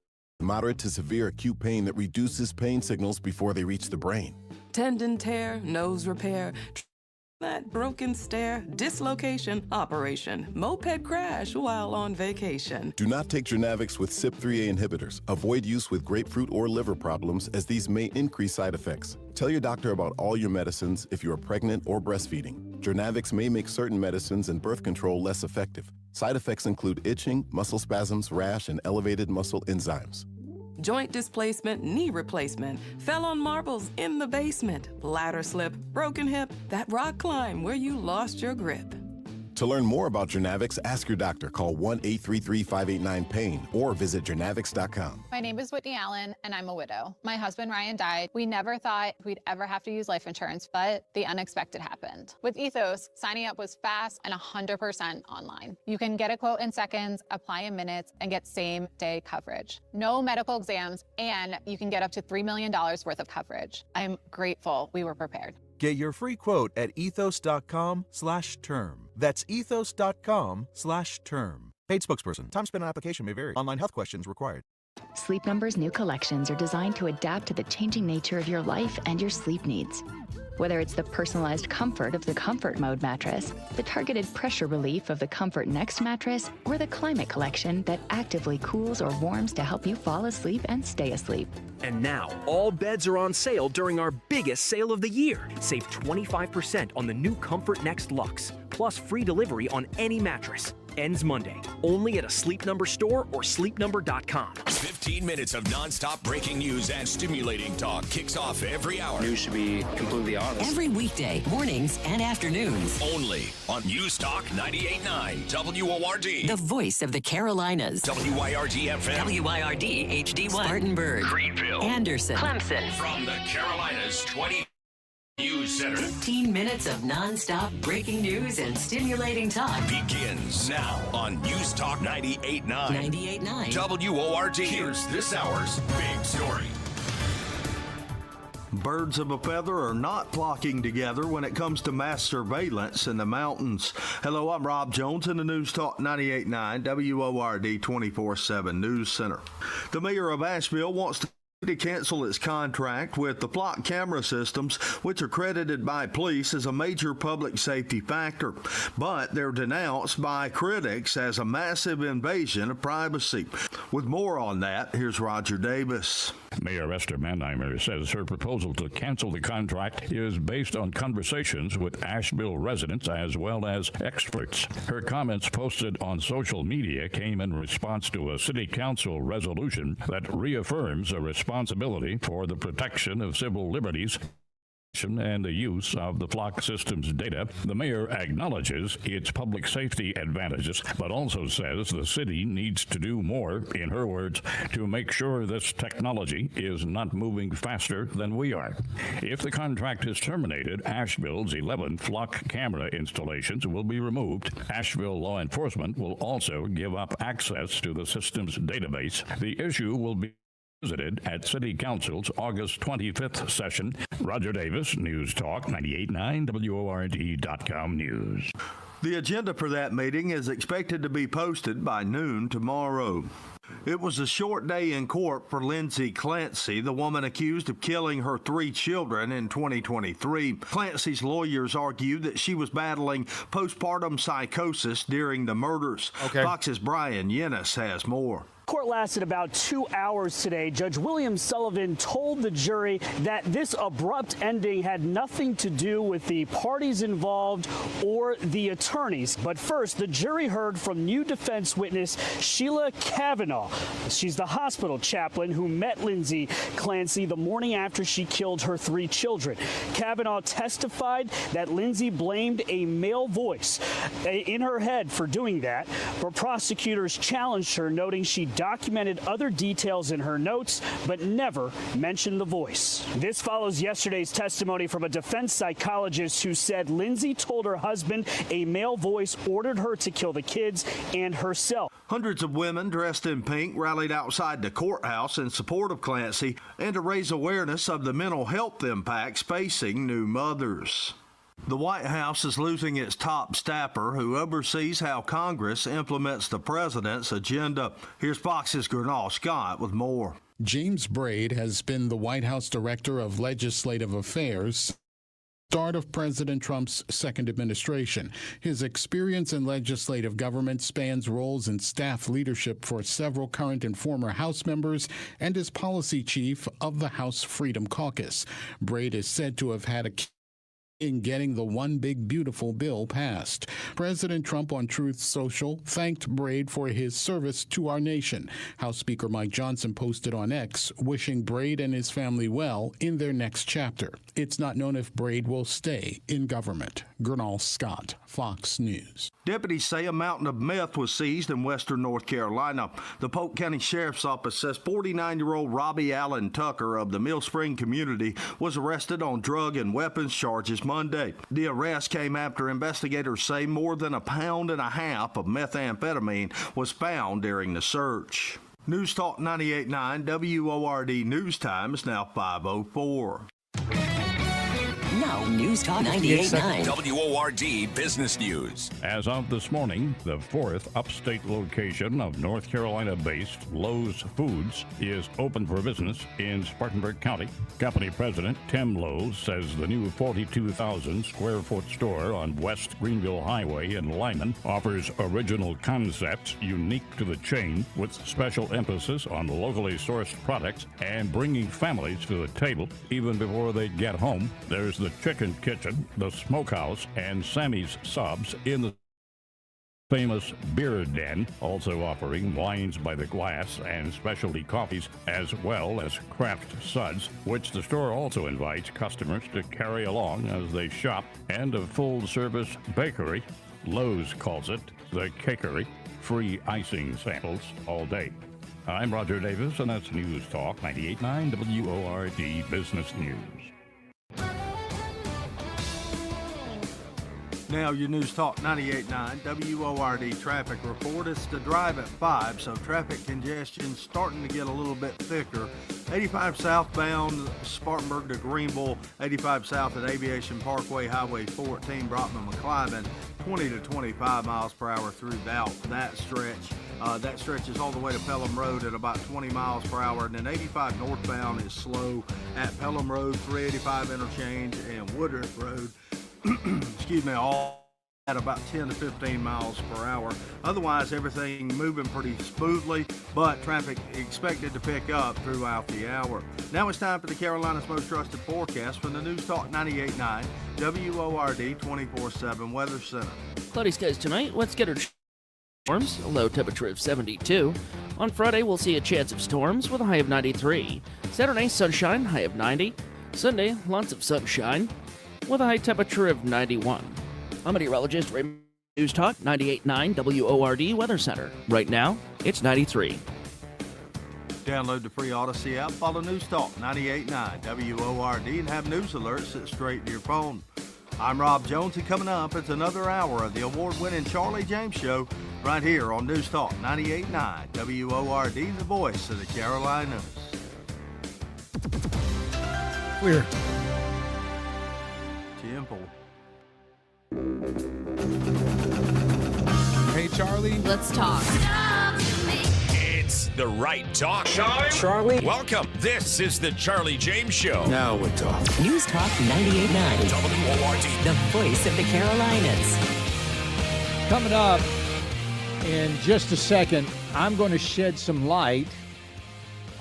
moderate to severe acute pain that reduces pain signals before they reach the brain. Tendon tear, nose repair, that broken stair, dislocation, operation, moped crash while on vacation. Do not take Jernavix with CYP3A inhibitors. Avoid use with grapefruit or liver problems, as these may increase side effects. Tell your doctor about all your medicines if you are pregnant or breastfeeding. Jernavix may make certain medicines and birth control less effective. Side effects include itching, muscle spasms, rash, and elevated muscle enzymes. Joint displacement, knee replacement, fell on marbles in the basement, bladder slip, broken hip, that rock climb where you lost your grip. To learn more about Jernavix, ask your doctor. Call 1-833-589-PAIN or visit jernavix.com. My name is Whitney Allen, and I'm a widow. My husband, Ryan, died. We never thought we'd ever have to use life insurance, but the unexpected happened. With Ethos, signing up was fast and 100% online. You can get a quote in seconds, apply in minutes, and get same-day coverage. No medical exams, and you can get up to $3 million worth of coverage. I'm grateful we were prepared. Get your free quote at ethos.com/term. That's ethos.com/term. Paid spokesperson. Time spent on application may vary. Online health questions required. Sleep Number's new collections are designed to adapt to the changing nature of your life and your sleep needs. Whether it's the personalized comfort of the Comfort Mode mattress, the targeted pressure relief of the Comfort Next mattress, or the Climate Collection that actively cools or warms to help you fall asleep and stay asleep. And now, all beds are on sale during our biggest sale of the year. Save 25% on the new Comfort Next Luxe, plus free delivery on any mattress. Ends Monday. Only at a Sleep Number store or sleepnumber.com. 15 minutes of nonstop breaking news and stimulating talk kicks off every hour. News should be completely honest. Every weekday, mornings and afternoons. Only on News Talk 98.9 WORD. The voice of the Carolinas. WYRD FM. WYRD HD1. Spartanburg. Greenville. Anderson. Clemson. From the Carolinas 20 News Center. 15 minutes of nonstop breaking news and stimulating talk Begins now on News Talk 98.9 98.9 WORD. Here's this hour's big story. Birds of a feather are not flocking together when it comes to mass surveillance in the mountains. Hello, I'm Rob Jones in the News Talk 98.9 WORD 24/7 News Center. The mayor of Asheville wants to cancel its contract with the flock camera systems, which are credited by police as a major public safety factor, but they're denounced by critics as a massive invasion of privacy. With more on that, here's Roger Davis. Mayor Esther Mannheimer says her proposal to cancel the contract is based on conversations with Asheville residents as well as experts. Her comments posted on social media came in response to a city council resolution that reaffirms a responsibility for the protection of civil liberties and the use of the flock system's data. The mayor acknowledges its public safety advantages, but also says the city needs to do more, in her words, to make sure this technology is not moving faster than we are. If the contract is terminated, Asheville's 11 flock camera installations will be removed. Asheville law enforcement will also give up access to the system's database. The issue will be visited at City Council's August 25th session. Roger Davis, News Talk 98.9 WORD.com News. The agenda for that meeting is expected to be posted by noon tomorrow. It was a short day in court for Lindsay Clancy, the woman accused of killing her 3 children in 2023. Clancy's lawyers argued that she was battling postpartum psychosis during the murders. Fox's Brian Yennis has more. Court lasted about 2 hours today. Judge William Sullivan told the jury that this abrupt ending had nothing to do with the parties involved or the attorneys. But first, the jury heard from new defense witness Sheila Kavanaugh. She's the hospital chaplain who met Lindsay Clancy the morning after she killed her 3 children. Kavanaugh testified that Lindsay blamed a male voice in her head for doing that, but prosecutors challenged her, noting she documented other details in her notes, but never mentioned the voice. This follows yesterday's testimony from a defense psychologist who said Lindsay told her husband a male voice ordered her to kill the kids and herself. Hundreds of women dressed in pink rallied outside the courthouse in support of Clancy and to raise awareness of the mental health impacts facing new mothers. The White House is losing its top staffer who oversees how Congress implements the president's agenda. Here's Fox's Gernal Scott with more. James Braid has been the White House Director of Legislative Affairs start of President Trump's second administration. His experience in legislative government spans roles in staff leadership for several current and former House members and is policy chief of the House Freedom Caucus. Braid is said to have had a in getting the One Big Beautiful bill passed. President Trump on Truth Social thanked Braid for his service to our nation. House Speaker Mike Johnson posted on X, wishing Braid and his family well in their next chapter. It's not known if Braid will stay in government. Gernal Scott, Fox News. Deputies say a mountain of meth was seized in western North Carolina. The Polk County Sheriff's Office says 49-year-old Robbie Allen Tucker of the Mill Spring community was arrested on drug and weapons charges Monday. The arrest came after investigators say more than 1.5 pounds of methamphetamine was found during the search. News Talk 98.9 WORD News Time is now 5:04. Now, News Talk 98.9 WORD Business News. As of this morning, the 4th upstate location of North Carolina-based Lowe's Foods is open for business in Spartanburg County. Company President Tim Lowe's says the new 42,000 square foot store on West Greenville Highway in Lyman offers original concepts unique to the chain with special emphasis on locally sourced products and bringing families to the table even before they get home. There's the Chicken Kitchen, the Smokehouse, and Sammy's Subs in the famous Beer Den, also offering wines by the glass and specialty coffees, as well as craft suds, which the store also invites customers to carry along as they shop, and a full-service bakery. Lowe's calls it the Cakery. Free icing samples all day. I'm Roger Davis, and that's News Talk 98.9 WORD Business News. Now your News Talk 98.9 WORD traffic report. It's the drive at 5, so traffic congestion starting to get a little bit thicker. 85 southbound Spartanburg to Greenville, 85 south at Aviation Parkway, Highway 14, Brockman-McCliven, 20 to 25 miles per hour throughout that stretch. That stretches all the way to Pelham Road at about 20 miles per hour. And then 85 northbound is slow at Pelham Road, 385 interchange, and Woodruff Road. Excuse me, all at about 10 to 15 miles per hour. Otherwise, everything moving pretty smoothly, but traffic expected to pick up throughout the hour. Now it's time for the Carolina's most trusted forecast from the News Talk 98.9 WORD 24/7 Weather Center. Cloudy skies tonight. Let's get our storms. A low temperature of 72. On Friday, we'll see a chance of storms with a high of 93. Saturday, sunshine, high of 90. Sunday, lots of sunshine with a high temperature of 91. I'm meteorologist Raymond. News Talk 98.9 WORD Weather Center. Right now, it's 93. Download the free Odyssey app, follow News Talk 98.9 WORD, and have news alerts that straight to your phone. I'm Rob Jones, and coming up, it's another hour of the award-winning Charlie James Show right here on News Talk 98.9 WORD, the voice of the Carolinas. We're Temple. Charlie. Let's talk. It's the right talk. Charlie. Welcome. This is the Charlie James Show. Now we're talking. News Talk 98.9. WORD. The voice of the Carolinas. Coming up in just a second, I'm going to shed some light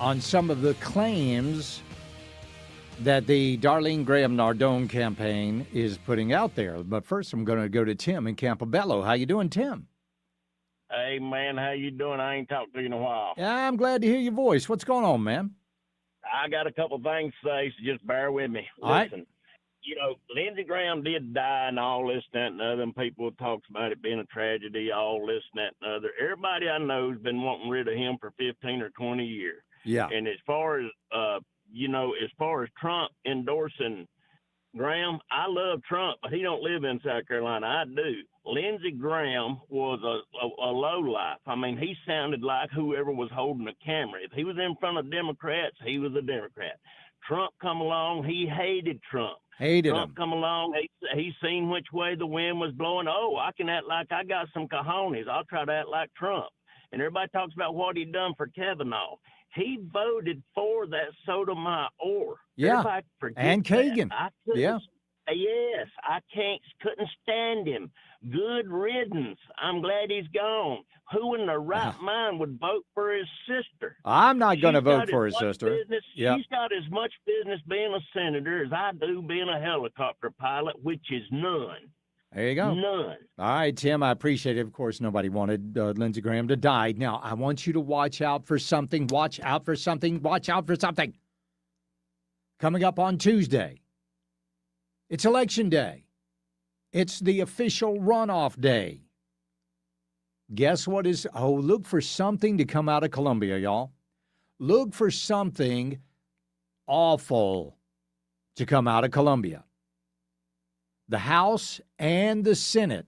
on some of the claims that the Darlene Graham Nardone campaign is putting out there. But first, I'm going to go to Tim in Campobello. How you doing, Tim? Hey, man, how you doing? I ain't talked to you in a while. Yeah, I'm glad to hear your voice. What's going on, man? I got a couple things to say, so just bear with me. All right. Listen, you know, Lindsey Graham did die and all this, that, and the other, and people talks about it being a tragedy, all this, that, and the other. Everybody I know has been wanting rid of him for 15 or 20 years. Yeah. And as far as, as far as Trump endorsing Graham, I love Trump, but he don't live in South Carolina. I do. Lindsey Graham was a lowlife. I mean, he sounded like whoever was holding the camera. If he was in front of Democrats, he was a Democrat. Trump come along, he hated Trump. Trump come along, he seen which way the wind was blowing. Oh, I can act like I got some cojones. I'll try to act like Trump. And everybody talks about what he done for Kavanaugh. He voted for that Sotomayor. Yeah, everybody forget and Kagan. That. Yes, I couldn't stand him. Good riddance. I'm glad he's gone. Who in the right mind would vote for his sister? I'm not going to vote for his sister. She's got as much business being a senator as I do being a helicopter pilot, which is none. There you go. None. All right, Tim, I appreciate it. Of course, nobody wanted Lindsey Graham to die. Now, I want you to watch out for something. Watch out for something. Watch out for something. Coming up on Tuesday, it's Election Day. It's the official runoff day. Guess what is? Oh, look for something to come out of Columbia, y'all. Look for something awful to come out of Columbia. The House and the Senate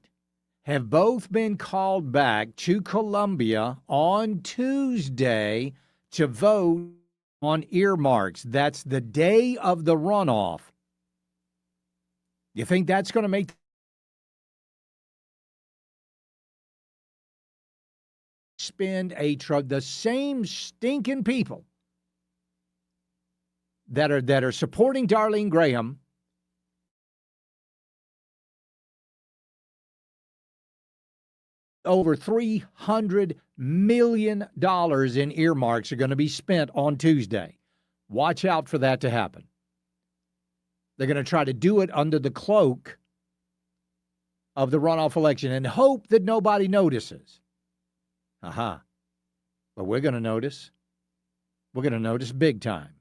have both been called back to Columbia on Tuesday to vote on earmarks. That's the day of the runoff. You think that's going to make spend a truck? The same stinking people that are supporting Darlene Graham over $300 million in earmarks are going to be spent on Tuesday. Watch out for that to happen. They're going to try to do it under the cloak of the runoff election and hope that nobody notices. But we're going to notice. We're going to notice big time.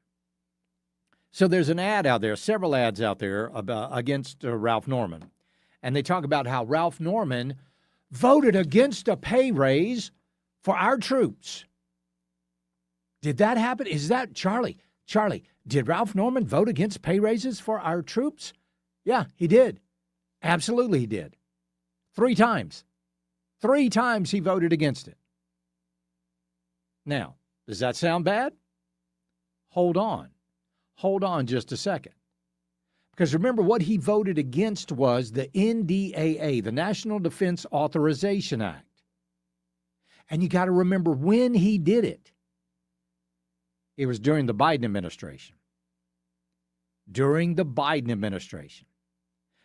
So there's an ad out there, several ads out there against Ralph Norman. And they talk about how Ralph Norman voted against a pay raise for our troops. Did that happen? Is that Charlie, did Ralph Norman vote against pay raises for our troops? Yeah, he did. Absolutely he did. 3 times. 3 times he voted against it. Now, does that sound bad? Hold on. Hold on just a second. Because remember, what he voted against was the NDAA, the National Defense Authorization Act. And you got to remember when he did it. It was during the Biden administration. During the Biden administration.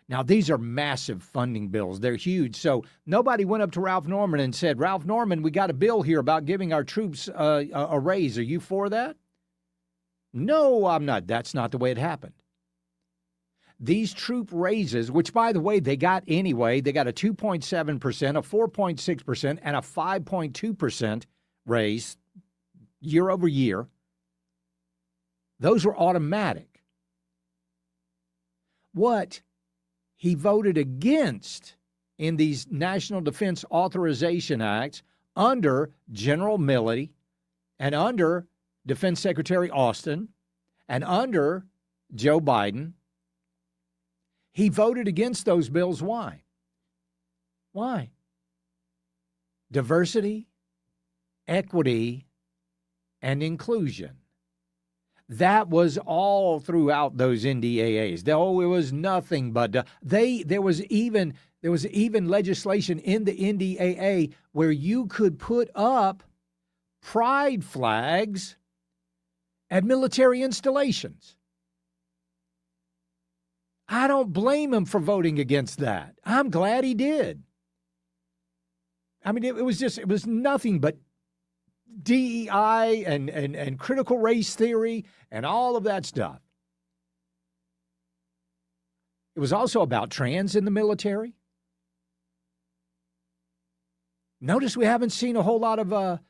Now, these are massive funding bills. They're huge. So nobody went up to Ralph Norman and said, Ralph Norman, we got a bill here about giving our troops a raise. Are you for that? No, I'm not. That's not the way it happened. These troop raises, which, by the way, they got anyway, they got a 2.7%, a 4.6%, and a 5.2% raise year over year. Those were automatic. What he voted against in these National Defense Authorization Acts under General Milley and under Defense Secretary Austin and under Joe Biden, he voted against those bills. Why? Why? Diversity, equity, and inclusion. That was all throughout those NDAAs. Oh, it was nothing but there was even There was even legislation in the NDAA where you could put up pride flags at military installations. I don't blame him for voting against that. I'm glad he did. I mean, it was nothing but DEI and critical race theory and all of that stuff. It was also about trans in the military. Notice we haven't seen a whole lot of,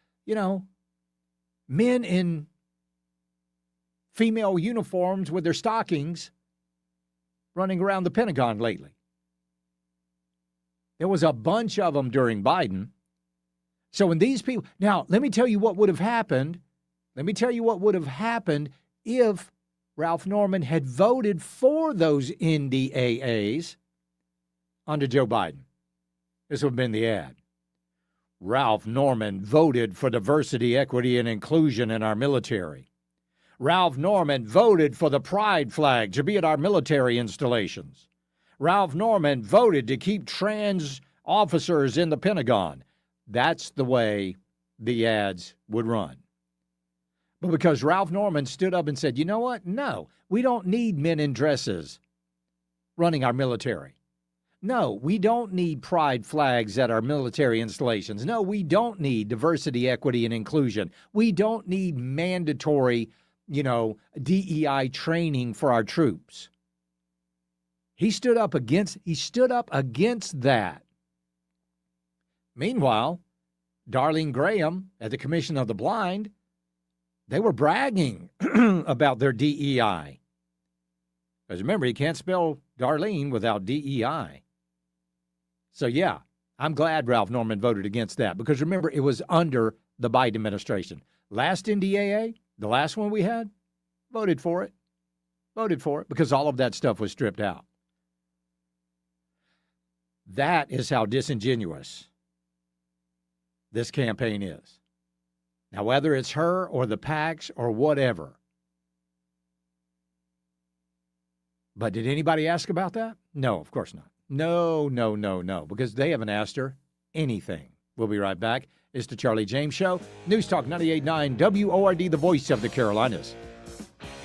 men in female uniforms with their stockings running around the Pentagon lately. There was a bunch of them during Biden. So when these people, now let me tell you what would have happened. Let me tell you what would have happened if Ralph Norman had voted for those NDAAs under Joe Biden. This would have been the ad. Ralph Norman voted for diversity, equity, and inclusion in our military. Ralph Norman voted for the pride flag to be at our military installations. Ralph Norman voted to keep trans officers in the Pentagon. That's the way the ads would run. But because Ralph Norman stood up and said, you know what? No, we don't need men in dresses running our military. No, we don't need pride flags at our military installations. No, we don't need diversity, equity, and inclusion. We don't need mandatory, DEI training for our troops. He stood up against that. Meanwhile, Darlene Graham at the Commission of the Blind, they were bragging about their DEI. Because remember, you can't spell Darlene without DEI. So, yeah, I'm glad Ralph Norman voted against that. Because remember, it was under the Biden administration. Last NDAA, the last one we had, voted for it. Voted for it because all of that stuff was stripped out. That is how disingenuous this campaign is. Now, whether it's her or the PACs or whatever. But did anybody ask about that? No, of course not. No, because they haven't asked her anything. We'll be right back. It's the Charlie James Show. News Talk 98.9 WORD, the voice of the Carolinas.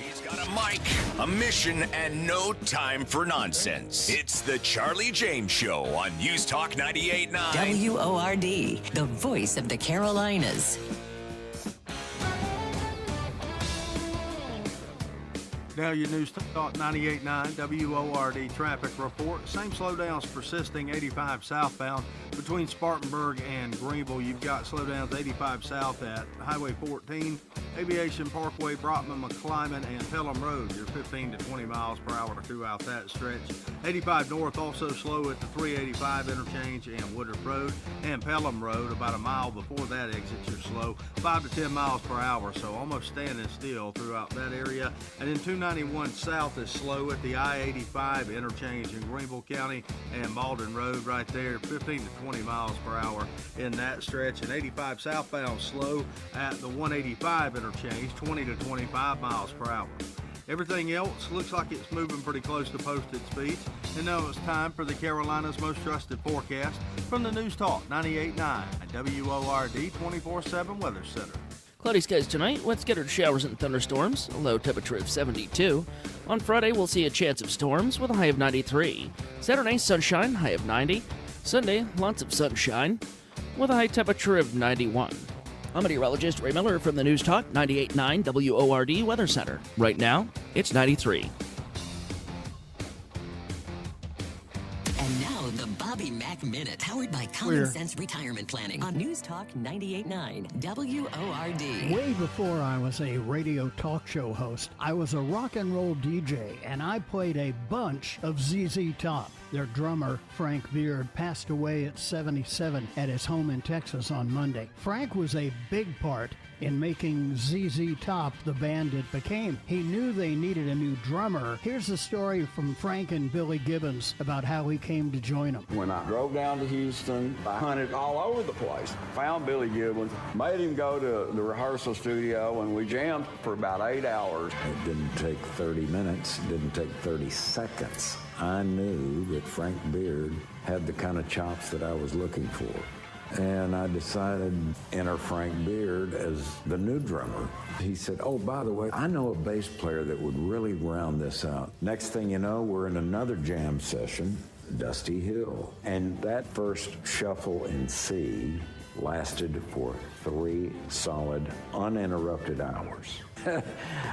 He's got a mic, a mission, and no time for nonsense. It's the Charlie James Show on News Talk 98.9 WORD, the voice of the Carolinas. Now your News Talk 98.9 WORD traffic report. Same slowdowns persisting 85 southbound between Spartanburg and Greenville. You've got slowdowns 85 south at Highway 14, Aviation Parkway, Brockman, McClyman, and Pelham Road. You're 15 to 20 miles per hour throughout that stretch. 85 north also slow at the 385 interchange and Woodruff Road and Pelham Road. About a mile before that exit, you're slow 5 to 10 miles per hour, so almost standing still throughout that area. And then 291 south is slow at the I-85 interchange in Greenville County and Malden Road right there, 15 to 20 miles per hour in that stretch. And 85 southbound slow at the 185 interchange, 20 to 25 miles per hour. Everything else looks like it's moving pretty close to posted speeds. And now it's time for the Carolinas' most trusted forecast from the News Talk 98.9 WORD 24/7 Weather Center. Cloudy skies tonight with scattered showers and thunderstorms, a low temperature of 72. On Friday, we'll see a chance of storms with a high of 93. Saturday, sunshine, high of 90. Sunday, lots of sunshine with a high temperature of 91. I'm meteorologist Ray Miller from the News Talk 98.9 WORD Weather Center. Right now, it's 93. And now, the Bobby Mack Minute, powered by Common Sense Retirement Planning on News Talk 98.9 WORD. Way before I was a radio talk show host, I was a rock and roll DJ, and I played a bunch of ZZ Top. Their drummer, Frank Beard, passed away at 77 at his home in Texas on Monday. Frank was a big part in making ZZ Top the band it became. He knew they needed a new drummer. Here's a story from Frank and Billy Gibbons about how he came to join them. When I drove down to Houston, I hunted all over the place. Found Billy Gibbons, made him go to the rehearsal studio, and we jammed for about 8 hours. It didn't take 30 minutes, it didn't take 30 seconds I knew that Frank Beard had the kind of chops that I was looking for. And I decided to enter Frank Beard as the new drummer. He said, oh, by the way, I know a bass player that would really round this out. Next thing you know, we're in another jam session, Dusty Hill. And that first shuffle in C lasted for 3 solid, uninterrupted hours.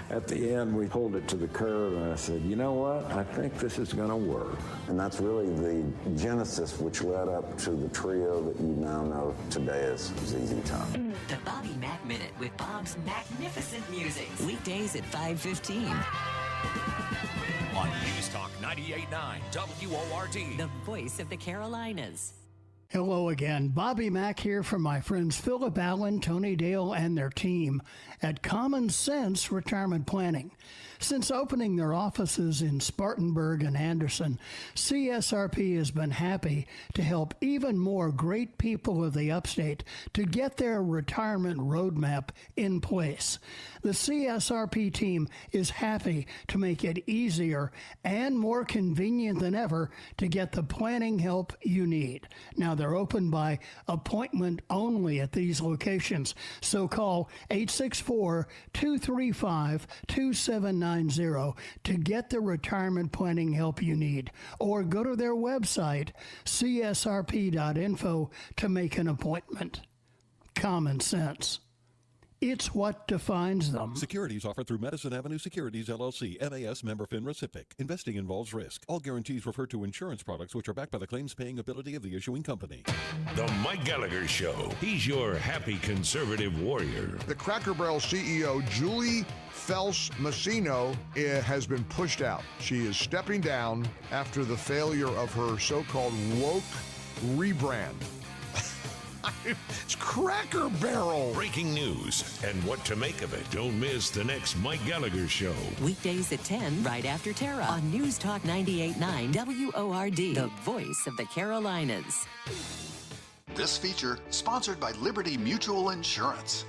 At the end, we pulled it to the curb, and I said, you know what? I think this is going to work. And that's really the genesis which led up to the trio that you now know today as ZZ Top. The Bobby Mack Minute with Bob's magnificent music. Weekdays at 5:15. On News Talk 98.9 WORD. The voice of the Carolinas. Hello again. Bobby Mack here from my friends Philip Allen, Tony Dale, and their team at Common Sense Retirement Planning. Since opening their offices in Spartanburg and Anderson, CSRP has been happy to help even more great people of the upstate to get their retirement roadmap in place. The CSRP team is happy to make it easier and more convenient than ever to get the planning help you need. Now, they're open by appointment only at these locations, so call 864-235-2790 to get the retirement planning help you need, or go to their website, csrp.info, to make an appointment. Common sense. It's what defines them. Securities offered through Madison Avenue Securities, LLC, MAS member FINRA SIPC. Investing involves risk. All guarantees refer to insurance products which are backed by the claims-paying ability of the issuing company. The Mike Gallagher Show. He's your happy conservative warrior. The Cracker Barrel CEO, Julie Fels Massino, has been pushed out. She is stepping down after the failure of her so-called woke rebrand. It's Cracker Barrel. Breaking news and what to make of it. Don't miss the next Mike Gallagher Show. Weekdays at 10, right after Tara, on News Talk 98.9 WORD, the voice of the Carolinas. This feature sponsored by Liberty Mutual Insurance.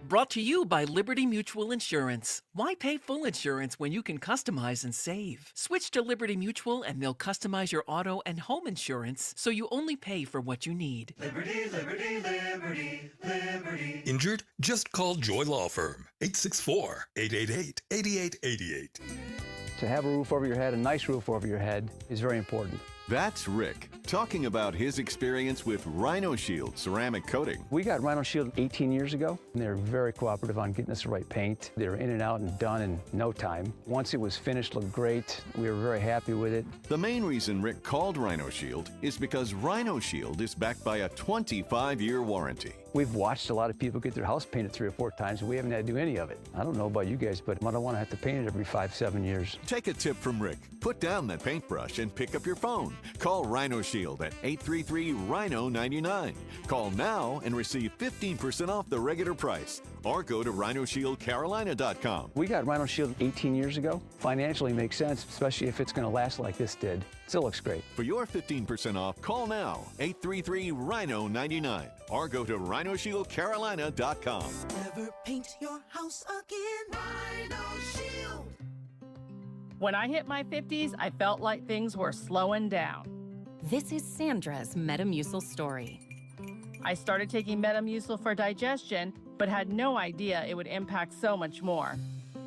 Brought to you by Liberty Mutual Insurance. Why pay full insurance when you can customize and save? Switch to Liberty Mutual and they'll customize your auto and home insurance so you only pay for what you need. Liberty, liberty, liberty, liberty. Injured? Just call Joy Law Firm. 864-888-8888. To have a roof over your head, a nice roof over your head, is very important. That's Rick, talking about his experience with Rhino Shield ceramic coating. We got Rhino Shield 18 years ago, and they're very cooperative on getting us the right paint. They were in and out and done in no time. Once it was finished, looked great. We were very happy with it. The main reason Rick called Rhino Shield is because Rhino Shield is backed by a 25-year warranty. We've watched a lot of people get their house painted 3 or 4 times, and we haven't had to do any of it. I don't know about you guys, but I don't want to have to paint it every 5-7 years. Take a tip from Rick. Put down that paintbrush and pick up your phone. Call Rhino Shield at 833-RHINO-99. Call now and receive 15% off the regular price. Or go to RhinoShieldCarolina.com. We got Rhino Shield 18 years ago. Financially makes sense, especially if it's going to last like this did. Still looks great. For your 15% off, call now, 833-RHINO-99. Or go to RhinoShieldCarolina.com. Never paint your house again. Rhino Shield. When I hit my 50s, I felt like things were slowing down. This is Sandra's Metamucil story. I started taking Metamucil for digestion, but had no idea it would impact so much more.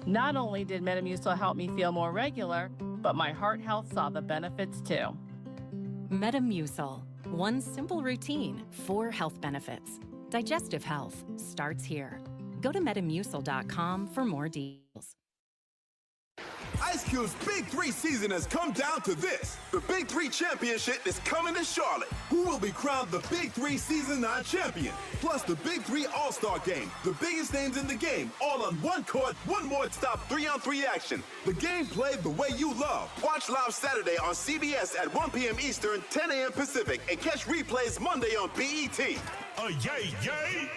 Not only did Metamucil help me feel more regular, but my heart health saw the benefits too. Metamucil. One simple routine, 4 health benefits. Digestive health starts here. Go to Metamucil.com for more details. Ice Cube's Big 3 season has come down to this. The Big 3 Championship is coming to Charlotte. Who will be crowned the Big 3 Season 9 champion? Plus the Big 3 All-Star Game. The biggest names in the game, all on one court, one more stop 3-on-3 action. The game played the way you love. Watch live Saturday on CBS at 1 p.m. Eastern, 10 a.m. Pacific, and catch replays Monday on BET. Yay, yay!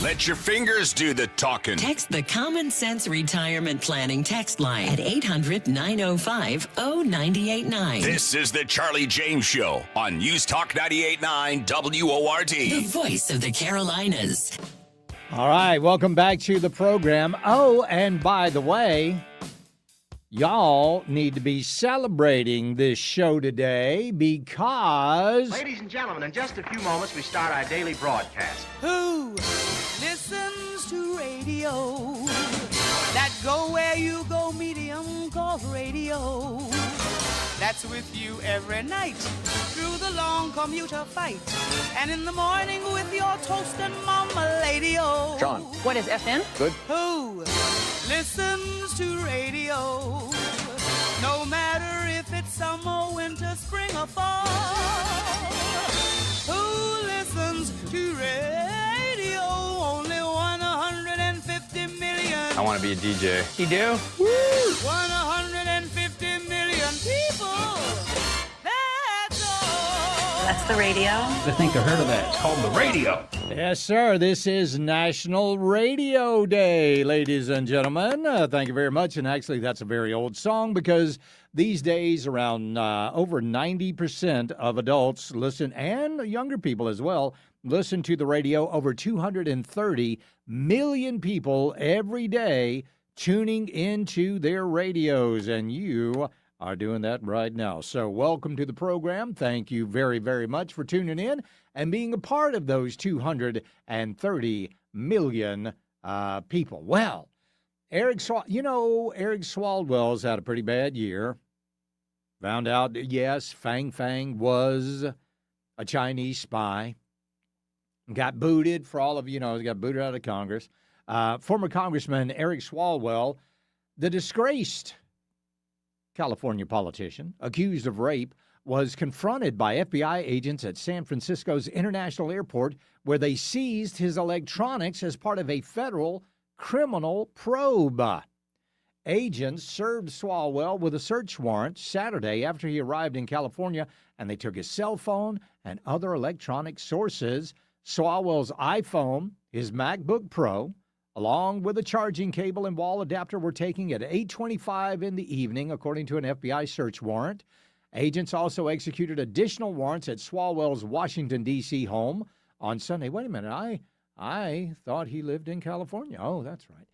Let your fingers do the talking. Text the Common Sense Retirement Planning text line at 800-905-0989. This is the Charlie James Show on News Talk 98.9 WORD. The voice of the Carolinas. All right, welcome back to the program. Oh, and by the way, Y'all need to be celebrating this show today because... Ladies and gentlemen, in just a few moments, we start our daily broadcast. Who listens to radio? That go where you go medium called radio. That's with you every night through the long commuter fight. And in the morning with your toast and mama-lady-o. John. What is FM? Good. Who listens to radio? No matter if it's summer, winter, spring, or fall. Who listens to radio? Only 150 million. I want to be a DJ. You do? Woo! 150 million people. That's all. That's the radio. I think I heard of that. It's called the radio. Yes, sir. This is National Radio Day, ladies and gentlemen. Thank you very much. And actually, that's a very old song because these days around over 90% of adults listen, and younger people as well, listen to the radio. Over 230 million people every day tuning into their radios, and you are doing that right now. So welcome to the program. Thank you very, very much for tuning in and being a part of those 230 million people. Well, Eric Swalwell's had a pretty bad year. Found out, yes, Fang Fang was a Chinese spy. Got booted for all of got booted out of Congress. Former Congressman Eric Swalwell, the disgraced California politician accused of rape, was confronted by FBI agents at San Francisco's International Airport, where they seized his electronics as part of a federal criminal probe. Agents served Swalwell with a search warrant Saturday after he arrived in California, and they took his cell phone and other electronic sources. Swalwell's iPhone, his MacBook Pro, along with a charging cable and wall adapter, were taken at 8:25 in the evening, according to an FBI search warrant. Agents also executed additional warrants at Swalwell's Washington, D.C. home on Sunday. Wait a minute, I thought he lived in California. Oh, that's right.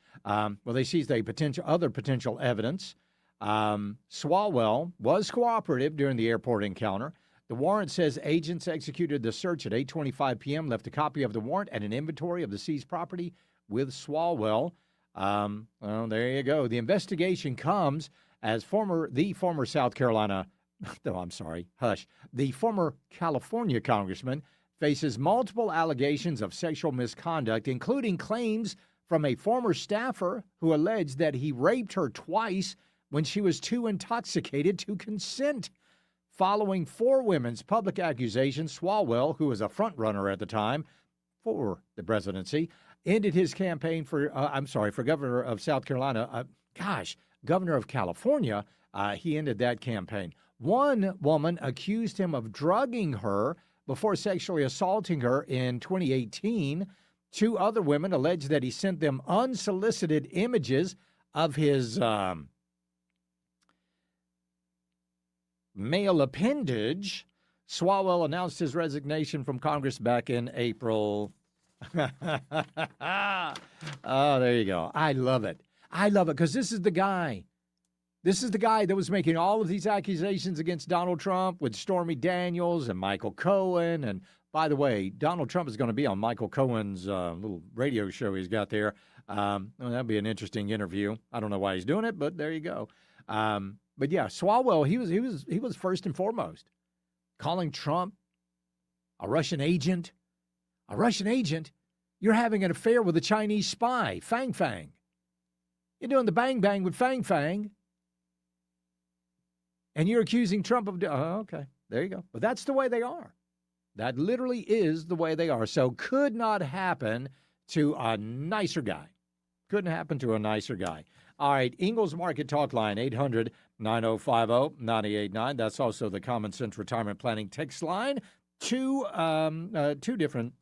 Well, they seized other potential evidence. Swalwell was cooperative during the airport encounter. The warrant says agents executed the search at 8:25 p.m., left a copy of the warrant and an inventory of the seized property with Swalwell. Well, there you go. The investigation comes as the former California congressman faces multiple allegations of sexual misconduct, including claims from a former staffer who alleged that he raped her twice when she was too intoxicated to consent. Following four women's public accusations, Swalwell, who was a front-runner at the time for the presidency, ended his campaign for governor of South Carolina. Governor of California, he ended that campaign. One woman accused him of drugging her before sexually assaulting her in 2018. Two other women alleged that he sent them unsolicited images of his male appendage. Swalwell announced his resignation from Congress back in April. Oh, there you go. I love it because this is the guy. This is the guy that was making all of these accusations against Donald Trump with Stormy Daniels and Michael Cohen. And by the way, Donald Trump is going to be on Michael Cohen's little radio show he's got there. That'd be an interesting interview. I don't know why he's doing it, but there you go. But yeah, Swalwell, he was first and foremost calling Trump a Russian agent. A Russian agent? You're having an affair with a Chinese spy, Fang Fang. You're doing the bang bang with Fang Fang. And you're accusing Trump of... okay, there you go. But that's the way they are. That literally is the way they are. So could not happen to a nicer guy. Couldn't happen to a nicer guy. All right, Ingalls Market Talk Line, 800-9050-989. That's also the Common Sense Retirement Planning text line. Two different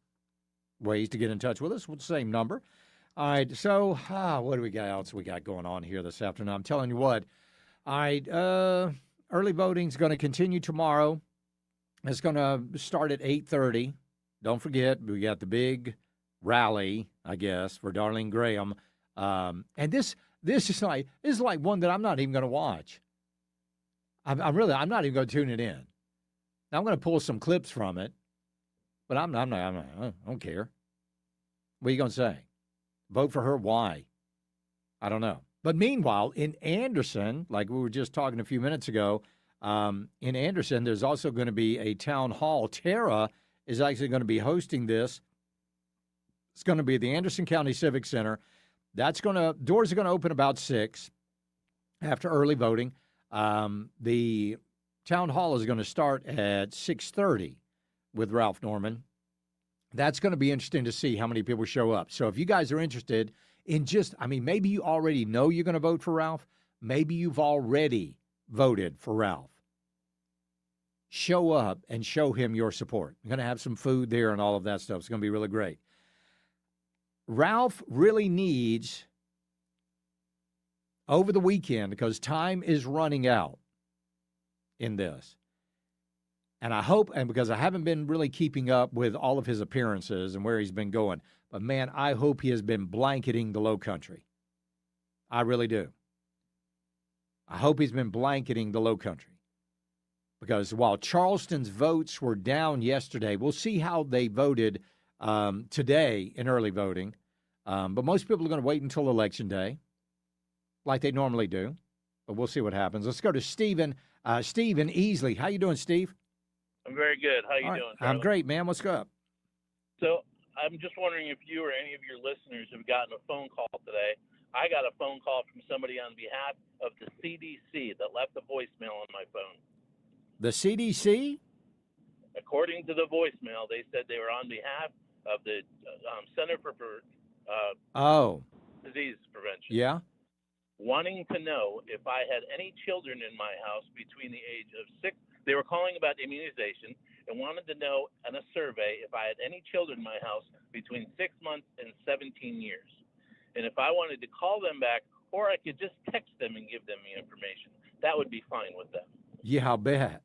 ways to get in touch with us with the same number. All right, so what do we got else we got going on here this afternoon? I'm telling you what. All right, early voting's going to continue tomorrow. It's going to start at 8:30. Don't forget, we got the big rally, I guess, for Darlene Graham. And this This is like one that I'm not even going to watch. I'm not even going to tune it in. Now, I'm going to pull some clips from it, but I don't care. What are you going to say? Vote for her? Why? I don't know. But meanwhile, in Anderson, like we were just talking a few minutes ago, in Anderson, there's also going to be a town hall. Tara is actually going to be hosting this. It's going to be at the Anderson County Civic Center. Doors are going to open about 6 after early voting. The town hall is going to start at 6:30 with Ralph Norman. That's going to be interesting to see how many people show up. So if you guys are interested in maybe you already know you're going to vote for Ralph. Maybe you've already voted for Ralph. Show up and show him your support. We're going to have some food there and all of that stuff. It's going to be really great. Ralph really needs, over the weekend, because time is running out in this, and I hope, and because I haven't been really keeping up with all of his appearances and where he's been going, but man, I hope he has been blanketing the Low Country. I really do. I hope he's been blanketing the Low Country. Because while Charleston's votes were down yesterday, we'll see how they voted today in early voting. But most people are going to wait until Election Day, like they normally do. But we'll see what happens. Let's go to Stephen. Stephen Easley. How you doing, Steve? I'm very good. How you doing, Charlie? I'm great, man. What's up? So I'm just wondering if you or any of your listeners have gotten a phone call today. I got a phone call from somebody on behalf of the CDC that left a voicemail on my phone. The CDC? According to the voicemail, they said they were on behalf of the Center for Disease Prevention. Yeah. Wanting to know if I had any children in my house between the age of 6. They were calling about immunization and wanted to know in a survey if I had any children in my house between 6 months and 17 years. And if I wanted to call them back, or I could just text them and give them the information, that would be fine with them. Yeah, I'll bet.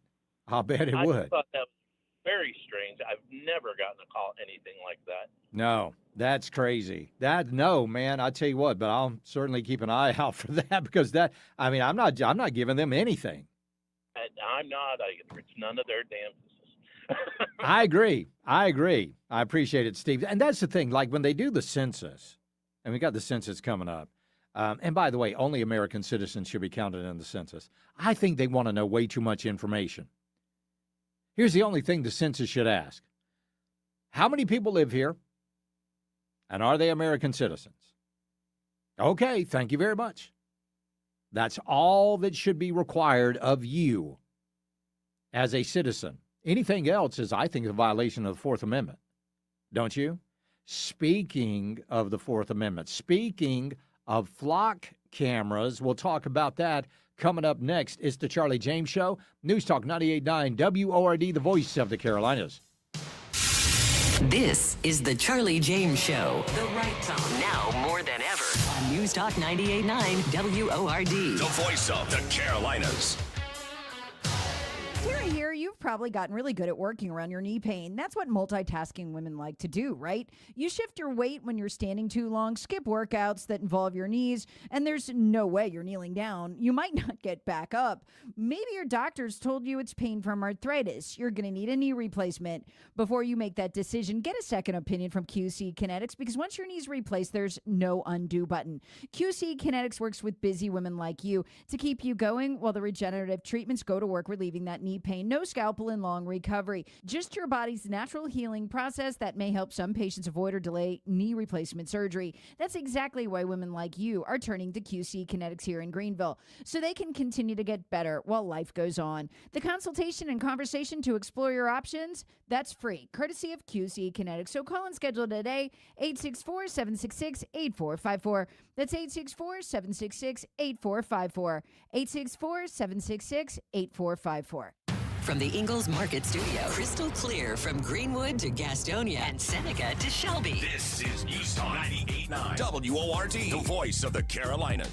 I'll bet it would. I thought that was very strange. I've never gotten a call anything like that. No, that's crazy. No, man, I tell you what, but I'll certainly keep an eye out for that because I'm not giving them anything. I'm not. It's none of their damn business. I agree. I appreciate it, Steve. And that's the thing, like when they do the census, and we got the census coming up, and by the way, only American citizens should be counted in the census. I think they want to know way too much information. Here's the only thing the census should ask. How many people live here? And are they American citizens? Okay, thank you very much. That's all that should be required of you as a citizen. Anything else is, I think, a violation of the Fourth Amendment. Don't you? Speaking of the Fourth Amendment, speaking of flock cameras, we'll talk about that coming up next. It's the Charlie James Show. News Talk 98.9 WORD, the voice of the Carolinas. This is the Charlie James Show. The right time now more than ever on News Talk 98.9 WORD. The voice of the Carolinas. Here, you've probably gotten really good at working around your knee pain. That's what multitasking women like to do, right? You shift your weight when you're standing too long, skip workouts that involve your knees, and there's no way you're kneeling down. You might not get back up. Maybe your doctor's told you it's pain from arthritis. You're going to need a knee replacement. Before you make that decision, get a second opinion from QC Kinetics, because once your knee's replaced, there's no undo button. QC Kinetics works with busy women like you to keep you going while the regenerative treatments go to work relieving that knee pain. No scalpel and long recovery. Just your body's natural healing process that may help some patients avoid or delay knee replacement surgery. That's exactly why women like you are turning to QC Kinetics here in Greenville, so they can continue to get better while life goes on. The consultation and conversation to explore your options, that's free, courtesy of QC Kinetics. So call and schedule today, 864-766-8454. That's 864-766-8454. 864-766-8454. From the Ingalls Market Studio, crystal clear from Greenwood to Gastonia and Seneca to Shelby. This is News Talk 98.9 WORD, the voice of the Carolinas.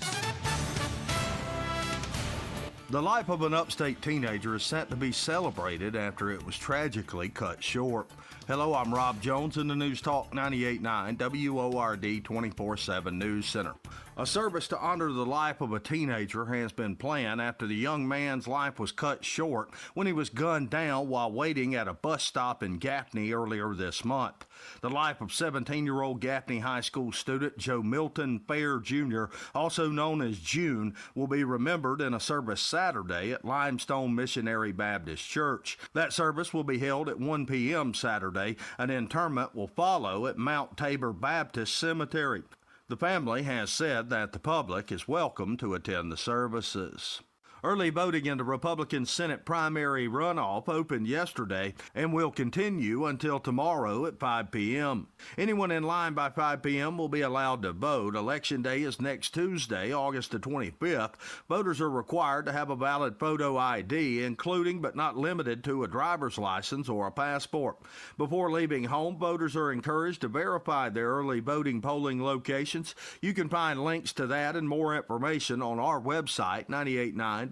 The life of an upstate teenager is set to be celebrated after it was tragically cut short. Hello, I'm Rob Jones in the News Talk 98.9 WORD 24/7 News Center. A service to honor the life of a teenager has been planned after the young man's life was cut short when he was gunned down while waiting at a bus stop in Gaffney earlier this month. The life of 17-year-old Gaffney High School student Joe Milton Fair Jr., also known as June, will be remembered in a service Saturday at Limestone Missionary Baptist Church. That service will be held at 1 p.m. Saturday. An interment will follow at Mount Tabor Baptist Cemetery. The family has said that the public is welcome to attend the services. Early voting in the Republican Senate primary runoff opened yesterday and will continue until tomorrow at 5 p.m. Anyone in line by 5 p.m. will be allowed to vote. Election day is next Tuesday, August the 25th. Voters are required to have a valid photo ID, including but not limited to a driver's license or a passport. Before leaving home, voters are encouraged to verify their early voting polling locations. You can find links to that and more information on our website, 989WORD.com.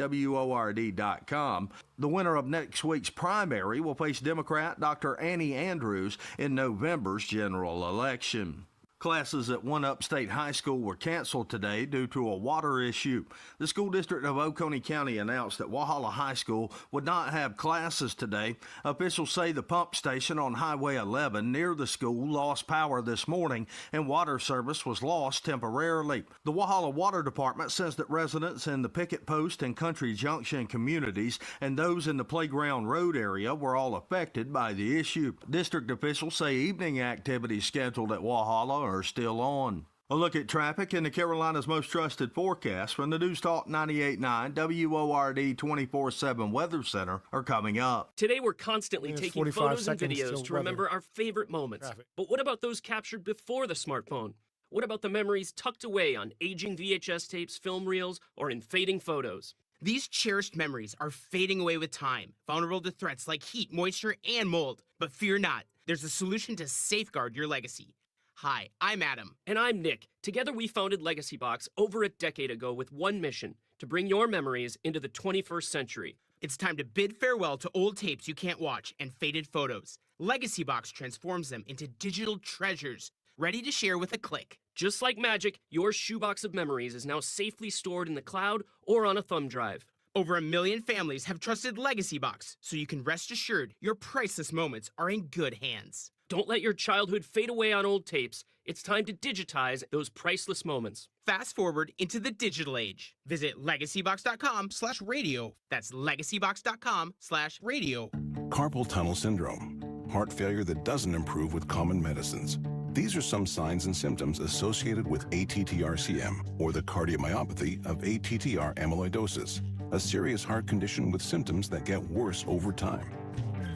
The winner of next week's primary will face Democrat Dr. Annie Andrews in November's general election. Classes at one upstate high school were canceled today due to a water issue. The school district of Oconee County announced that Walhalla High School would not have classes today. Officials say the pump station on Highway 11 near the school lost power this morning and water service was lost temporarily. The Walhalla Water Department says that residents in the Picket Post and Country Junction communities and those in the Playground Road area were all affected by the issue. District officials say evening activities scheduled at Walhalla are still on. A look at traffic in the Carolinas' most trusted forecast from the News Talk 98.9 WORD 24/7 Weather Center are coming up. Today we're constantly taking photos and videos to remember our favorite moments. But what about those captured before the smartphone? What about the memories tucked away on aging VHS tapes, film reels, or in fading photos? These cherished memories are fading away with time, vulnerable to threats like heat, moisture, and mold. But fear not, there's a solution to safeguard your legacy. Hi, I'm Adam. And I'm Nick. Together we founded Legacy Box over a decade ago with one mission, to bring your memories into the 21st century. It's time to bid farewell to old tapes you can't watch and faded photos. Legacy Box transforms them into digital treasures, ready to share with a click. Just like magic, your shoebox of memories is now safely stored in the cloud or on a thumb drive. Over 1 million families have trusted Legacy Box, so you can rest assured your priceless moments are in good hands. Don't let your childhood fade away on old tapes. It's time to digitize those priceless moments. Fast forward into the digital age. Visit legacybox.com/radio. That's legacybox.com/radio. Carpal tunnel syndrome, heart failure that doesn't improve with common medicines. These are some signs and symptoms associated with ATTR-CM, or the cardiomyopathy of ATTR amyloidosis, a serious heart condition with symptoms that get worse over time.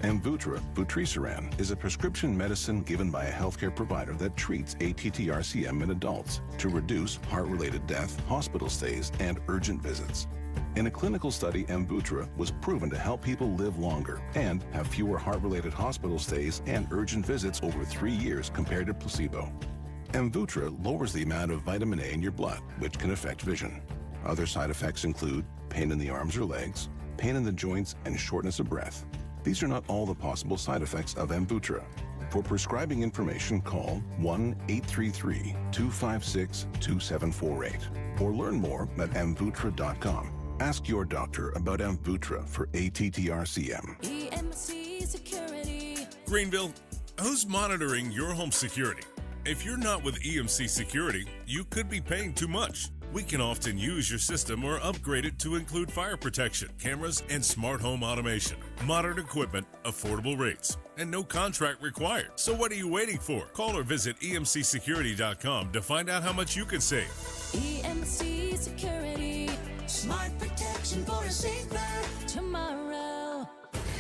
Amvuttra, vutrisiran, is a prescription medicine given by a healthcare provider that treats ATTR-CM in adults to reduce heart-related death, hospital stays, and urgent visits. In a clinical study, Amvuttra was proven to help people live longer and have fewer heart-related hospital stays and urgent visits over 3 years compared to placebo. Amvuttra lowers the amount of vitamin A in your blood, which can affect vision. Other side effects include pain in the arms or legs, pain in the joints, and shortness of breath. These are not all the possible side effects of Amvuttra. For prescribing information, call 1-833-256-2748 or learn more at amvuttra.com. Ask your doctor about Amvuttra for ATTR-CM. EMC Security. Greenville, who's monitoring your home security? If you're not with EMC Security, you could be paying too much. We can often use your system or upgrade it to include fire protection, cameras, and smart home automation. Modern equipment, affordable rates, and no contract required. So what are you waiting for? Call or visit emcsecurity.com to find out how much you can save. EMC Security. Smart protection for a safer tomorrow.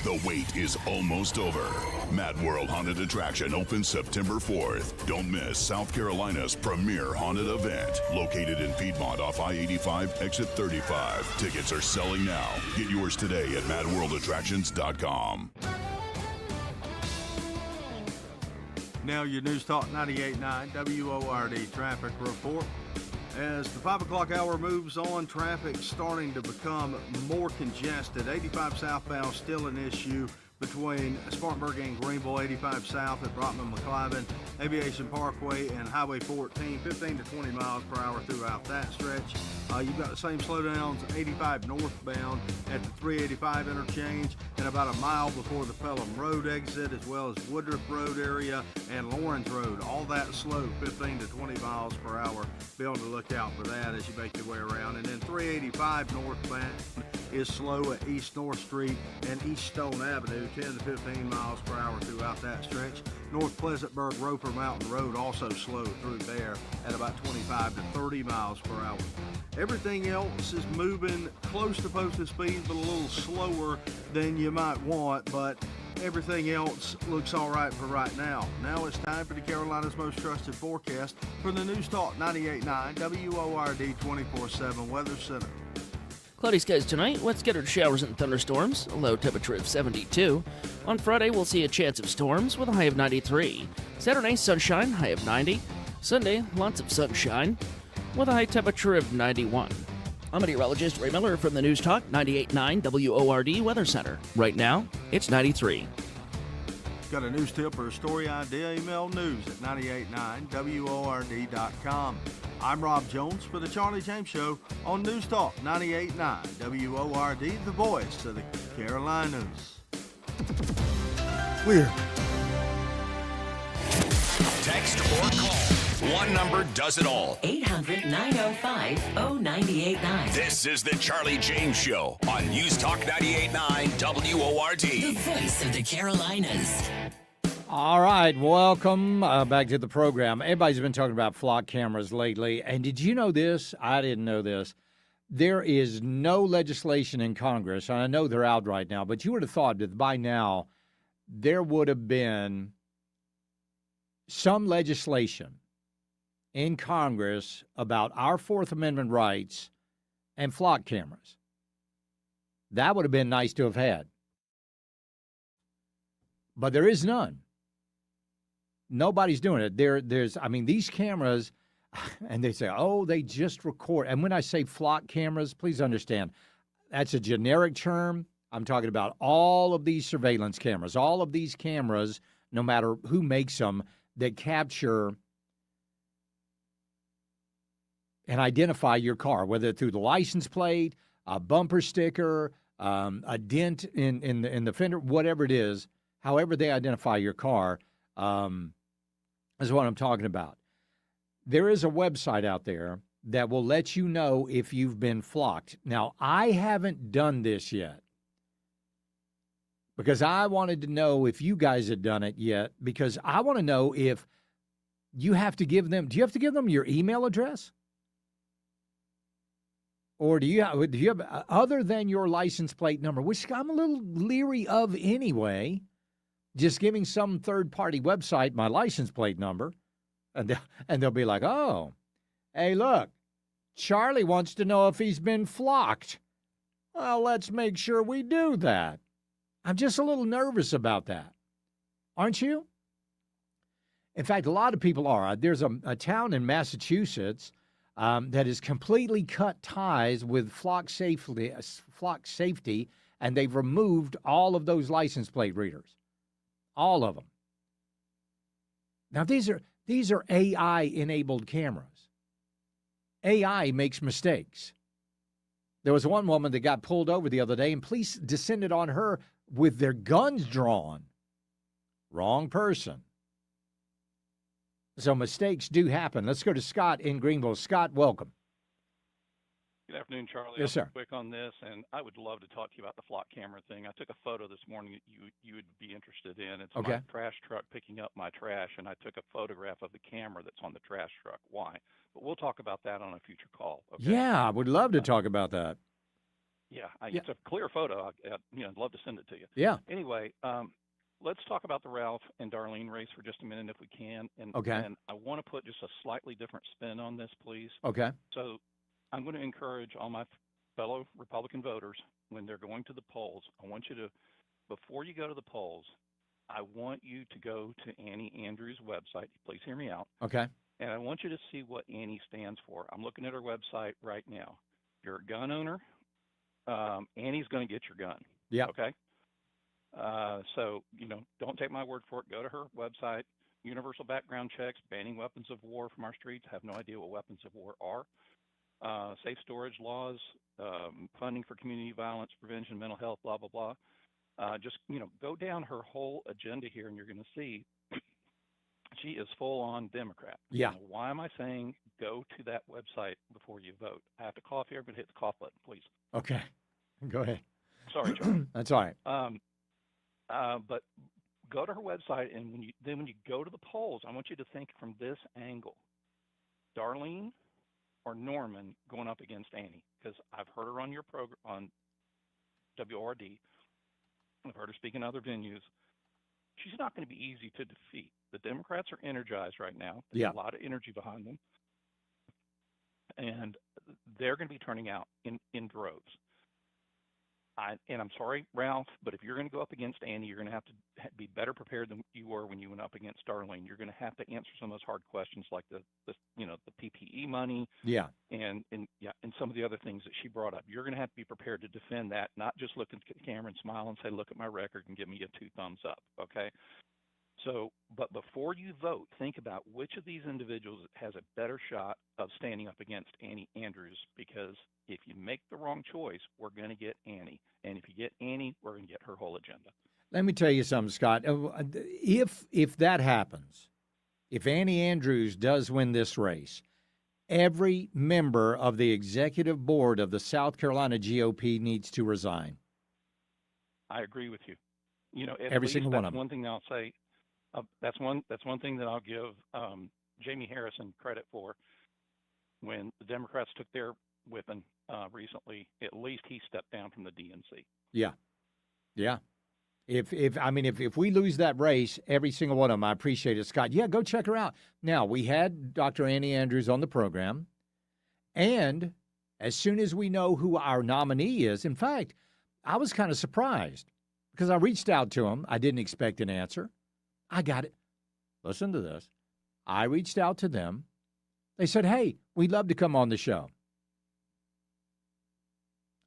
The wait is almost over. Mad World Haunted Attraction opens September 4th. Don't miss South Carolina's premier haunted event. Located in Piedmont off I-85, exit 35. Tickets are selling now. Get yours today at madworldattractions.com. Now your News Talk 98.9 WORD traffic report. As the 5 o'clock hour moves on, traffic starting to become more congested. 85 southbound still an issue between Spartanburg and Greenville, 85 south at Brockman McCliven, Aviation Parkway, and Highway 14, 15 to 20 miles per hour throughout that stretch. You've got the same slowdowns 85 northbound at the 385 interchange and about a mile before the Pelham Road exit, as well as Woodruff Road area and Lawrence Road. All that slow, 15 to 20 miles per hour. Be on the lookout for that as you make your way around. And then 385 northbound is slow at East North Street and East Stone Avenue, 10 to 15 miles per hour throughout that stretch. North Pleasantburg Roper Mountain Road also slow through there at about 25 to 30 miles per hour. Everything else is moving close to posted speed, but a little slower than you might want, but everything else looks all right for right now. Now it's time for the Carolina's most trusted forecast for the News Talk 98.9 WORD 24/7 Weather Center. Cloudy skies tonight, wet scattered showers and thunderstorms, a low temperature of 72. On Friday, we'll see a chance of storms with a high of 93. Saturday, sunshine, high of 90. Sunday, lots of sunshine with a high temperature of 91. I'm meteorologist Ray Miller from the News Talk 98.9 WORD Weather Center. Right now, it's 93. Got a news tip or a story idea? Email news at 989WORD.com. I'm Rob Jones for the Charlie James Show on News Talk 98.9 WORD, the voice of the Carolinas. Weird. Text or call. One number does it all. 800-905-0989. This is the Charlie James Show on News Talk 98.9 WORD. The voice of the Carolinas. All right, welcome back to the program. Everybody's been talking about flock cameras lately. And did you know this? I didn't know this. There is no legislation in Congress, and I know they're out right now, but you would have thought that by now there would have been some legislation in Congress about our Fourth Amendment rights and flock cameras. That would have been nice to have had. But there is none. Nobody's doing it. There's these cameras, and they say, oh, they just record. And when I say flock cameras, please understand, that's a generic term. I'm talking about all of these surveillance cameras, all of these cameras, no matter who makes them, that capture and identify your car, whether through the license plate, a bumper sticker, a dent in the fender, whatever it is, however they identify your car, is what I'm talking about. There is a website out there that will let you know if you've been flocked. Now, I haven't done this yet because I wanted to know if you guys had done it yet, because I want to know if you have to give them, do you have to give them your email address? Or do you have, other than your license plate number, which I'm a little leery of anyway, just giving some third-party website my license plate number, and they'll be like, oh, hey, look, Charlie wants to know if he's been flocked. Well, let's make sure we do that. I'm just a little nervous about that. Aren't you? In fact, a lot of people are. There's a town in Massachusetts that has completely cut ties with flock safety, and they've removed all of those license plate readers. All of them. Now, these are AI-enabled cameras. AI makes mistakes. There was one woman that got pulled over the other day, and police descended on her with their guns drawn. Wrong person. So mistakes do happen. Let's go to Scott in Greenville. Scott, welcome. Good afternoon, Charlie. Yes, sir. I'll be quick on this, and I would love to talk to you about the flock camera thing. I took a photo this morning that you would be interested in. It's Okay. my trash truck picking up my trash, and I took a photograph of the camera that's on the trash truck. Why? But we'll talk about that on a future call. Okay? Yeah, I would love to talk about that. Yeah, it's a clear photo. I'd love to send it to you. Yeah. Anyway, let's talk about the Ralph and Darlene race for just a minute if we can. Okay. And I want to put just a slightly different spin on this, please. Okay. So I'm going to encourage all my fellow Republican voters, when they're going to the polls, I want you to, before you go to the polls, I want you to go to Annie Andrews' website. Please hear me out. Okay. And I want you to see what Annie stands for. I'm looking at her website right now. If you're a gun owner, Annie's going to get your gun. Yeah. Okay. So, don't take my word for it. Go to her website. Universal background checks, banning weapons of war from our streets. Have no idea what weapons of war are. Safe storage laws, funding for community violence prevention, mental health, blah, blah, blah. Just, go down her whole agenda here, and you're going to see she is full-on Democrat. Yeah. Why am I saying go to that website before you vote? I have to cough here, but hit the cough button, please. Okay. Go ahead. Sorry, Joe. That's all right. But go to her website, and when you go to the polls, I want you to think from this angle: Darlene or Norman going up against Annie, because I've heard her on your program on WRD. I've heard her speak in other venues. She's not going to be easy to defeat. The Democrats are energized right now. There's a lot of energy behind them, and they're going to be turning out in droves. And I'm sorry, Ralph, but if you're going to go up against Annie, you're going to have to be better prepared than you were when you went up against Darlene. You're going to have to answer some of those hard questions, like the PPE money, and some of the other things that she brought up. You're going to have to be prepared to defend that, not just look at the camera and smile and say, "Look at my record," and give me a 2 thumbs up. Okay. So, but before you vote, think about which of these individuals has a better shot of standing up against Annie Andrews, because if you make the wrong choice, we're going to get Annie. And if you get Annie, we're going to get her whole agenda. Let me tell you something, Scott. If that happens, if Annie Andrews does win this race, every member of the executive board of the South Carolina GOP needs to resign. I agree with you. Every single one of them. One thing that I'll say. That's one thing that I'll give Jamie Harrison credit for. When the Democrats took their whipping recently, at least he stepped down from the DNC. Yeah. If we lose that race, every single one of them, I appreciate it, Scott. Yeah, go check her out. Now, we had Dr. Annie Andrews on the program, and as soon as we know who our nominee is, in fact, I was kind of surprised because I reached out to him. I didn't expect an answer. I got it. Listen to this. I reached out to them. They said, "Hey, we'd love to come on the show."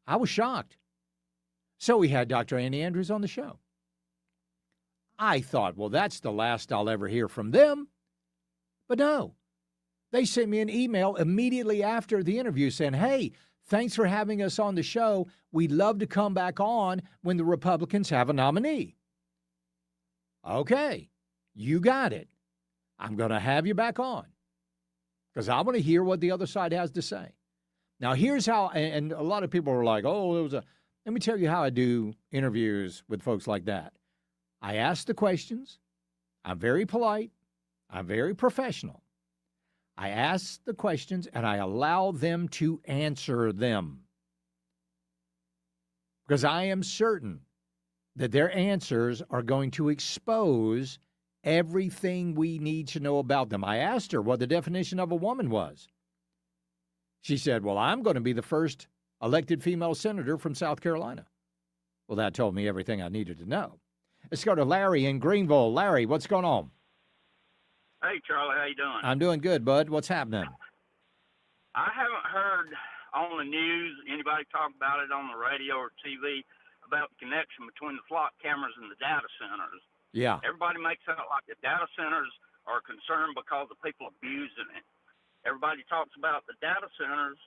I was shocked. So we had Dr. Annie Andrews on the show. I thought, well, that's the last I'll ever hear from them. But no. They sent me an email immediately after the interview saying, "Hey, thanks for having us on the show. We'd love to come back on when the Republicans have a nominee." Okay. You got it. I'm going to have you back on because I want to hear what the other side has to say. Now, here's how, and a lot of people are like, let me tell you how I do interviews with folks like that. I ask the questions. I'm very polite. I'm very professional. I ask the questions, and I allow them to answer them because I am certain that their answers are going to expose everything we need to know about them. I asked her what the definition of a woman was. She said, "Well, I'm going to be the first elected female senator from South Carolina." Well, that told me everything I needed to know. Let's go to Larry in Greenville. Larry, what's going on? Hey, Charlie, how you doing? I'm doing good, bud. What's happening? I haven't heard on the news anybody talk about it on the radio or TV about the connection between the flock cameras and the data centers. Yeah. Everybody makes out like the data centers are concerned because of people abusing it. Everybody talks about the data centers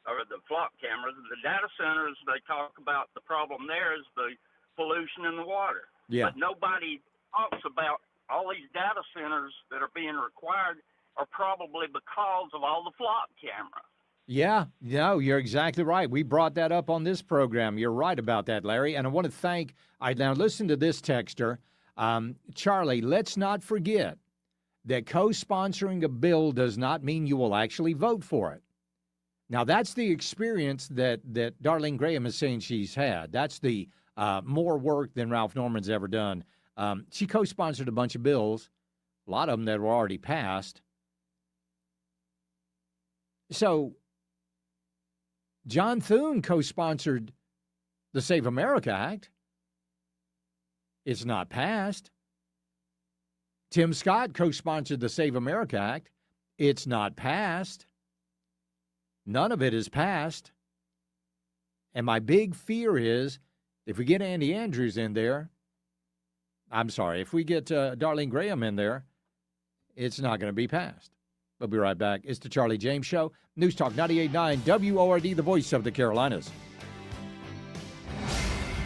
or the flock cameras. The data centers, they talk about the problem there is the pollution in the water. Yeah. But nobody talks about all these data centers that are being required are probably because of all the flock cameras. Yeah, no, you're exactly right. We brought that up on this program. You're right about that, Larry. And I want to thank, now listen to this texter. Charlie, let's not forget that co-sponsoring a bill does not mean you will actually vote for it. Now, that's the experience that Darlene Graham is saying she's had. That's the more work than Ralph Norman's ever done. She co-sponsored a bunch of bills, a lot of them that were already passed. So John Thune co-sponsored the Save America Act. It's not passed. Tim Scott co-sponsored the Save America Act. It's not passed. None of it is passed. And my big fear is if we get Annie Andrews in there, I'm sorry. If we get Darlene Graham in there, it's not going to be passed. We'll be right back. It's the Charlie James Show. News Talk 98.9 WORD, the voice of the Carolinas.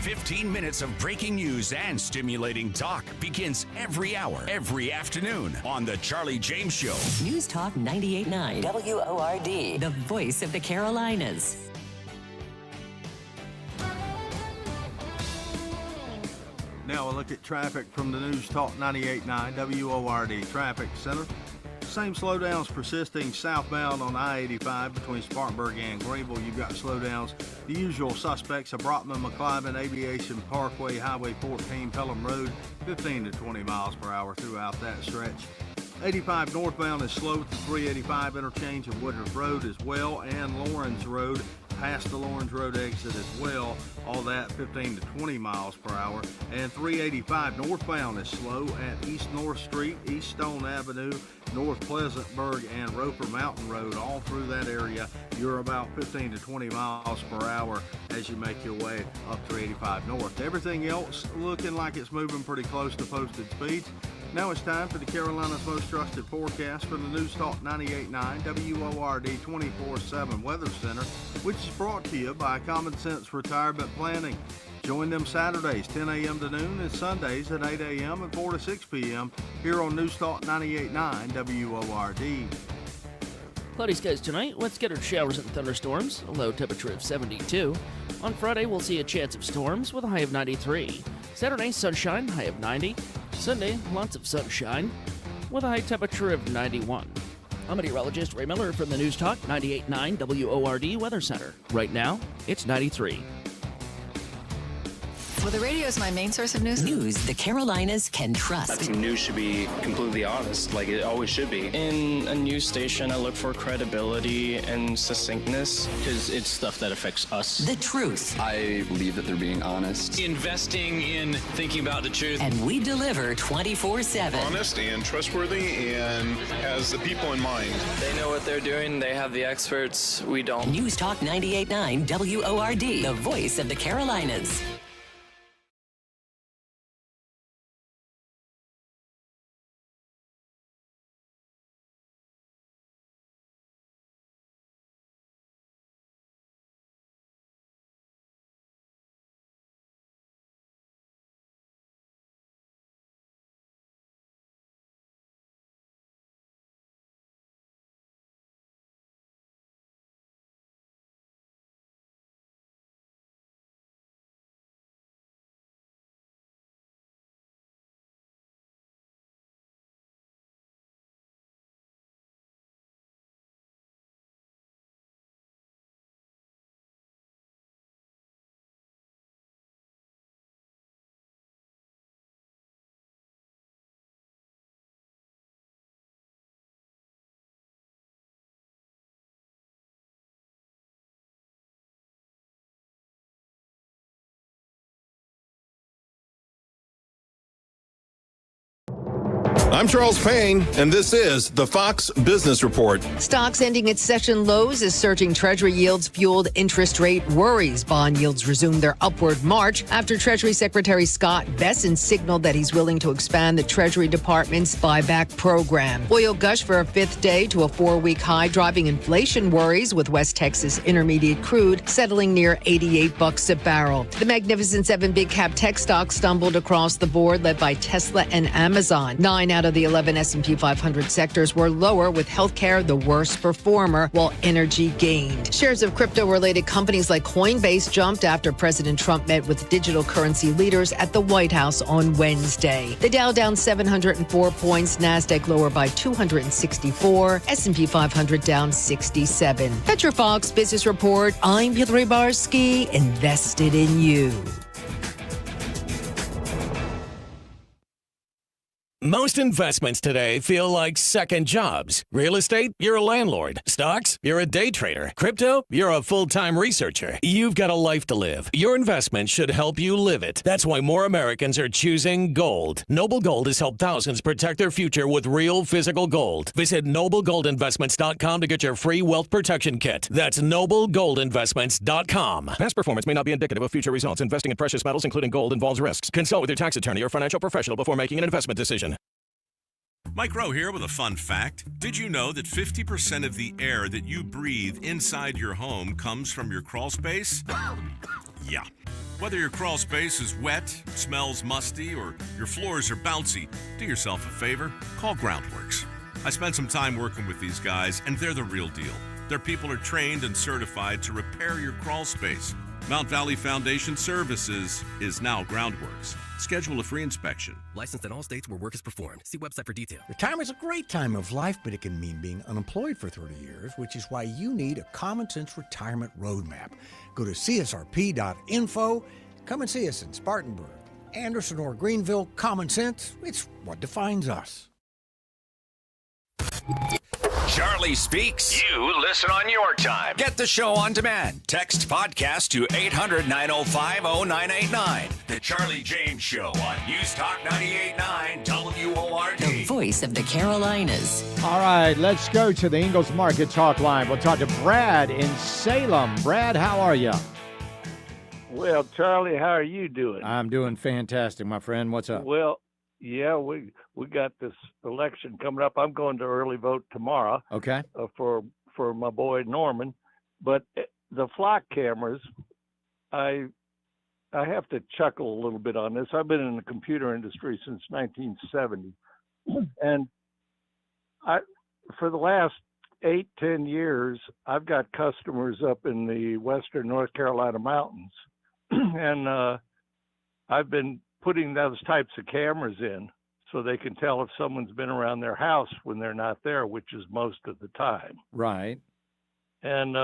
15 minutes of breaking news and stimulating talk begins every hour, every afternoon on The Charlie James Show. News Talk 98.9 WORD, the voice of the Carolinas. Now a look at traffic from the News Talk 98.9 WORD Traffic Center. Same slowdowns persisting southbound on I-85 between Spartanburg and Greenville. You've got slowdowns. The usual suspects of Brockman, McCliven, Aviation Parkway, Highway 14, Pelham Road, 15 to 20 miles per hour throughout that stretch. 85 northbound is slow at the 385 interchange of Woodruff Road as well, and Lawrence Road past the Lawrence Road exit as well. All that 15 to 20 miles per hour. And 385 northbound is slow at East North Street, East Stone Avenue, North Pleasantburg, and Roper Mountain Road. All through that area, you're about 15 to 20 miles per hour as you make your way up 385 north. Everything else looking like it's moving pretty close to posted speeds. Now it's time for the Carolinas' most trusted forecast from the News Talk 98.9 WORD 24/7 Weather Center, which is brought to you by Common Sense Retirement Planning. Join them Saturdays 10 a.m. to noon and Sundays at 8 a.m. and 4 to 6 p.m. here on News Talk 98.9 WORD. Cloudy skies tonight with scattered showers and thunderstorms, a low temperature of 72. On Friday, we'll see a chance of storms with a high of 93. Saturday, sunshine, high of 90. Sunday, lots of sunshine with a high temperature of 91. I'm meteorologist Ray Miller from the News Talk 98.9 WORD Weather Center. Right now, it's 93. Well, the radio is my main source of news. News the Carolinas can trust. I think news should be completely honest, like it always should be. In a news station, I look for credibility and succinctness because it's stuff that affects us. The truth. I believe that they're being honest. Investing in thinking about the truth. And we deliver 24/7. Honest and trustworthy and has the people in mind. They know what they're doing. They have the experts. We don't. News Talk 98.9 WORD, the voice of the Carolinas. I'm Charles Payne, and this is the Fox Business Report. Stocks ending its session lows as surging Treasury yields fueled interest rate worries. Bond yields resumed their upward march after Treasury Secretary Scott Bessent signaled that he's willing to expand the Treasury Department's buyback program. Oil gushed for a fifth day to a 4-week high, driving inflation worries, with West Texas Intermediate crude settling near $88 a barrel. The Magnificent Seven big cap tech stocks stumbled across the board, led by Tesla and Amazon. 9 out of the 11 S&P 500 sectors were lower, with healthcare the worst performer, while energy gained. Shares of crypto-related companies like Coinbase jumped after President Trump met with digital currency leaders at the White House on Wednesday. The Dow down 704 points, NASDAQ lower by 264, S&P 500 down 67. Petrofox Business Report, I'm Piotr Rybarski, invested in you. Most investments today feel like second jobs. Real estate, you're a landlord. Stocks, you're a day trader. Crypto, you're a full-time researcher. You've got a life to live. Your investment should help you live it. That's why more Americans are choosing gold. Noble Gold has helped thousands protect their future with real physical gold. Visit NobleGoldInvestments.com to get your free wealth protection kit. That's NobleGoldInvestments.com. Past performance may not be indicative of future results. Investing in precious metals, including gold, involves risks. Consult with your tax attorney or financial professional before making an investment decision. Mike Rowe here with a fun fact. Did you know that 50% of the air that you breathe inside your home comes from your crawl space? Yeah. Whether your crawl space is wet, smells musty, or your floors are bouncy, do yourself a favor, call Groundworks. I spent some time working with these guys, and they're the real deal. Their people are trained and certified to repair your crawl space. Mount Valley Foundation Services is now Groundworks. Schedule a free inspection. Licensed in all states where work is performed. See website for details. Retirement's a great time of life, but it can mean being unemployed for 30 years, which is why you need a common sense retirement roadmap. Go to csrp.info. Come and see us in Spartanburg, Anderson, or Greenville. Common sense, it's what defines us. Charlie Speaks. You listen on your time. Get the show on demand. Text podcast to 800-905-0989. The Charlie James Show on News Talk 98.9 WORD. The voice of the Carolinas. All right, let's go to the Ingalls Market Talk Line. We'll talk to Brad in Salem. Brad, how are you? Well, Charlie, how are you doing? I'm doing fantastic, my friend. What's up? Well, yeah, we got this election coming up. I'm going to early vote tomorrow. Okay. For my boy Norman, but the flock cameras, I have to chuckle a little bit on this. I've been in the computer industry since 1970, and for the last 8-10 years, I've got customers up in the western North Carolina mountains, and I've been putting those types of cameras in so they can tell if someone's been around their house when they're not there, which is most of the time. Right. And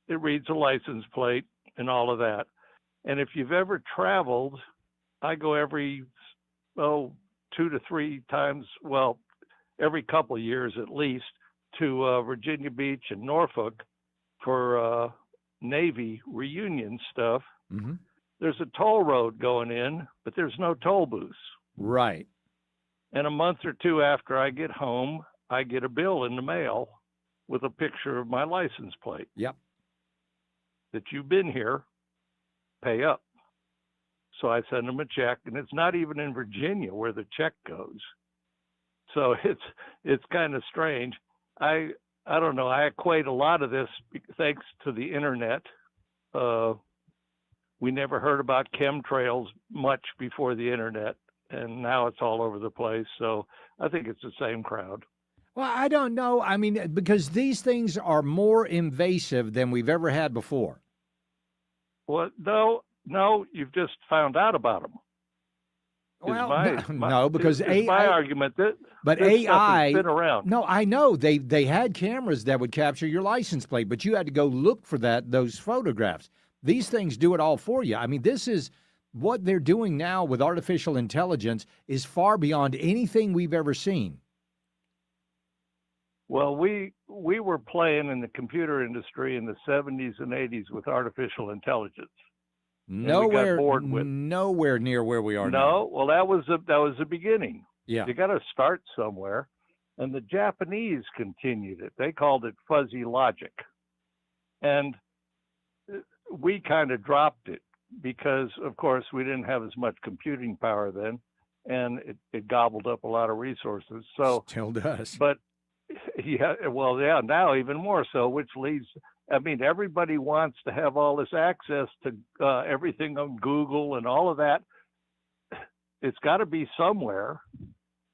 it reads a license plate and all of that. And if you've ever traveled, I go every 2 to 3 times, well, every couple of years at least, to Virginia Beach and Norfolk for Navy reunion stuff. Mm-hmm. There's a toll road going in, but there's no toll booths. Right. And a month or two after I get home, I get a bill in the mail with a picture of my license plate. Yep. That you've been here, pay up. So I send them a check, and it's not even in Virginia where the check goes. So it's kind of strange. I don't know. I equate a lot of this thanks to the internet. We never heard about chemtrails much before the internet, and now it's all over the place. So I think it's the same crowd. Well, I don't know. I mean, because these things are more invasive than we've ever had before. Well, no, you've just found out about them. Well, no, because AI. My argument that. But this AI stuff has been around. No, I know they had cameras that would capture your license plate, but you had to go look for those photographs. These things do it all for you. I mean, this is what they're doing now with artificial intelligence is far beyond anything we've ever seen. Well, we were playing in the computer industry in the 70s and 80s with artificial intelligence. Nowhere near where we are now. No, well, that was the beginning. Yeah. You got to start somewhere, and the Japanese continued it. They called it fuzzy logic, and we kind of dropped it because, of course, we didn't have as much computing power then, and it gobbled up a lot of resources. So still does. But now even more so, which leads. I mean, everybody wants to have all this access to everything on Google and all of that. It's got to be somewhere,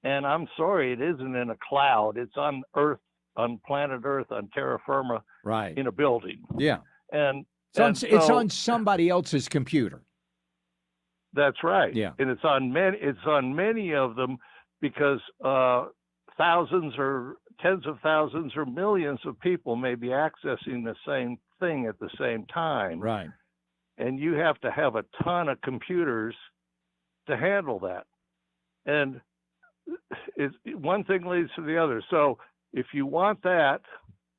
and I'm sorry, it isn't in a cloud. It's on Earth, on planet Earth, on terra firma, right, in a building. Yeah, and it's on somebody else's computer. That's right. Yeah, and it's on many of them because thousands or tens of thousands or millions of people may be accessing the same thing at the same time. Right. And you have to have a ton of computers to handle that. And one thing leads to the other. So if you want that,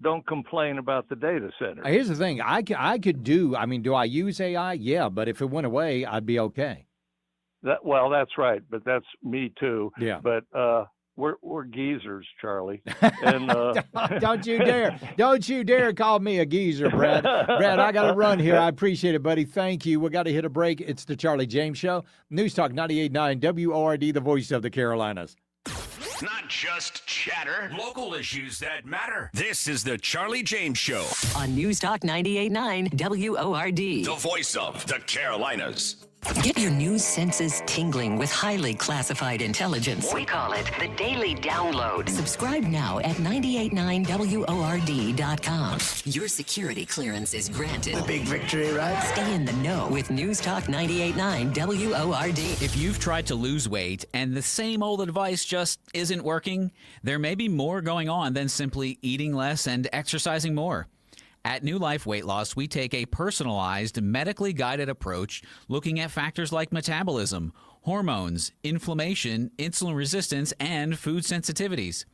don't complain about the data center. Here's the thing. I could do, I mean, do I use AI? Yeah, but if it went away, I'd be okay. Well, that's right, but that's me too. Yeah. But we're geezers, Charlie. And don't you dare call me a geezer, Brad. Brad, I got to run here. I appreciate it, buddy. Thank you. We got to hit a break. It's the Charlie James Show. News Talk 98.9 WORD, the voice of the Carolinas. Not just chatter, local issues that matter. This is the Charlie James Show on News Talk 98.9 WORD. The voice of the Carolinas. Get your news senses tingling with highly classified intelligence. We call it the Daily Download. Subscribe now at 989WORD.com. Your security clearance is granted. The big victory, right? Stay in the know with News Talk 98.9 WORD. If you've tried to lose weight and the same old advice just isn't working, there may be more going on than simply eating less and exercising more. At New Life Weight Loss, we take a personalized, medically guided approach looking at factors like metabolism, hormones, inflammation, insulin resistance, and food sensitivities.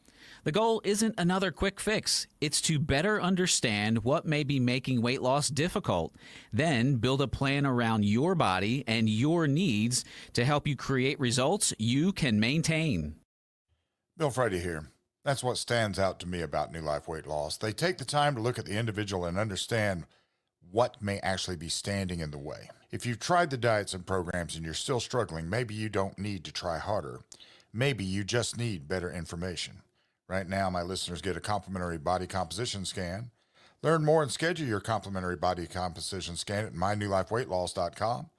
The goal isn't another quick fix. It's to better understand what may be making weight loss difficult, then build a plan around your body and your needs to help you create results you can maintain. Bill Frady here. That's what stands out to me about New Life Weight Loss. They take the time to look at the individual and understand what may actually be standing in the way. If you've tried the diets and programs and you're still struggling, maybe you don't need to try harder. Maybe you just need better information. Right now, my listeners get a complimentary body composition scan. Learn more and schedule your complimentary body composition scan at mynewlifeweightloss.com.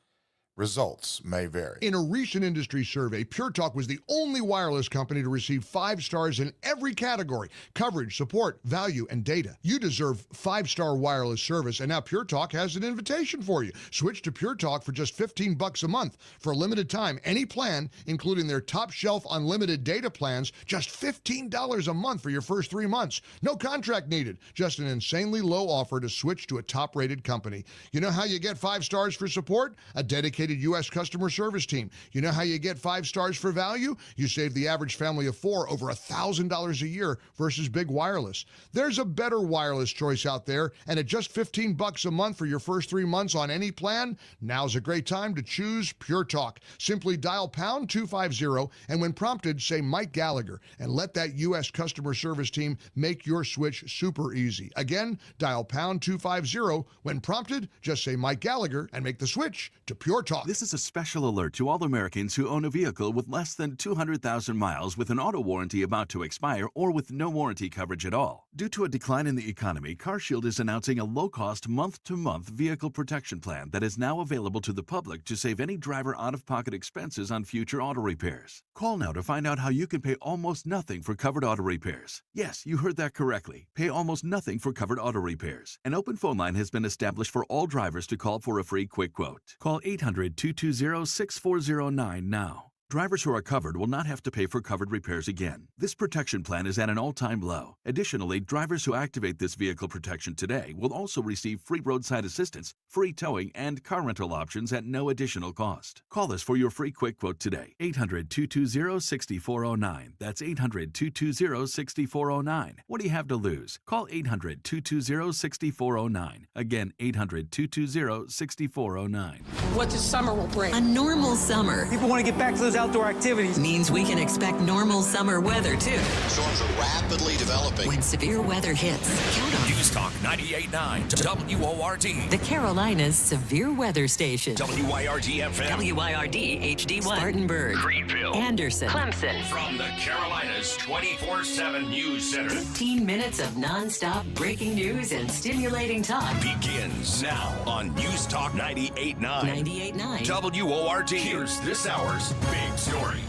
Results may vary. In a recent industry survey, Pure Talk was the only wireless company to receive 5 stars in every category: coverage, support, value, and data. You deserve 5-star wireless service, and now Pure Talk has an invitation for you. Switch to Pure Talk for just $15 a month. For a limited time, any plan, including their top shelf unlimited data plans, just $15 a month for your first 3 months. No contract needed. Just an insanely low offer to switch to a top-rated company. You know how you get 5 stars for support? A dedicated U.S. customer service team. You know how you get 5 stars for value? You save the average family of 4 over $1,000 a year versus big wireless. There's a better wireless choice out there, and at just $15 a month for your first 3 months on any plan, now's a great time to choose Pure Talk. Simply dial pound 250, and when prompted, say Mike Gallagher, and let that U.S. customer service team make your switch super easy. Again, dial pound 250. When prompted, just say Mike Gallagher and make the switch to Pure Talk. This is a special alert to all Americans who own a vehicle with less than 200,000 miles with an auto warranty about to expire or with no warranty coverage at all. Due to a decline in the economy, CarShield is announcing a low-cost month-to-month vehicle protection plan that is now available to the public to save any driver out-of-pocket expenses on future auto repairs. Call now to find out how you can pay almost nothing for covered auto repairs. Yes, you heard that correctly. Pay almost nothing for covered auto repairs. An open phone line has been established for all drivers to call for a free quick quote. Call 800-220-6409 now. Drivers who are covered will not have to pay for covered repairs again. This protection plan is at an all-time low. Additionally, drivers who activate this vehicle protection today will also receive free roadside assistance, free towing, and car rental options at no additional cost. Call us for your free quick quote today. 800-220-6409. That's 800-220-6409. What do you have to lose? Call 800-220-6409. Again, 800-220-6409. What the summer will bring. A normal summer. People want to get back to those outdoor activities. Means we can expect normal summer weather, too. Storms are rapidly developing. When severe weather hits, count on News Talk 98.9 WORD. the Carolinas Severe Weather Station. WYRD FM. WYRD HD1. Spartanburg. Greenville. Anderson. Clemson. From the Carolinas 24/7 News Center. 15 minutes of non-stop breaking news and stimulating talk. Begins now on News Talk 98.9 WORD. Here's this hour's big story.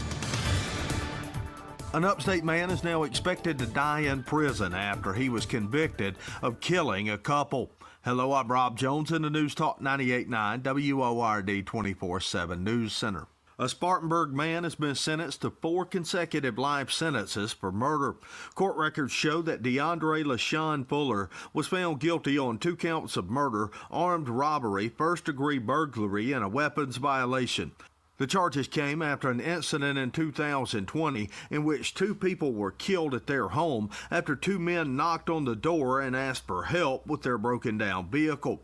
An upstate man is now expected to die in prison after he was convicted of killing a couple. Hello, I'm Rob Jones in the News Talk 98.9 WORD 24/7 News Center. A Spartanburg man has been sentenced to 4 consecutive life sentences for murder. Court records show that DeAndre LaShawn Fuller was found guilty on 2 counts of murder, armed robbery, first-degree burglary, and a weapons violation. The charges came after an incident in 2020 in which 2 people were killed at their home after 2 men knocked on the door and asked for help with their broken down vehicle.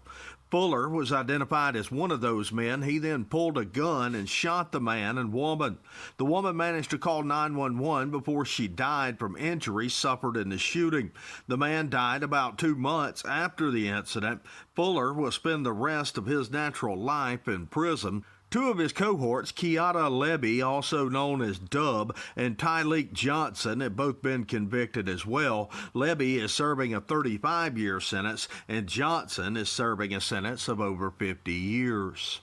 Fuller was identified as one of those men. He then pulled a gun and shot the man and woman. The woman managed to call 911 before she died from injuries suffered in the shooting. The man died about 2 months after the incident. Fuller will spend the rest of his natural life in prison. 2 of his cohorts, Kiata Levy, also known as Dub, and Tyleek Johnson, have both been convicted as well. Levy is serving a 35-year sentence, and Johnson is serving a sentence of over 50 years.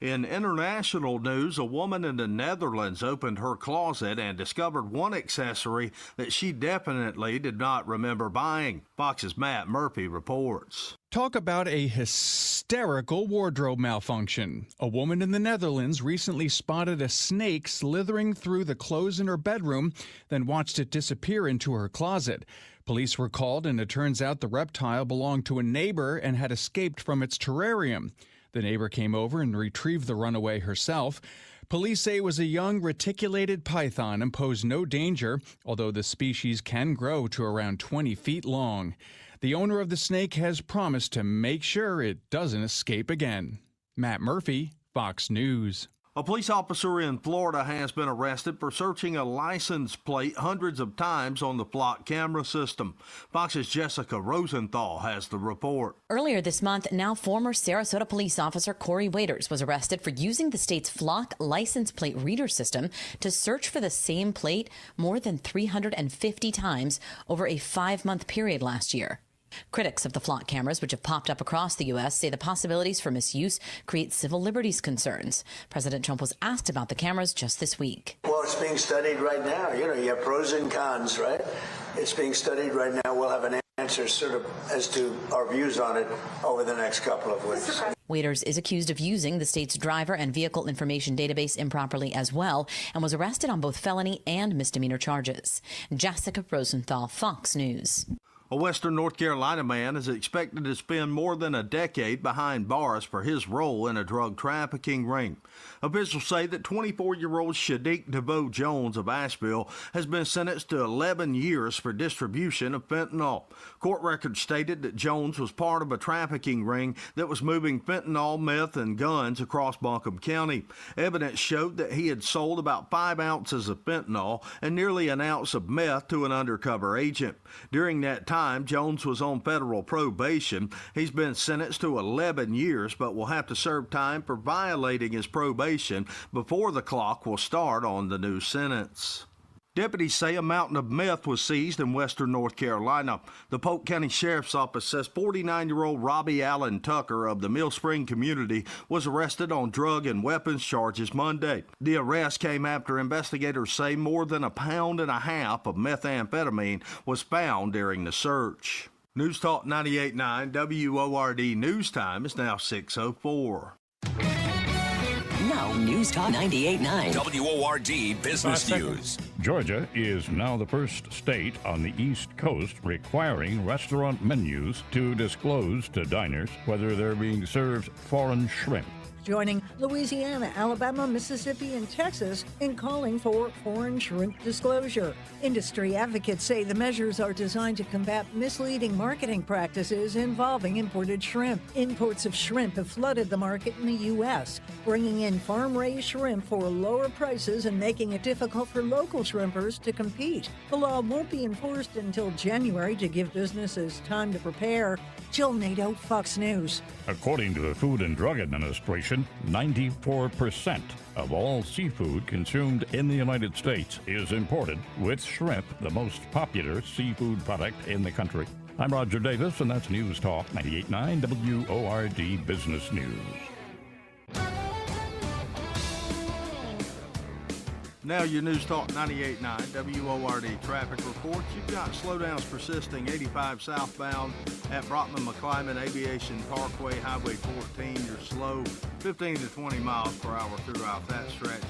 In international news, a woman in the Netherlands opened her closet and discovered one accessory that she definitely did not remember buying. Fox's Matt Murphy reports. Talk about a hysterical wardrobe malfunction. A woman in the Netherlands recently spotted a snake slithering through the clothes in her bedroom, then watched it disappear into her closet. Police were called, and it turns out the reptile belonged to a neighbor and had escaped from its terrarium. The neighbor came over and retrieved the runaway herself. Police say it was a young reticulated python and posed no danger, although the species can grow to around 20 feet long. The owner of the snake has promised to make sure it doesn't escape again. Matt Murphy, Fox News. A police officer in Florida has been arrested for searching a license plate hundreds of times on the Flock camera system. Fox's Jessica Rosenthal has the report. Earlier this month, now former Sarasota police officer Corey Waiters was arrested for using the state's Flock license plate reader system to search for the same plate more than 350 times over a 5-month period last year. Critics of the Flock cameras, which have popped up across the U.S., say the possibilities for misuse create civil liberties concerns. President Trump was asked about the cameras just this week. Well, it's being studied right now. You have pros and cons, right? It's being studied right now. We'll have an answer sort of as to our views on it over the next couple of weeks. Waiters is accused of using the state's driver and vehicle information database improperly as well, and was arrested on both felony and misdemeanor charges. Jessica Rosenthal, Fox News. A Western North Carolina man is expected to spend more than a decade behind bars for his role in a drug trafficking ring. Officials say that 24-year-old Shadiq DeVoe Jones of Asheville has been sentenced to 11 years for distribution of fentanyl. Court records stated that Jones was part of a trafficking ring that was moving fentanyl, meth, and guns across Buncombe County. Evidence showed that he had sold about 5 ounces of fentanyl and nearly an ounce of meth to an undercover agent. During that time, Jones was on federal probation. He's been sentenced to 11 years, but will have to serve time for violating his probation before the clock will start on the new sentence. Deputies say a mountain of meth was seized in western North Carolina. The Polk County Sheriff's Office says 49-year-old Robbie Allen Tucker of the Mill Spring community was arrested on drug and weapons charges Monday. The arrest came after investigators say more than 1.5 pounds of methamphetamine was found during the search. News Talk 98.9 WORD News Time is now 6:04. Now, News Talk 98.9 WORD Business News. Georgia is now the first state on the East Coast requiring restaurant menus to disclose to diners whether they're being served foreign shrimp. Joining Louisiana, Alabama, Mississippi, and Texas in calling for foreign shrimp disclosure. Industry advocates say the measures are designed to combat misleading marketing practices involving imported shrimp. Imports of shrimp have flooded the market in the U.S., bringing in farm-raised shrimp for lower prices and making it difficult for local shrimpers to compete. The law won't be enforced until January to give businesses time to prepare. Jill Nato, Fox News. According to the Food and Drug Administration, 94% of all seafood consumed in the United States is imported, with shrimp the most popular seafood product in the country. I'm Roger Davis, and that's News Talk 98.9 WORD Business News. Now your News Talk 98.9 WORD traffic reports. You've got slowdowns persisting 85 southbound at Brockman-McClyman Aviation Parkway, Highway 14. You're slow 15 to 20 miles per hour throughout that stretch.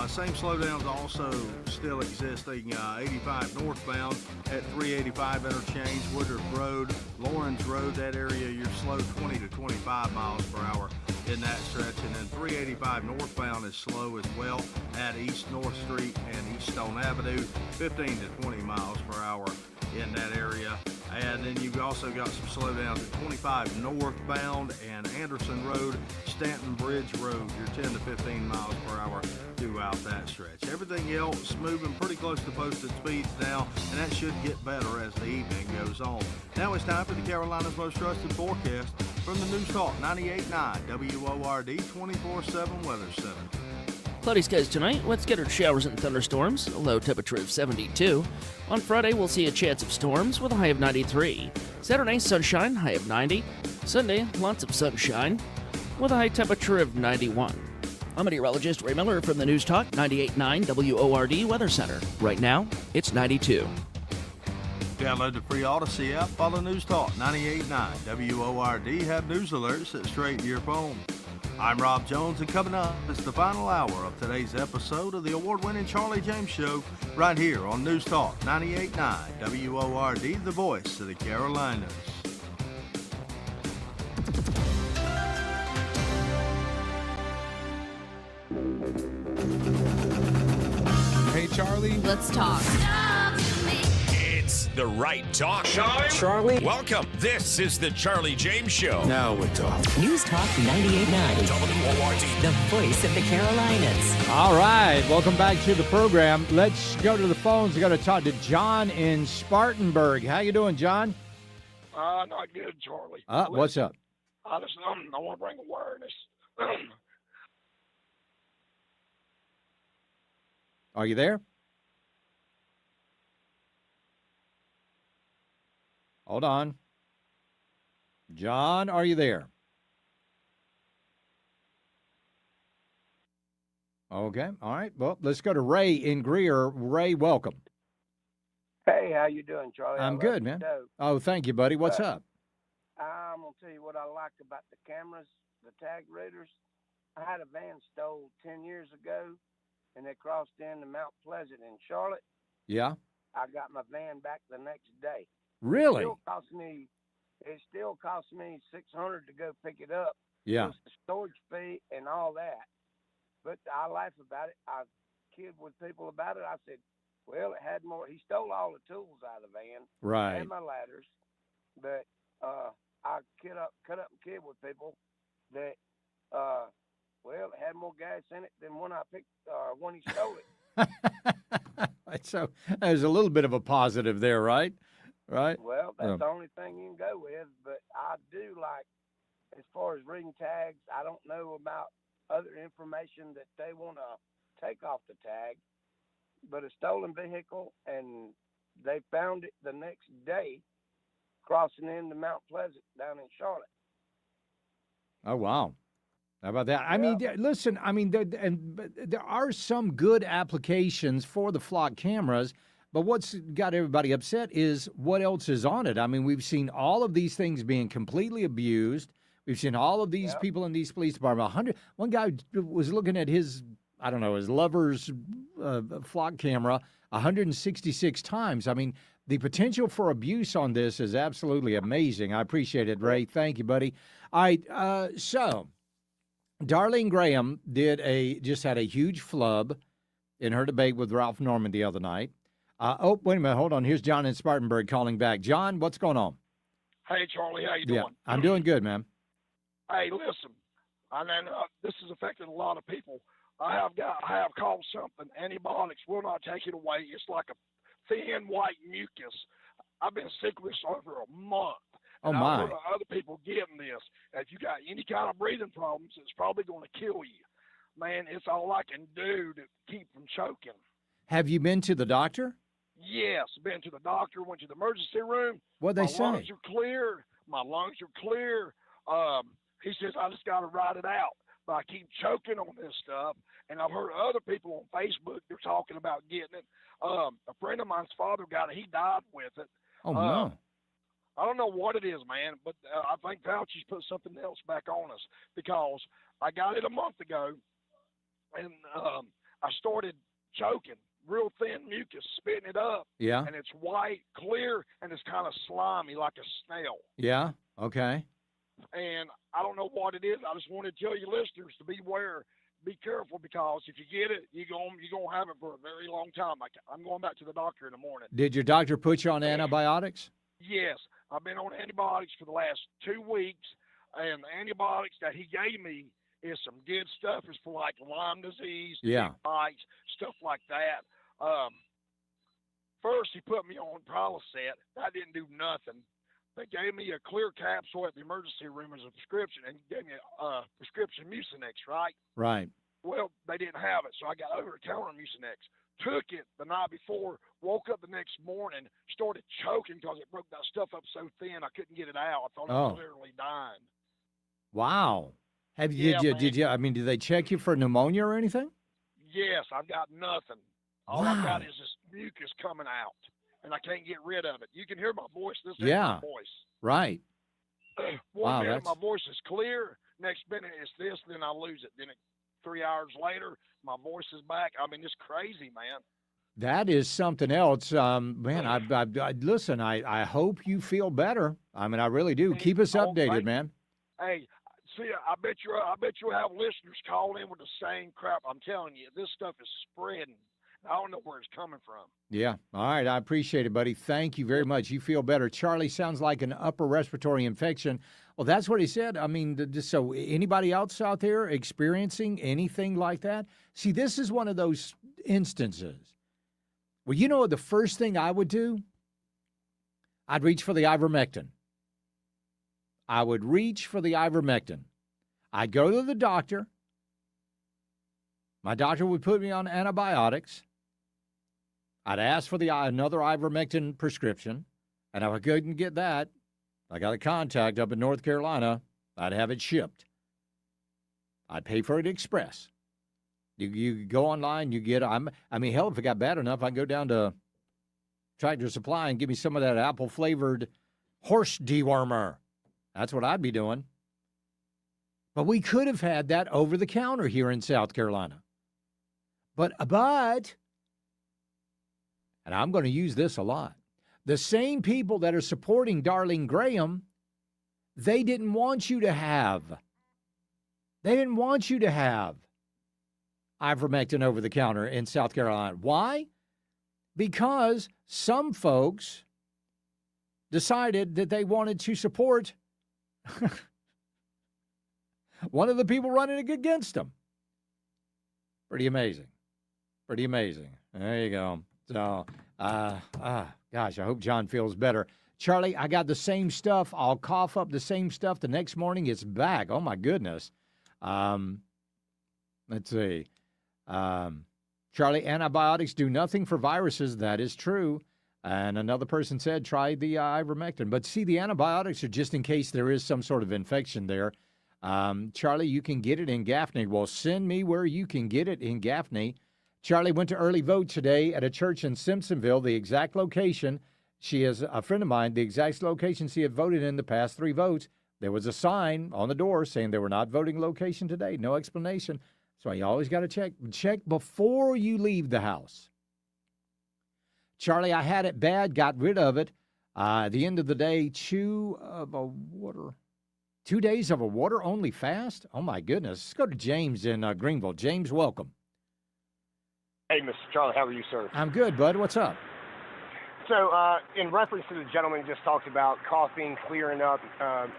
Same slowdowns also still existing 85 northbound at 385 interchange, Woodruff Road, Lawrence Road, that area you're slow 20 to 25 miles per hour. in that stretch. And then 385 northbound is slow as well at East North Street and East Stone Avenue, 15 to 20 miles per hour in that area. And then you've also got some slowdowns at 25 northbound and Anderson Road, Stanton Bridge Road. You're 10 to 15 miles per hour throughout that stretch. Everything else moving pretty close to posted speeds now, and that should get better as the evening goes on. Now it's time for the Carolina's most trusted forecast from the News Talk 98.9 WORD 24/7 Weather Center. Cloudy skies tonight with scattered showers and thunderstorms, a low temperature of 72. On Friday, we'll see a chance of storms with a high of 93. Saturday, sunshine, high of 90. Sunday, lots of sunshine with a high temperature of 91. I'm meteorologist Ray Miller from the News Talk 98.9 WORD Weather Center. Right now, it's 92. Download the free Odyssey app, follow News Talk 98.9 WORD, have news alerts sent straight to your phone. I'm Rob Jones, and coming up is the final hour of today's episode of the award-winning Charlie James Show right here on News Talk 98.9 WORD, the voice of the Carolinas. Hey, Charlie. Let's talk. It's the right talk. Charlie. Welcome. This is the Charlie James Show. Now we're talking. News Talk 98.9. WORD. The voice of the Carolinas. All right, welcome back to the program. Let's go to the phones. We got to talk to John in Spartanburg. How you doing, John? Not good, Charlie. What's up? I want to bring awareness. Are you there? Hold on. John, are you there? Okay. All right. Well, let's go to Ray in Greer. Ray, welcome. Hey, how you doing, Charlie? I'm good, man. Oh, thank you, buddy. What's up? I'm going to tell you what I like about the cameras, the tag readers. I had a van stole 10 years ago, and they crossed into Mount Pleasant in Charlotte. Yeah. I got my van back the next day. Really? It still cost me $600 to go pick it up. Yeah. Plus the storage fee and all that. But I laugh about it. I kid with people about it. I said, well, it had more. He stole all the tools out of the van. Right. And my ladders. But I cut up and kid with people that, well, it had more gas in it than when I picked, when he stole it. So there's a little bit of a positive there, right? Right. Well, that's the only thing you can go with. But I do like, as far as reading tags, I don't know about other information that they want to take off the tag. But a stolen vehicle, and they found it the next day crossing into Mount Pleasant down in Charlotte. Oh, wow. How about that? I mean, listen, there are some good applications for the flock cameras, but what's got everybody upset is what else is on it. I mean, we've seen all of these things being completely abused. We've seen all of these people in these police departments. One guy was looking at his lover's flock camera 166 times. I mean, the potential for abuse on this is absolutely amazing. I appreciate it, Ray. Thank you, buddy. All right, so Darlene Graham just had a huge flub in her debate with Ralph Norman the other night. Wait a minute. Hold on. Here's John in Spartanburg calling back. John, what's going on? Hey, Charlie, how you doing? I'm doing good, man. Hey, listen, this has affected a lot of people. I have called something. Antibiotics will not take it away. It's like a thin white mucus. I've been sick with this over a month. Oh, my. I've heard of other people getting this. If you got any kind of breathing problems, it's probably going to kill you. Man, it's all I can do to keep from choking. Have you been to the doctor? Yes, been to the doctor, went to the emergency room. What'd they say? My lungs are clear. My lungs are clear. He says I just got to ride it out. But I keep choking on this stuff. And I've heard other people on Facebook, they're talking about getting it. A friend of mine's father got it. He died with it. Oh, no. I don't know what it is, man, but I think Fauci's put something else back on us because I got it a month ago, and I started choking, real thin mucus, spitting it up. Yeah. And it's white, clear, and it's kind of slimy like a snail. Yeah, okay. and I don't know what it is. I just want to tell you listeners to beware, be careful, because if you get it, you're gonna have it for a very long time. I'm going back to the doctor in the morning. Did your doctor put you on antibiotics? Yes, I've been on antibiotics for the last 2 weeks, and the antibiotics that he gave me is some good stuff. It's for like Lyme disease, bites, stuff like that. First, he put me on Prilosec. That didn't do nothing. They gave me a clear capsule at the emergency room as a prescription, and gave me a prescription Mucinex, right? Right. Well, they didn't have it, so I got over-the-counter Mucinex. Took it the night before, woke up the next morning, started choking because it broke that stuff up so thin I couldn't get it out. I thought I was literally dying. Wow. Did you? I mean, did they check you for pneumonia or anything? Yes, I've got nothing. All I've got is this mucus coming out, and I can't get rid of it. You can hear my voice. This is my voice. Right. One minute my voice is clear. Next minute it's this. Then I lose it. Then 3 hours later, my voice is back. I mean, it's crazy, man. That is something else. Man, I listen, I hope you feel better. I mean, I really do. Keep us updated, man. Hey, see, I bet you'll have listeners call in with the same crap. I'm telling you, this stuff is spreading. I don't know where it's coming from. Yeah. All right. I appreciate it, buddy. Thank you very much. You feel better. Charlie, sounds like an upper respiratory infection. Well, that's what he said. I mean, so anybody else out there experiencing anything like that? See, this is one of those instances. Well, you know, the first thing I would do, I'd reach for the ivermectin. I would reach for the ivermectin. I'd go to the doctor. My doctor would put me on antibiotics. I'd ask for another ivermectin prescription, and if I couldn't get that, I got a contact up in North Carolina, I'd have it shipped. I'd pay for it express. You go online, you get, I mean, hell, if it got bad enough, I'd go down to Tractor Supply and give me some of that apple-flavored horse dewormer. That's what I'd be doing. But we could have had that over the counter here in South Carolina. But, and I'm going to use this a lot, the same people that are supporting Darlene Graham, they didn't want you to have ivermectin over the counter in South Carolina. Why? Because some folks decided that they wanted to support one of the people running against them. Pretty amazing. Pretty amazing. There you go. So, gosh, I hope John feels better. Charlie, I got the same stuff. I'll cough up the same stuff. The next morning, it's back. Oh, my goodness. Let's see. Charlie, antibiotics do nothing for viruses. That is true. And another person said, try the ivermectin. But see, the antibiotics are just in case there is some sort of infection there. Charlie, you can get it in Gaffney. Well, send me where you can get it in Gaffney. Charlie went to early vote today at a church in Simpsonville, the exact location. She is a friend of mine, the exact location she had voted in the past 3 votes. There was a sign on the door saying they were not voting location today. No explanation. So you always got to check. Check before you leave the house. Charlie, I had it bad, got rid of it. At the end of the day, 2 days of a water-only fast? Oh, my goodness. Let's go to James in Greenville. James, welcome. Hey, Mr. Charlie, how are you, sir? I'm good, bud. What's up? So, in reference to the gentleman just talked about coughing, clearing up,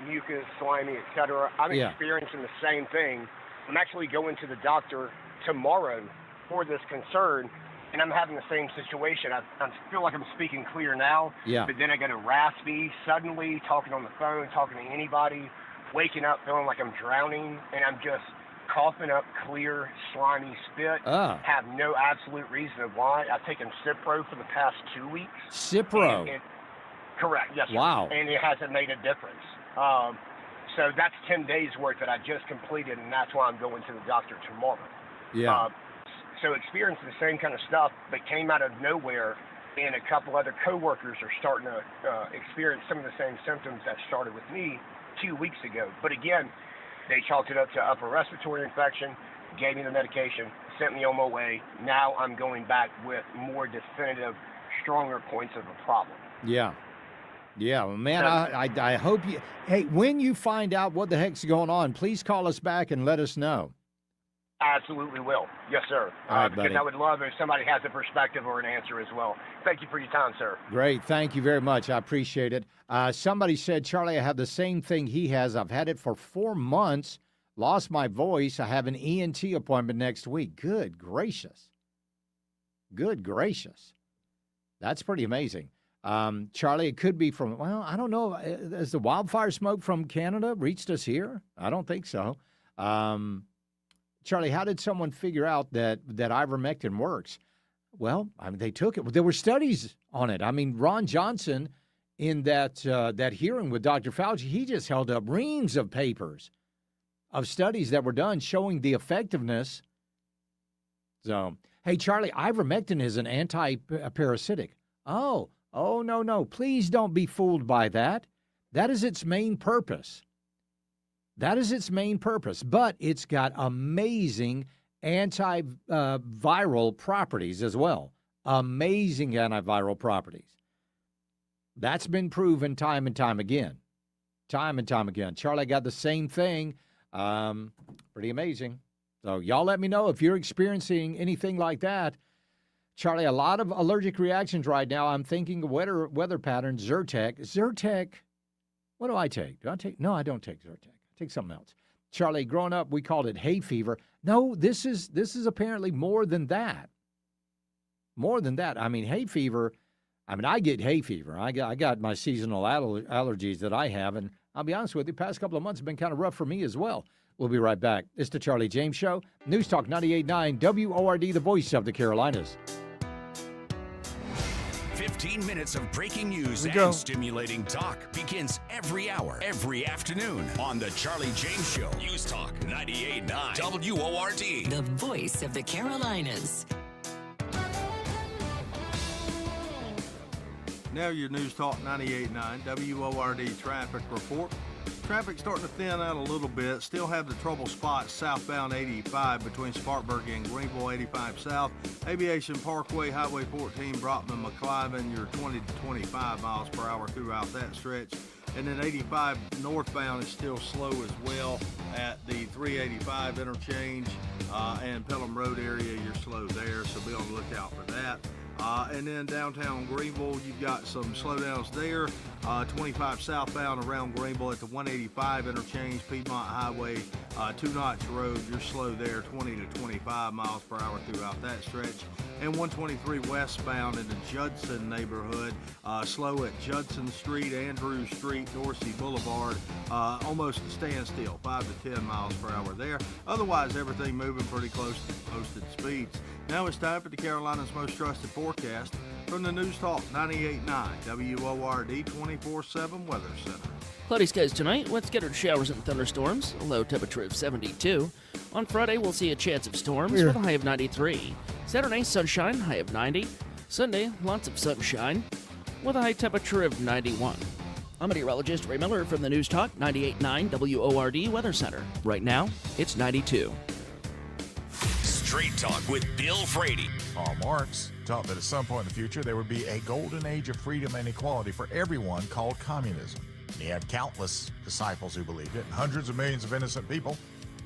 mucus, slimy, etc., I'm experiencing the same thing. I'm actually going to the doctor tomorrow for this concern, and I'm having the same situation. I feel like I'm speaking clear now, but then I get a raspy, suddenly talking on the phone, talking to anybody, waking up feeling like I'm drowning, and I'm just coughing up clear, slimy spit. Have no absolute reason of why. I've taken Cipro for the past 2 weeks. Cipro? Correct, yes, sir. Wow. And it hasn't made a difference. So that's 10 days' worth that I just completed, and that's why I'm going to the doctor tomorrow. Yeah. So experiencing the same kind of stuff, but came out of nowhere, and a couple other coworkers are starting to experience some of the same symptoms that started with me 2 weeks ago. But again, they chalked it up to upper respiratory infection, gave me the medication, sent me on my way. Now I'm going back with more definitive, stronger points of the problem. Yeah. Yeah, well, man, I hope you. Hey, when you find out what the heck's going on, please call us back and let us know. Absolutely will. Yes, sir. All right, because buddy. I would love if somebody has a perspective or an answer as well. Thank you for your time, sir. Great. Thank you very much. I appreciate it. Somebody said, Charlie, I have the same thing he has. I've had it for 4 months, lost my voice. I have an ENT appointment next week. Good gracious. Good gracious. That's pretty amazing. Charlie, it could be from, well, I don't know. Has the wildfire smoke from Canada reached us here? I don't think so. Charlie, how did someone figure out that ivermectin works? Well, I mean, they took it. There were studies on it. I mean, Ron Johnson, in that hearing with Dr. Fauci, he just held up reams of papers of studies that were done showing the effectiveness. So, hey, Charlie, ivermectin is an anti-parasitic. Oh, no. Please don't be fooled by that. That is its main purpose. But it's got amazing antiviral properties as well. Amazing antiviral properties. That's been proven time and time again. Charlie got the same thing. Pretty amazing. So y'all let me know if you're experiencing anything like that. Charlie, a lot of allergic reactions right now. I'm thinking of weather patterns. Zyrtec. What do I take? No, I don't take Zyrtec. I take something else. Charlie, growing up, we called it hay fever. No, this is apparently more than that. I mean, hay fever. I mean, I get hay fever. I got my seasonal allergies that I have, and I'll be honest with you, past couple of months have been kind of rough for me as well. We'll be right back. It's the Charlie James Show. News Talk 98.9 WORD, the voice of the Carolinas. 15 minutes of breaking news and stimulating talk begins every hour, every afternoon on the Charlie James Show. News Talk 98.9 WORD. The voice of the Carolinas. Now your News Talk 98.9 WORD traffic report. Traffic starting to thin out a little bit. Still have the trouble spots southbound 85 between Spartanburg and Greenville 85 South. Aviation Parkway, Highway 14, Brockman, McCliven, you're 20 to 25 miles per hour throughout that stretch. And then 85 northbound is still slow as well at the 385 interchange and Pelham Road area. You're slow there, so be on the lookout for that. And then downtown Greenville, you've got some slowdowns there. 25 southbound around Greenville at the 185 interchange, Piedmont Highway, 2 Notch Road. You're slow there, 20 to 25 miles per hour throughout that stretch. And 123 westbound in the Judson neighborhood, slow at Judson Street, Andrews Street, Dorsey Boulevard, almost a standstill, 5 to 10 miles per hour there. Otherwise, everything moving pretty close to posted speeds. Now it's time for the Carolinas' most trusted forecast from the News Talk 98.9 WORD 24/7 Weather Center. Cloudy skies tonight with scattered showers and thunderstorms, a low temperature of 72. On Friday, we'll see a chance of storms with a high of 93. Saturday, sunshine, high of 90. Sunday, lots of sunshine with a high temperature of 91. I'm meteorologist Ray Miller from the News Talk 98.9 WORD Weather Center. Right now, it's 92. Straight Talk with Bill Frady. Karl Marx taught that at some point in the future there would be a golden age of freedom and equality for everyone called communism. And he had countless disciples who believed it, and hundreds of millions of innocent people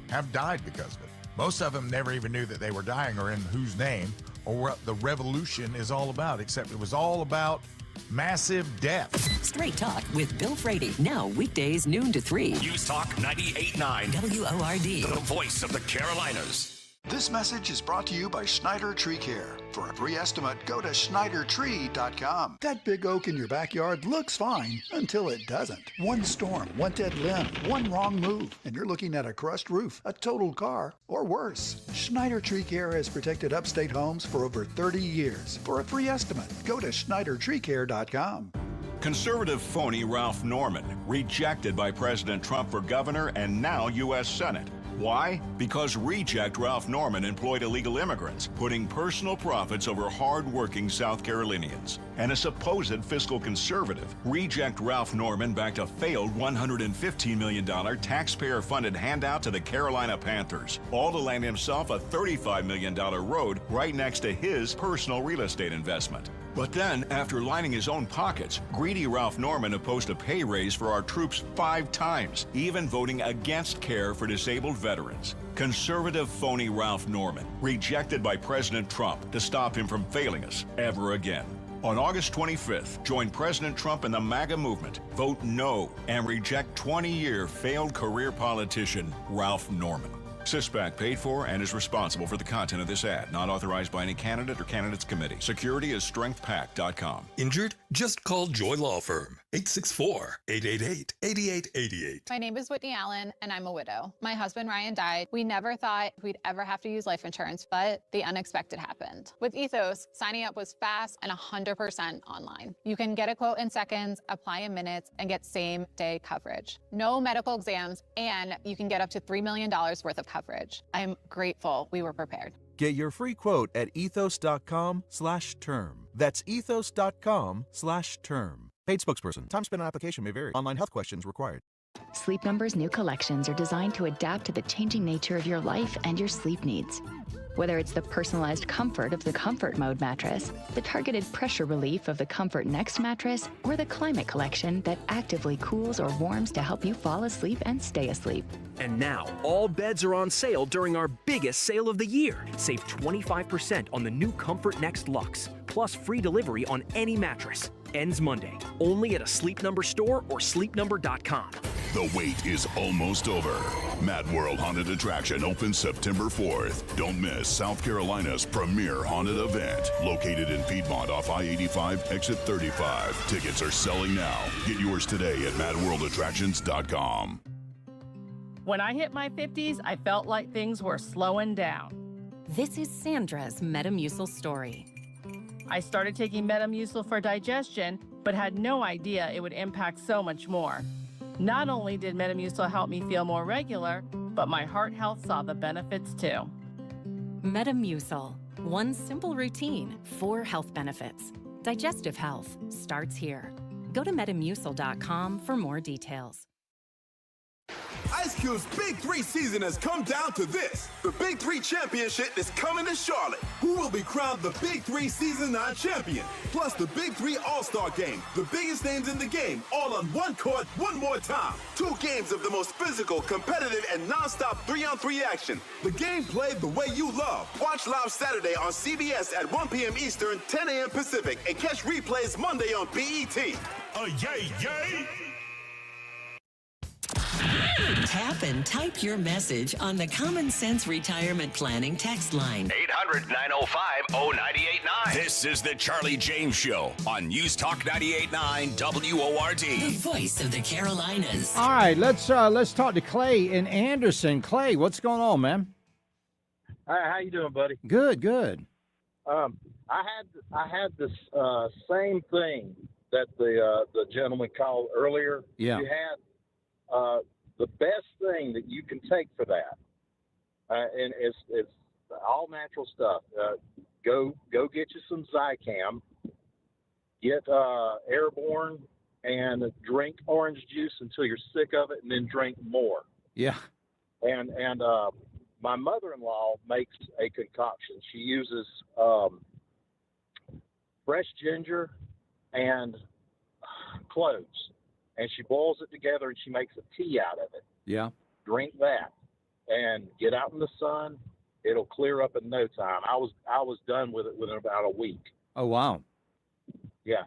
have died because of it. Most of them never even knew that they were dying or in whose name or what the revolution is all about, except it was all about massive death. Straight Talk with Bill Frady. Now weekdays noon to 3. News Talk 98.9 WORD. The voice of the Carolinas. This message is brought to you by Schneider Tree Care. For a free estimate, go to SchneiderTree.com. That big oak in your backyard looks fine until it doesn't. One storm, one dead limb, one wrong move, and you're looking at a crushed roof, a totaled car, or worse. Schneider Tree Care has protected upstate homes for over 30 years. For a free estimate, go to SchneiderTreeCare.com. Conservative phony Ralph Norman, rejected by President Trump for governor and now U.S. Senate. Why? Because reject Ralph Norman employed illegal immigrants, putting personal profits over hard-working South Carolinians. And a supposed fiscal conservative, reject Ralph Norman backed a failed $115 million taxpayer-funded handout to the Carolina Panthers, all to land himself a $35 million road right next to his personal real estate investment. But then, after lining his own pockets, greedy Ralph Norman opposed a pay raise for our troops 5 times, even voting against care for disabled veterans. Conservative phony Ralph Norman, rejected by President Trump to stop him from failing us ever again. On August 25th, join President Trump and the MAGA movement. Vote no and reject 20-year failed career politician Ralph Norman. CISPAC paid for and is responsible for the content of this ad, not authorized by any candidate or candidates committee. Security is strengthpac.com. Injured? Just call Joy Law Firm. 864-888-8888. My name is Whitney Allen, and I'm a widow. My husband, Ryan, died. We never thought we'd ever have to use life insurance, but the unexpected happened. With Ethos, signing up was fast and 100% online. You can get a quote in seconds, apply in minutes, and get same-day coverage. No medical exams, and you can get up to $3 million worth of coverage. I'm grateful we were prepared. Get your free quote at ethos.com/term. That's ethos.com/term. Paid spokesperson. Time spent on application may vary. Online health questions required. Sleep Number's new collections are designed to adapt to the changing nature of your life and your sleep needs. Whether it's the personalized comfort of the Comfort Mode mattress, the targeted pressure relief of the Comfort Next mattress, or the Climate Collection that actively cools or warms to help you fall asleep and stay asleep. And now, all beds are on sale during our biggest sale of the year. Save 25% on the new Comfort Next Luxe, plus free delivery on any mattress. Ends Monday, only at a Sleep Number store or sleepnumber.com. The wait is almost over. Mad World Haunted Attraction opens September 4th. Don't miss South Carolina's premier haunted event, located in Piedmont off I-85, exit 35. Tickets are selling now. Get yours today at madworldattractions.com. When I hit my 50s, I felt like things were slowing down. This is Sandra's Metamucil story. I started taking Metamucil for digestion, but had no idea it would impact so much more. Not only did Metamucil help me feel more regular, but my heart health saw the benefits too. Metamucil. One simple routine, 4 health benefits. Digestive health starts here. Go to metamucil.com for more details. Ice Cube's Big 3 season has come down to this. The Big 3 Championship is coming to Charlotte. Who will be crowned the Big 3 Season 9 champion? Plus the Big 3 All-Star Game. The biggest names in the game, all on one court, one more time. 2 games of the most physical, competitive, and non-stop 3-on-3 action. The game played the way you love. Watch live Saturday on CBS at 1 p.m. Eastern, 10 a.m. Pacific, and catch replays Monday on BET. Yay, yay! Tap and type your message on the Common Sense Retirement Planning text line. 800-905-0989. This is the Charlie James Show on News Talk 98.9 WORD. The voice of the Carolinas. All right, let's talk to Clay in Anderson. Clay, what's going on, man? Hi, how you doing, buddy? Good, good. I had this same thing that the gentleman called earlier. Yeah. You had the best thing that you can take for that, and it's all natural stuff. Go get you some Zicam. Get Airborne and drink orange juice until you're sick of it, and then drink more. Yeah. And my mother-in-law makes a concoction. She uses fresh ginger and cloves, and she boils it together and she makes a tea out of it. Yeah. Drink that and get out in the sun. It'll clear up in no time. I was done with it within about a week. Oh, wow. Yeah,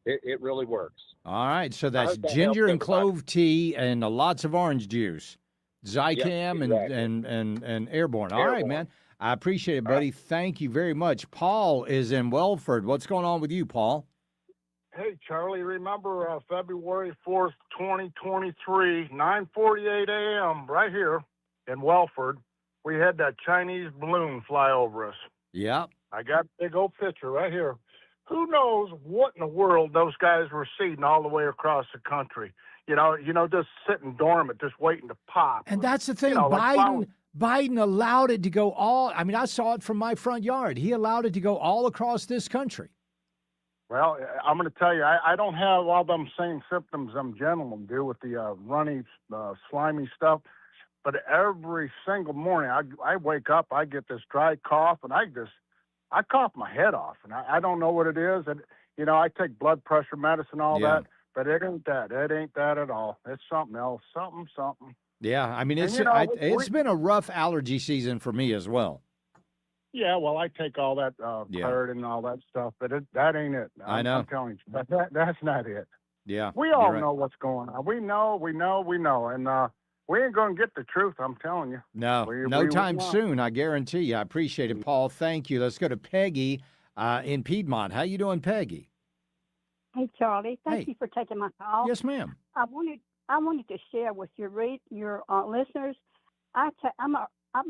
it really works. All right, so that's that ginger helps and clove tea and lots of orange juice. Zicam exactly. and Airborne. All right, man. I appreciate it, buddy. Thank you very much. Paul is in Welford. What's going on with you, Paul? Hey, Charlie, remember February 4th, 2023, 9:48 a.m., right here in Welford, we had that Chinese balloon fly over us. Yeah. I got a big old picture right here. Who knows what in the world those guys were seeding all the way across the country? You know, just sitting dormant, just waiting to pop. And that's the thing. Like Biden allowed it to go all. I mean, I saw it from my front yard. He allowed it to go all across this country. Well, I'm going to tell you, I don't have all them same symptoms them gentlemen do with the runny, slimy stuff. But every single morning, I wake up, I get this dry cough, and I just I cough my head off, and I don't know what it is. And, you know, I take blood pressure medicine, all that, but it ain't that. It ain't that at all. It's something else, something. Yeah, I mean, it's it's been a rough allergy season for me as well. Yeah, well, I take all that Claritin and all that stuff, but that ain't it. I know. I'm telling you, that's not it. Yeah, we all right. know what's going on. We know, and we ain't going to get the truth. I'm telling you. No, no time soon. I guarantee you. I appreciate it, Paul. Thank you. Let's go to Peggy in Piedmont. How you doing, Peggy? Hey, Charlie. Thank you for taking my call. Yes, ma'am. I wanted to share with your listeners. I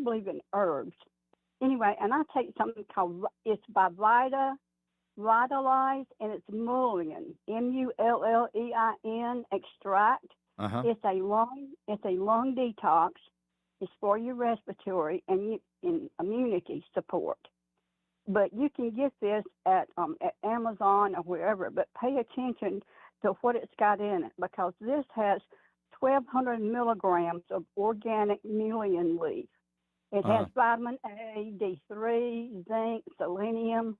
believe in herbs. Anyway, and I take something called, it's by Vitalize, and it's mullein, mullein extract. Uh-huh. It's a lung detox. It's for your respiratory and immunity support. But you can get this at Amazon or wherever. But pay attention to what it's got in it, because this has 1,200 milligrams of organic mullein leaf. It has vitamin A, D3, zinc, selenium,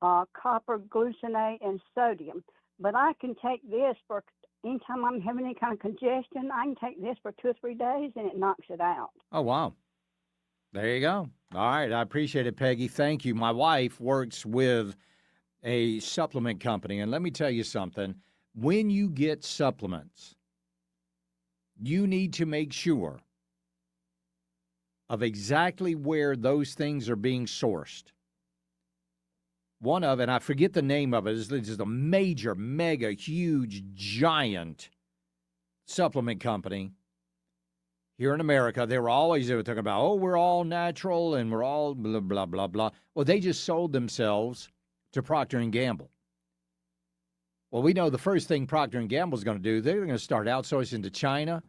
copper, gluconate, and sodium. But I can take this for anytime I'm having any kind of congestion. I can take this for 2 or 3 days, and it knocks it out. Oh, wow. There you go. All right. I appreciate it, Peggy. Thank you. My wife works with a supplement company, and let me tell you something. When you get supplements, you need to make sure of exactly where those things are being sourced. One of, and I forget the name of it, is a major, mega, huge, giant supplement company here in America. They were always talking about, oh, we're all natural and we're all blah, blah, blah, blah. Well, they just sold themselves to Procter & Gamble. Well, we know the first thing Procter & Gamble is going to do, they're going to start outsourcing to China.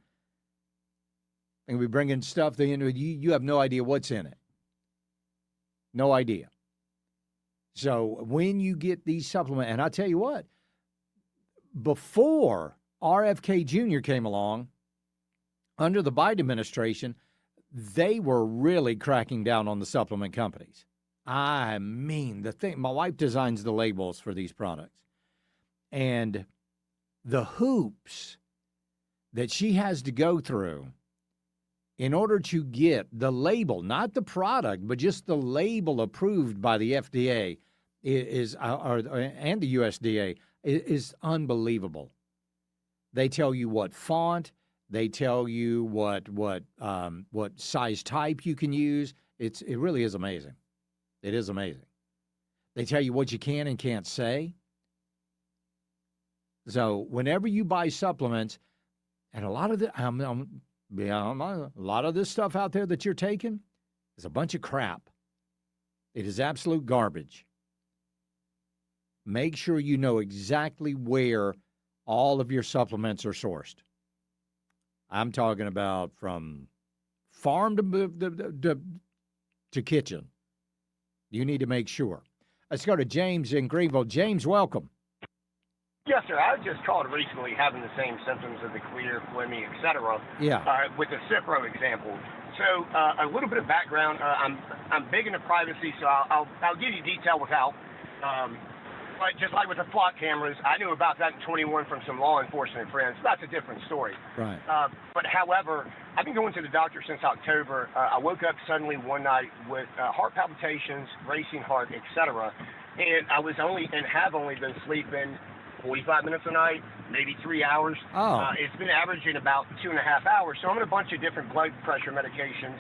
And we bring in stuff that you have no idea what's in it. No idea. So when you get these supplements, and I tell you what, before RFK Jr. came along, under the Biden administration, they were really cracking down on the supplement companies. I mean, my wife designs the labels for these products. And the hoops that she has to go through in order to get the label, not the product, but just the label approved by the FDA and the USDA is unbelievable. They tell you what font, they tell you what size type you can use. It really is amazing. It is amazing. They tell you what you can and can't say. So whenever you buy supplements, and a lot of a lot of this stuff out there that you're taking is a bunch of crap. It is absolute garbage. Make sure you know exactly where all of your supplements are sourced. I'm talking about from farm to kitchen. You need to make sure. Let's go to James in Greenville. James, welcome. Yes, sir. I was just called recently having the same symptoms of the clear, phlegmy, etc. Yeah. With the Cipro example. So a little bit of background. I'm big into privacy, so I'll give you detail without. But just like with the flock cameras, I knew about that in 21 from some law enforcement friends. That's a different story. Right. But however, I've been going to the doctor since October. I woke up suddenly one night with heart palpitations, racing heart, etc. And I was have only been sleeping 45 minutes a night, maybe 3 hours. Oh. It's been averaging about 2.5 hours. So I'm on a bunch of different blood pressure medications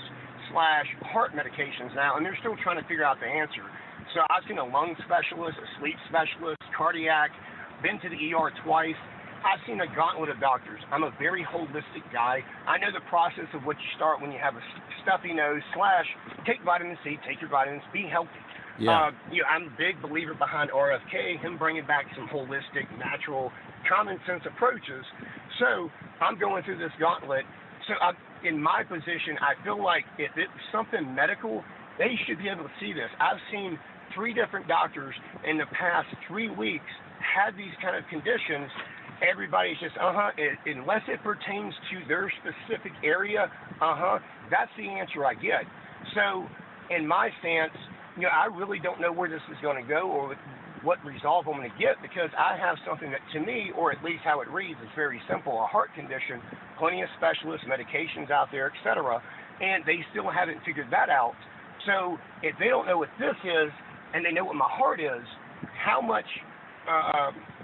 / heart medications now, and they're still trying to figure out the answer. So I've seen a lung specialist, a sleep specialist, cardiac, been to the ER twice. I've seen a gauntlet of doctors. I'm a very holistic guy. I know the process of what you start when you have a stuffy nose / take vitamin C, take your vitamins, be healthy. Yeah. I'm a big believer behind RFK, him bringing back some holistic, natural, common sense approaches. So I'm going through this gauntlet. So in my position, I feel like if it's something medical, they should be able to see this. I've seen 3 different doctors in the past 3 weeks had these kind of conditions. Everybody's just, unless it pertains to their specific area, that's the answer I get. So in my stance, I really don't know where this is going to go or what resolve I'm going to get, because I have something that, to me, or at least how it reads, is very simple: a heart condition, plenty of specialists, medications out there, etc., and they still haven't figured that out. So if they don't know what this is and they know what my heart is, how much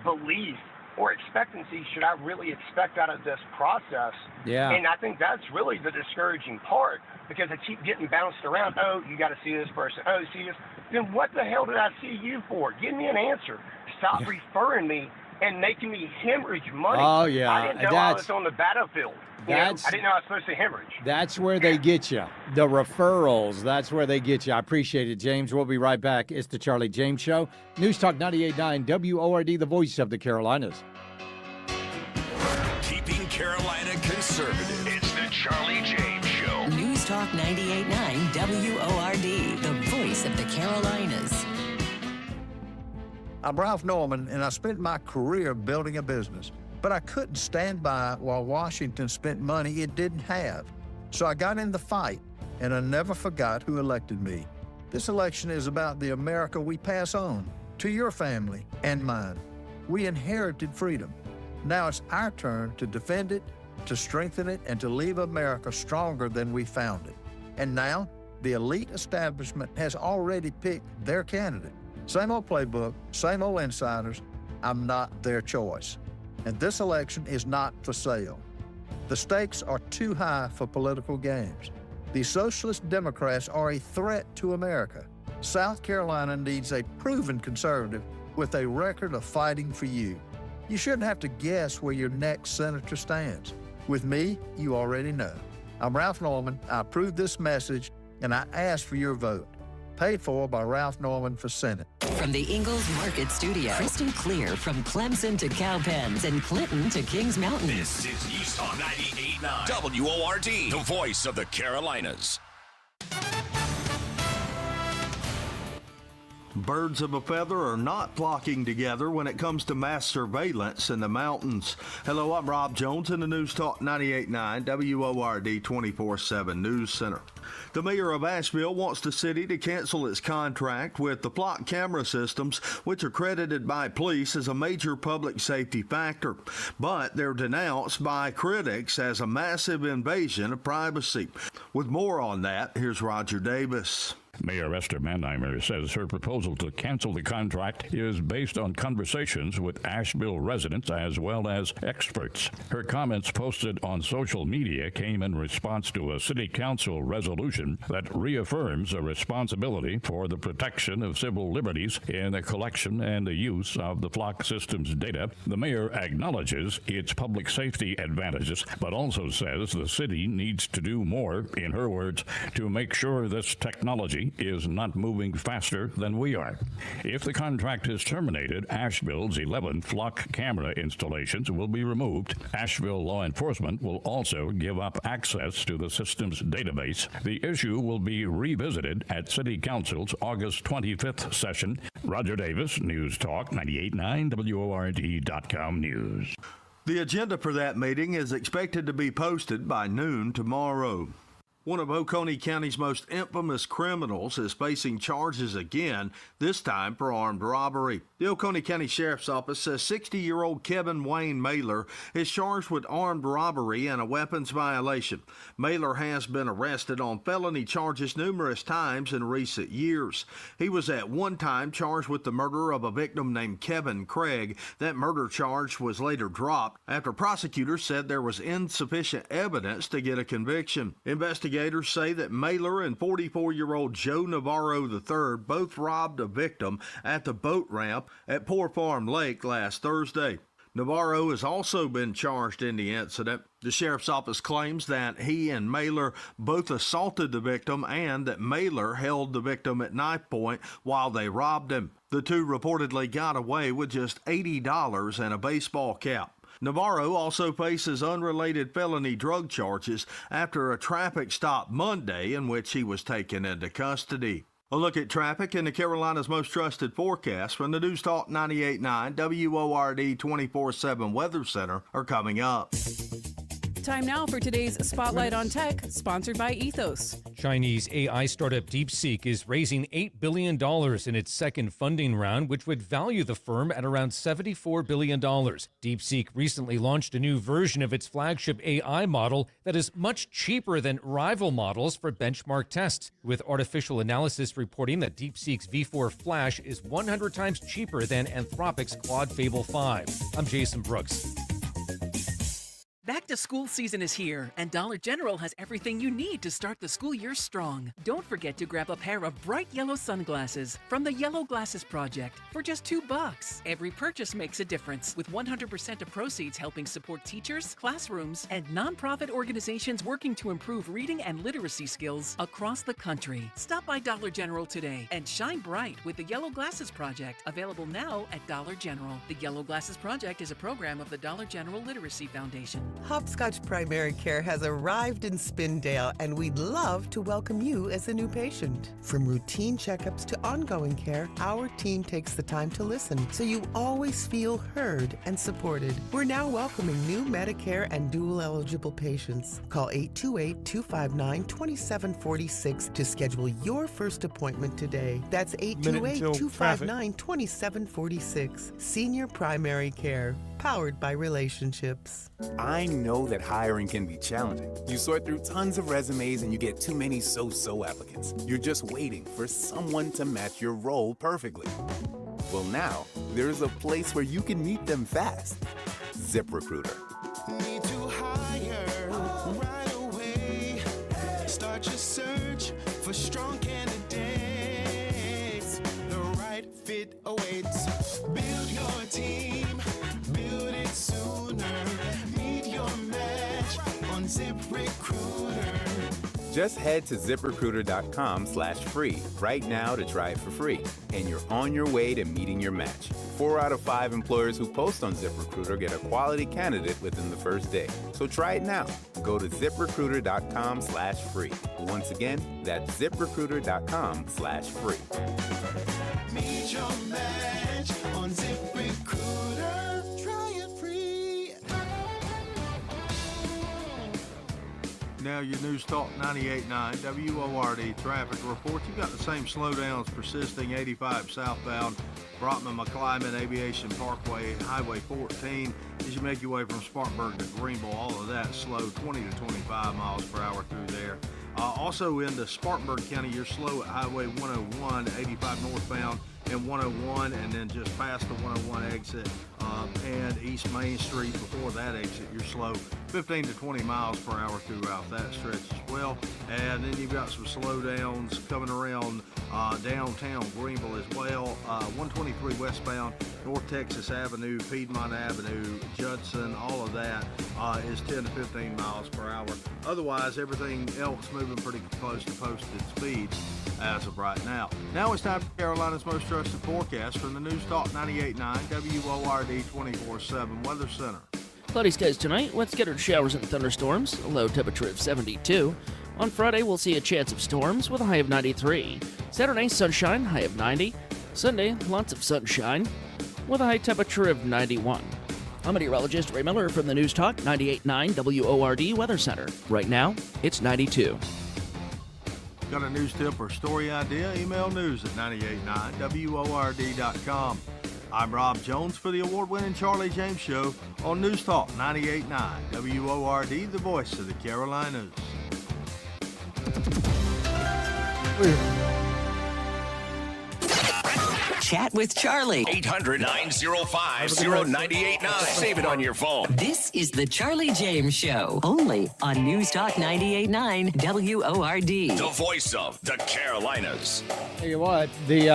belief or expectancy should I really expect out of this process? Yeah. And I think that's really the discouraging part, because I keep getting bounced around. Oh, you got to see this person. Oh, see this. Then what the hell did I see you for? Give me an answer. Stop referring me and making me hemorrhage money. Oh, yeah. I didn't know I was on the battlefield. I didn't know I was supposed to hemorrhage. That's where they get you. The referrals, that's where they get you. I appreciate it, James. We'll be right back. It's the Charlie James Show. News Talk 98.9 WORD, the voice of the Carolinas. Keeping Carolina conservative. It's the Charlie James Show. News Talk 98.9 WORD, the voice of the Carolinas. I'm Ralph Norman, and I spent my career building a business. But I couldn't stand by while Washington spent money it didn't have. So I got in the fight, and I never forgot who elected me. This election is about the America we pass on to your family and mine. We inherited freedom. Now it's our turn to defend it, to strengthen it, and to leave America stronger than we found it. And now, the elite establishment has already picked their candidate. Same old playbook, same old insiders. I'm not their choice. And this election is not for sale. The stakes are too high for political games. The Socialist Democrats are a threat to America. South Carolina needs a proven conservative with a record of fighting for you. You shouldn't have to guess where your next senator stands. With me, you already know. I'm Ralph Norman. I approve this message, and I ask for your vote. Paid for by Ralph Norman for Senate. From the Ingalls Market Studio, crystal clear from Clemson to Cowpens and Clinton to Kings Mountain. This is News Talk 98.9 WORD, the voice of the Carolinas. Birds of a feather are not flocking together when it comes to mass surveillance in the mountains. Hello, I'm Rob Jones in the News Talk 98.9 WORD 24/7 News Center. The mayor of Asheville wants the city to cancel its contract with the flock camera systems, which are credited by police as a major public safety factor. But they're denounced by critics as a massive invasion of privacy. With more on that, here's Roger Davis. Mayor Esther Mannheimer says her proposal to cancel the contract is based on conversations with Asheville residents as well as experts. Her comments posted on social media came in response to a city council resolution that reaffirms a responsibility for the protection of civil liberties in the collection and the use of the flock system's data. The mayor acknowledges its public safety advantages, but also says the city needs to do more, in her words, to make sure this technology is not moving faster than we are. If the contract is terminated, Asheville's 11 flock camera installations will be removed. Asheville law enforcement will also give up access to the system's database. The issue will be revisited at City Council's August 25th session. Roger Davis, News Talk 98.9 WORD.com News. The agenda for that meeting is expected to be posted by noon tomorrow. One of Oconee County's most infamous criminals is facing charges again, this time for armed robbery. The Oconee County Sheriff's Office says 60-year-old Kevin Wayne Mailer is charged with armed robbery and a weapons violation. Mailer has been arrested on felony charges numerous times in recent years. He was at one time charged with the murder of a victim named Kevin Craig. That murder charge was later dropped after prosecutors said there was insufficient evidence to get a conviction. Investigators say that Mailer and 44-year-old Joe Navarro III both robbed a victim at the boat ramp at Poor Farm Lake last Thursday. Navarro has also been charged in the incident. The sheriff's office claims that he and Mailer both assaulted the victim and that Mailer held the victim at knife point while they robbed him. The two reportedly got away with just $80 and a baseball cap. Navarro also faces unrelated felony drug charges after a traffic stop Monday in which he was taken into custody. A look at traffic in the Carolinas' most trusted forecast from the News Talk 98.9 WORD 24/7 Weather Center are coming up. Time now for today's Spotlight on Tech, sponsored by Ethos. Chinese AI startup DeepSeek is raising $8 billion in its second funding round, which would value the firm at around $74 billion. DeepSeek recently launched a new version of its flagship AI model that is much cheaper than rival models for benchmark tests, with artificial analysis reporting that DeepSeek's V4 Flash is 100 times cheaper than Anthropic's Claude Fable 5. I'm Jason Brooks. Back to school season is here, and Dollar General has everything you need to start the school year strong. Don't forget to grab a pair of bright yellow sunglasses from the Yellow Glasses Project for just $2. Every purchase makes a difference, with 100% of proceeds helping support teachers, classrooms, and nonprofit organizations working to improve reading and literacy skills across the country. Stop by Dollar General today and shine bright with the Yellow Glasses Project, available now at Dollar General. The Yellow Glasses Project is a program of the Dollar General Literacy Foundation. Hopscotch Primary Care has arrived in Spindale, and we'd love to welcome you as a new patient. From routine checkups to ongoing care, our team takes the time to listen, so you always feel heard and supported. We're now welcoming new Medicare and dual-eligible patients. Call 828-259-2746 to schedule your first appointment today. That's 828-259-2746. Senior Primary Care, powered by relationships. I know that hiring can be challenging. You sort through tons of resumes and you get too many so-so applicants. You're just waiting for someone to match your role perfectly. Well, now, there's a place where you can meet them fast. ZipRecruiter. Need to hire right away. Start your search for strong candidates. The right fit awaits. Build your team. Build it sooner. Meet your match on ZipRecruiter. Just head to ZipRecruiter.com/free right now to try it for free. And you're on your way to meeting your match. 4 out of 5 employers who post on ZipRecruiter get a quality candidate within the first day. So try it now. Go to ZipRecruiter.com/free. Once again, that's ZipRecruiter.com/free. Meet your match on ZipRecruiter. Try it free. Now your News Talk 98.9 WORD traffic report. You got the same slowdowns persisting 85 southbound, Brotman McClyman Aviation Parkway, Highway 14. As you make your way from Spartanburg to Greenville, all of that slow, 20 to 25 miles per hour through there. Also into Spartanburg County, you're slow at Highway 101, 85 northbound, and 101, and then just past the 101 exit and East Main Street before that exit, you're slow 15 to 20 miles per hour throughout that stretch as well. And then you've got some slowdowns coming around downtown Greenville as well. 123 westbound, North Texas Avenue, Piedmont Avenue, Judson, all of that is 10 to 15 miles per hour. Otherwise, everything else moving pretty close to posted speeds as of right now. Now it's time for Carolina's most trusted forecast from the News Talk 98.9 WORD 24/7 Weather Center. Cloudy skies tonight with scattered showers and thunderstorms, a low temperature of 72. On Friday, we'll see a chance of storms with a high of 93. Saturday, sunshine, high of 90. Sunday, lots of sunshine with a high temperature of 91. I'm meteorologist Ray Miller from the News Talk 98.9 WORD Weather Center. Right now, it's 92. Got a news tip or story idea? Email news@989WORD.com. I'm Rob Jones for the award-winning Charlie James Show on News Talk 98.9 WORD, the voice of the Carolinas. Chat with Charlie. 800-905-0989. Save it on your phone. This is the Charlie James Show, only on News Talk 98.9 WORD. The voice of the Carolinas. Tell you what, the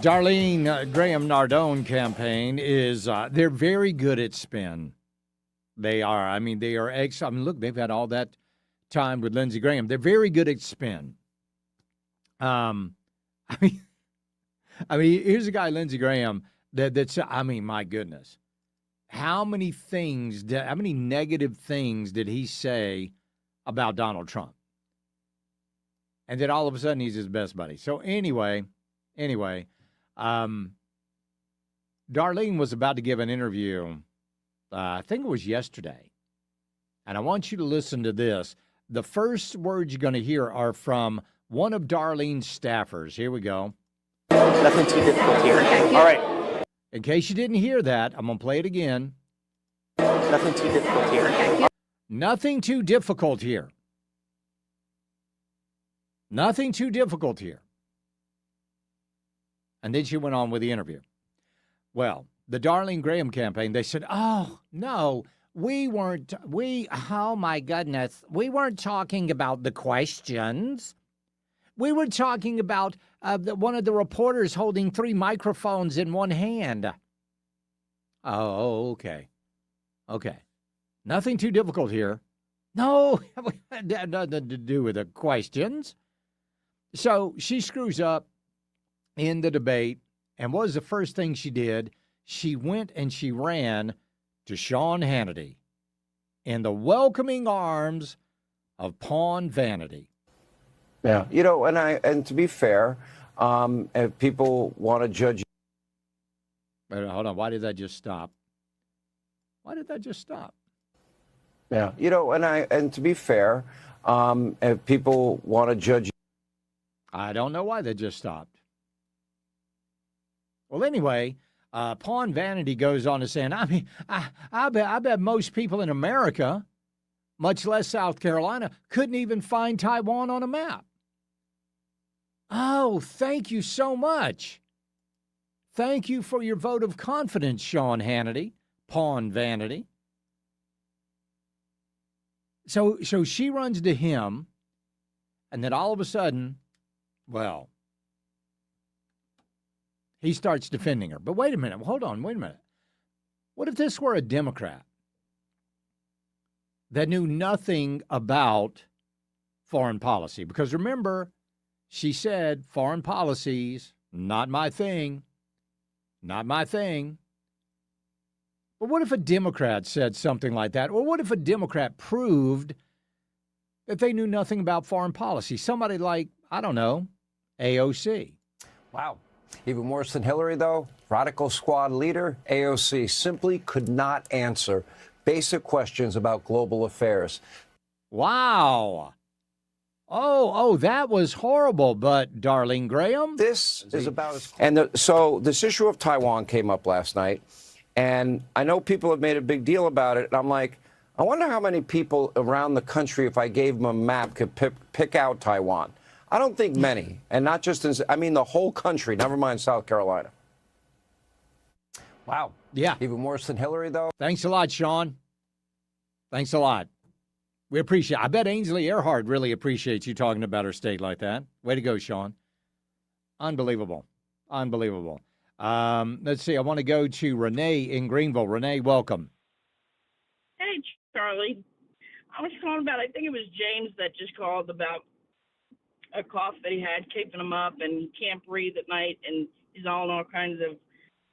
Darlene Graham Nardone campaign is, they're very good at spin. They are. I mean, they are excellent. I mean, look, they've had all that time with Lindsey Graham. They're very good at spin. I mean, here's a guy, Lindsey Graham, that's, I mean, my goodness. How many negative things did he say about Donald Trump? And then all of a sudden he's his best buddy. So anyway, Darlene was about to give an interview, I think it was yesterday, And I want you to listen to this. The first words you're going to hear are from one of Darlene's staffers. Here we go. Nothing too difficult here. All right. In case you didn't hear that, I'm going to play it again. Nothing too difficult here. Nothing too difficult here. Nothing too difficult here. And then she went on with the interview. Well, the Darlene Graham campaign, they said, oh, no, oh my goodness, we weren't talking about the questions. We were talking about one of the reporters holding 3 microphones in one hand. Oh, okay. Okay. Nothing too difficult here. No, that had nothing to do with the questions. So she screws up in the debate, and what was the first thing she did? She went and she ran to Sean Hannity in the welcoming arms of Pawn Vanity. Yeah, and to be fair, if people want to judge. Wait, hold on. Why did that just stop? Why did that just stop? Yeah, and to be fair, if people want to judge. I don't know why that just stopped. Well, anyway, Pawn Vanity goes on to say, I mean, I bet most people in America, much less South Carolina, couldn't even find Taiwan on a map. Oh, thank you so much. Thank you for your vote of confidence, Sean Hannity, Pawn Vanity. So she runs to him, and then all of a sudden, well, he starts defending her. But wait a minute. Hold on. Wait a minute. What if this were a Democrat that knew nothing about foreign policy? Because remember, she said, foreign policies, not my thing. Not my thing. But what if a Democrat said something like that? Or what if a Democrat proved that they knew nothing about foreign policy? Somebody like, I don't know, AOC. Wow. Even worse than Hillary, though, Radical Squad leader AOC simply could not answer basic questions about global affairs. Wow. Oh, that was horrible. But Darlene Graham? This is about as... And so this issue of Taiwan came up last night, and I know people have made a big deal about it, and I'm like, I wonder how many people around the country, if I gave them a map, could pick out Taiwan. I don't think many, and not just in, I mean the whole country, never mind South Carolina. Wow. Yeah. Even worse than Hillary, though. Thanks a lot, Sean. Thanks a lot. We appreciate it. I bet Ainsley Earhart really appreciates you talking about her state like that. Way to go, Sean. Unbelievable. Unbelievable. Let's see. I want to go to Renee in Greenville. Renee, welcome. Hey, Charlie. I was calling about, I think it was James that just called about a cough that he had, keeping him up, and he can't breathe at night, and he's on all kinds of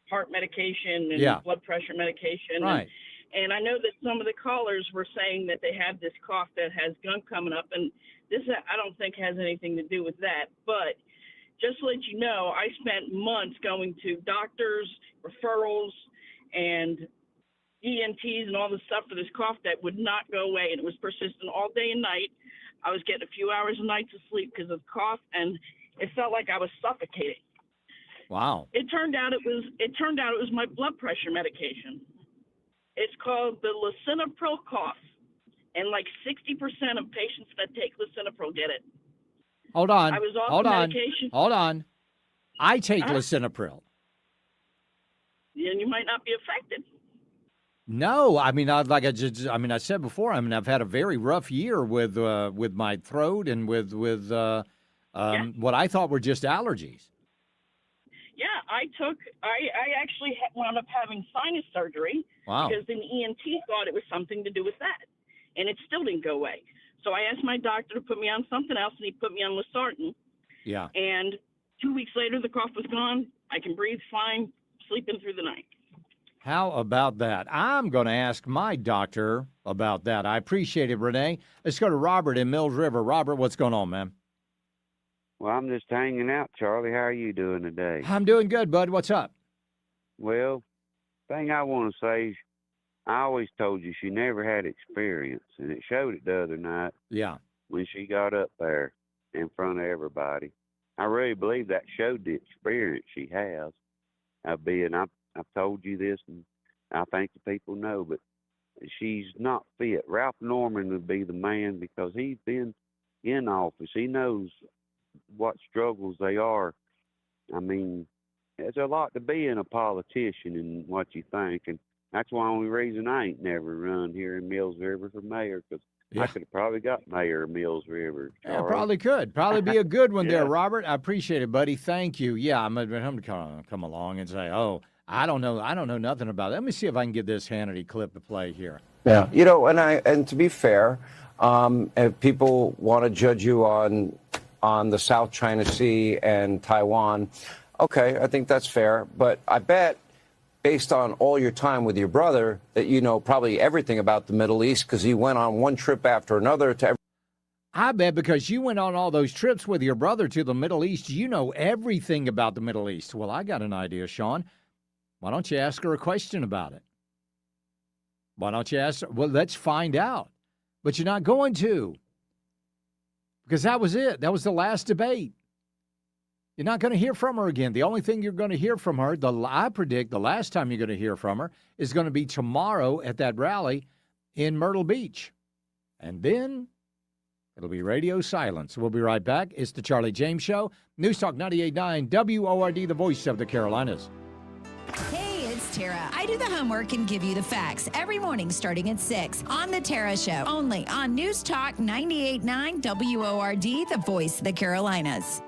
heart medication and blood pressure medication. Right. And I know that some of the callers were saying that they have this cough that has gum coming up, and this I don't think has anything to do with that. But just to let you know, I spent months going to doctors, referrals, and ENTs and all this stuff for this cough that would not go away, and it was persistent all day and night. I was getting a few hours a night to sleep because of cough, and it felt like I was suffocating. Wow. It turned out it was my blood pressure medication. It's called the lisinopril cough, and like 60% of patients that take lisinopril get it. Hold on. I was off Hold the on. medication. Hold on. I take lisinopril. And you might not be affected. No, I mean, I said before, I've had a very rough year with my throat and with what I thought were just allergies. Yeah, I actually wound up having sinus surgery. Wow. Because an ENT thought it was something to do with that, and it still didn't go away. So I asked my doctor to put me on something else, and he put me on Losartan. Yeah. And 2 weeks later, the cough was gone. I can breathe fine, sleeping through the night. How about that? I'm going to ask my doctor about that. I appreciate it, Renee. Let's go to Robert in Mills River. Robert, what's going on, man? Well, I'm just hanging out, Charlie. How are you doing today? I'm doing good, bud. What's up? Well, thing I want to say is I always told you she never had experience, and it showed it the other night. Yeah. When she got up there in front of everybody. I really believe that showed the experience she has. I've told you this, and I think the people know, but she's not fit. Ralph Norman would be the man because he's been in office. He knows what struggles they are. I mean, there's a lot to being a politician and what you think, and that's the only reason I ain't never run here in Mills River for mayor, because I could have probably got mayor of Mills River. Yeah, probably could. Probably be a good one there, Yeah. Robert. I appreciate it, buddy. Thank you. Yeah, I'm going to come along and say, oh, I don't know nothing about it. Let me see if I can get this Hannity clip to play here. Yeah, and to be fair, if people want to judge you on the South China Sea and Taiwan, okay, I think that's fair. But I bet, based on all your time with your brother, that you know probably everything about the Middle East because he went on one trip after another to. I bet because you went on all those trips with your brother to the Middle East, you know everything about the Middle East. Well, I got an idea, Sean. Why don't you ask her a question about it? Why don't you ask her? Well, let's find out. But you're not going to. Because that was it. That was the last debate. You're not going to hear from her again. The only thing you're going to hear from her, I predict the last time you're going to hear from her is going to be tomorrow at that rally in Myrtle Beach. And then it'll be radio silence. We'll be right back. It's the Charlie James Show. News Talk 98.9 WORD, the voice of the Carolinas. Hey, it's Tara. I do the homework and give you the facts every morning starting at 6 on The Tara Show, only on News Talk 98.9 WORD, the voice of the Carolinas.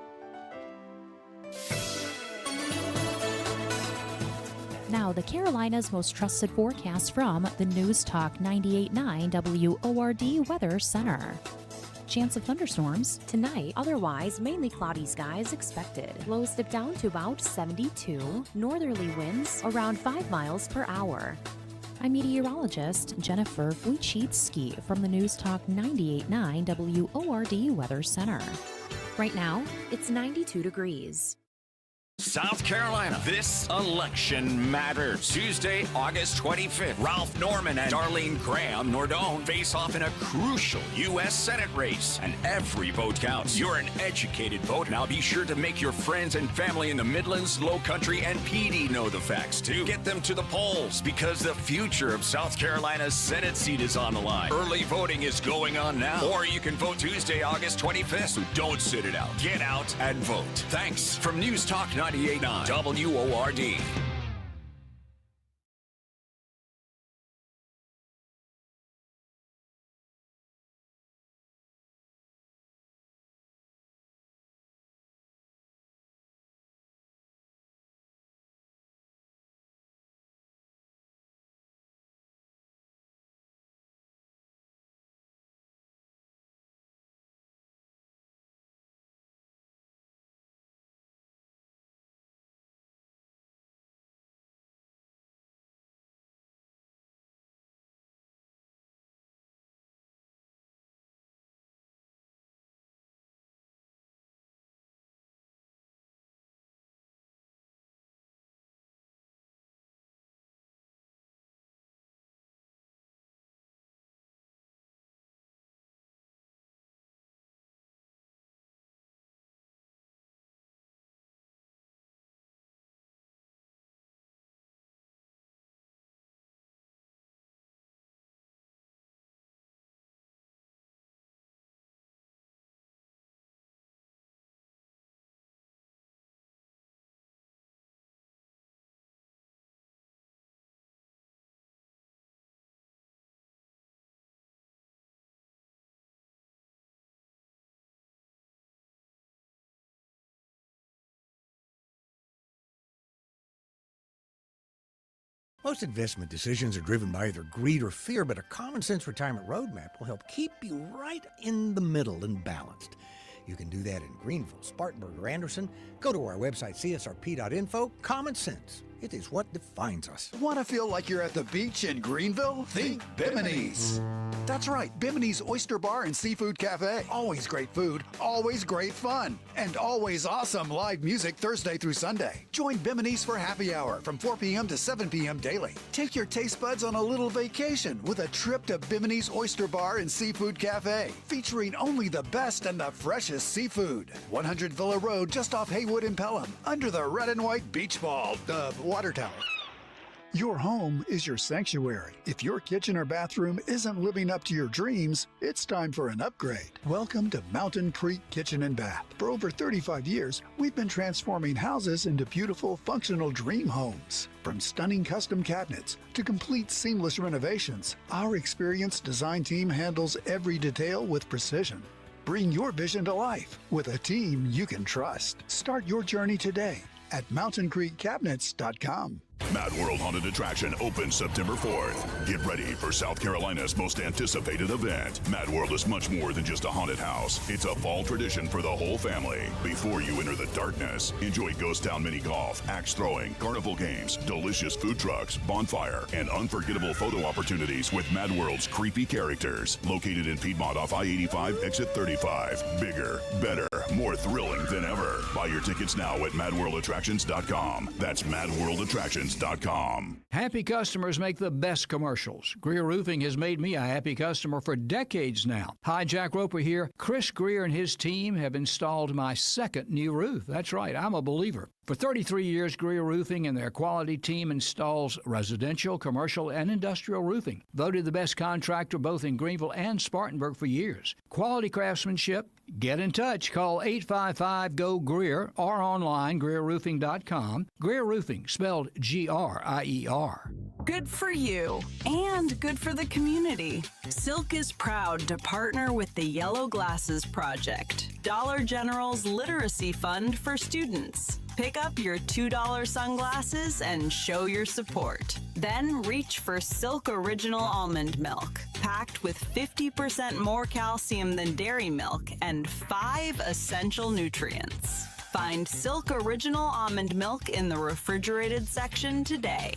Now, the Carolinas' most trusted forecast from the News Talk 98.9 WORD Weather Center. Chance of thunderstorms tonight. Otherwise, mainly cloudy skies expected. Lows dip down to about 72. Northerly winds around 5 miles per hour. I'm meteorologist Jennifer Wojcicki from the News Talk 98.9 WORD Weather Center. Right now, it's 92 degrees. South Carolina, this election matters. Tuesday, August 25th, Ralph Norman and Darlene Graham Nordone face off in a crucial U.S. Senate race, and every vote counts. You're an educated vote. Now be sure to make your friends and family in the Midlands, Low Country, and PD know the facts, too. Get them to the polls, because the future of South Carolina's Senate seat is on the line. Early voting is going on now, or you can vote Tuesday, August 25th, so don't sit it out. Get out and vote. Thanks from News Talk 98.9 WORD. Most investment decisions are driven by either greed or fear, but a common sense retirement roadmap will help keep you right in the middle and balanced. You can do that in Greenville, Spartanburg, or Anderson. Go to our website, csrp.info. Common sense It is what defines us. Want to feel like you're at the beach in Greenville? Think Bimini's. That's right, Bimini's Oyster Bar and Seafood Cafe. Always great food, always great fun, and always awesome live music Thursday through Sunday. Join Bimini's for happy hour from 4 p.m. to 7 p.m. daily. Take your taste buds on a little vacation with a trip to Bimini's Oyster Bar and Seafood Cafe, featuring only the best and the freshest seafood. 100 Villa Road, just off Haywood and Pelham, under the red and white beach ball, water tower. Your home is your sanctuary. If your kitchen or bathroom isn't living up to your dreams, it's time for an upgrade. Welcome to Mountain Creek Kitchen and Bath. For over 35 years, we've been transforming houses into beautiful, functional dream homes. From stunning custom cabinets to complete seamless renovations, our experienced design team handles every detail with precision. Bring your vision to life with a team you can trust. Start your journey today at MountainCreekCabinets.com. Mad World Haunted Attraction opens September 4th. Get ready for South Carolina's most anticipated event. Mad World is much more than just a haunted house. It's a fall tradition for the whole family. Before you enter the darkness, enjoy Ghost Town mini golf, axe throwing, carnival games, delicious food trucks, bonfire, and unforgettable photo opportunities with Mad World's creepy characters. Located in Piedmont off I-85, exit 35. Bigger, better, more thrilling than ever. Buy your tickets now at MadWorldAttractions.com. That's MadWorldAttractions.com. Happy customers make the best commercials. Greer Roofing has made me a happy customer for decades now. Hi, Jack Roper here. Chris Greer and his team have installed my second new roof. That's right, I'm a believer. For 33 years, Greer Roofing and their quality team installs residential, commercial, and industrial roofing. Voted the best contractor both in Greenville and Spartanburg for years. Quality craftsmanship. Get in touch. Call 855-GO-GREER or online, GreerRoofing.com. Greer Roofing, spelled G-R-I-E-R. Good for you and good for the community. Silk is proud to partner with the Yellow Glasses Project, Dollar General's literacy fund for students. Pick up your $2 sunglasses and show your support. Then reach for Silk Original Almond Milk, packed with 50% more calcium than dairy milk and 5 essential nutrients. Find Silk Original Almond Milk in the refrigerated section today.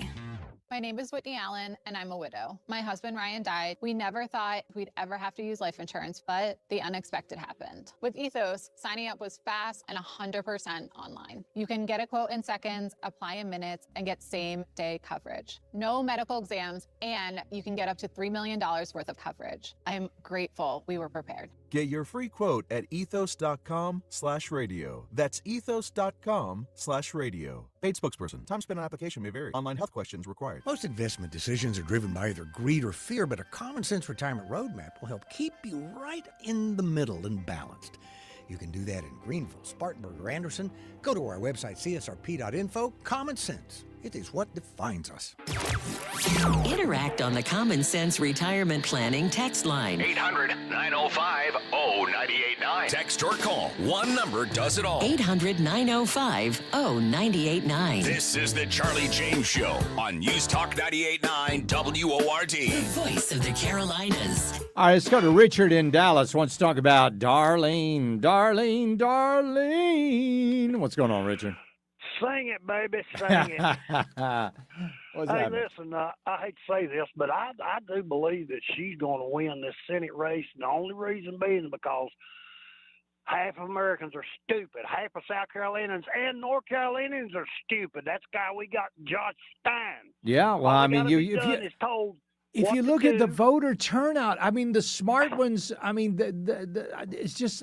My name is Whitney Allen, and I'm a widow. My husband, Ryan, died. We never thought we'd ever have to use life insurance, but the unexpected happened. With Ethos, signing up was fast and 100% online. You can get a quote in seconds, apply in minutes, and get same-day coverage. No medical exams, and you can get up to $3 million worth of coverage. I'm grateful we were prepared. Get your free quote at ethos.com/radio. That's ethos.com/radio. Paid spokesperson. Time spent on application may vary. Online health questions required. Most investment decisions are driven by either greed or fear, but a common sense retirement roadmap will help keep you right in the middle and balanced. You can do that in Greenville, Spartanburg, or Anderson. Go to our website, csrp.info. Common sense. It is what defines us. Interact on the Common Sense Retirement Planning text line. 800-905-0989. Text or call. One number does it all. 800-905-0989. This is the Charlie James Show on News Talk 98.9 WORD. The voice of the Carolinas. All right, let's go to Richard in Dallas. Wants to talk about Darlene. What's going on, Richard? Sing it, baby, sing it. What's hey, happening? listen, I hate to say this, but I do believe that she's going to win this Senate race. And the only reason being because half of Americans are stupid. Half of South Carolinians and North Carolinians are stupid. That's the guy we got, Josh Stein. Yeah, well, I mean, if you look at the voter turnout, I mean, the smart ones, I mean, it's just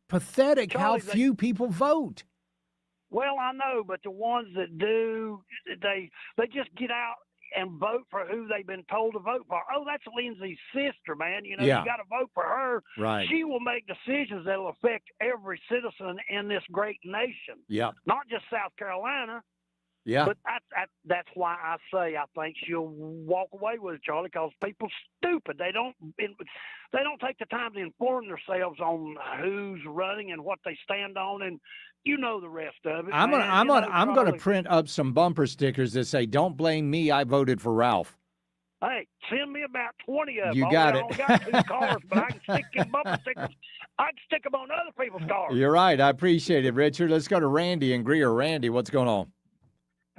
pathetic Charlie, how few people vote. Well, I know, but the ones that do, they just get out and vote for who they've been told to vote for. Oh, that's Lindsay's sister, man. You know, Yeah. you got to vote for her. Right. She will make decisions that will affect every citizen in this great nation. Yeah. Not just South Carolina. Yeah. But that's why I say I think she'll walk away with it, Charlie, because people's stupid. They don't take the time to inform themselves on who's running and what they stand on, and you know the rest of it. I'm man. gonna Charlie. print up some bumper stickers that say "Don't blame me, I voted for Ralph." Hey, send me about 20 of them. You got I it. only got 2 cars, but I can stick them bumper stickers. I can stick them on other people's cars. You're right. I appreciate it, Richard. Let's go to Randy in Greer. Randy, what's going on?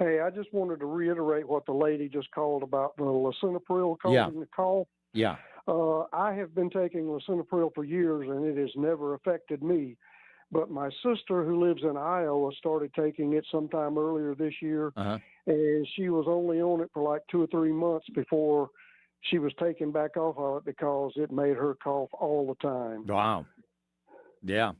Hey, I just wanted to reiterate what the lady just called about the lisinopril causing the cough. Yeah. I have been taking lisinopril for years, and it has never affected me. But my sister, who lives in Iowa, started taking it sometime earlier this year, and she was only on it for like 2 or 3 months before she was taken back off of it because it made her cough all the time. Wow. Yeah.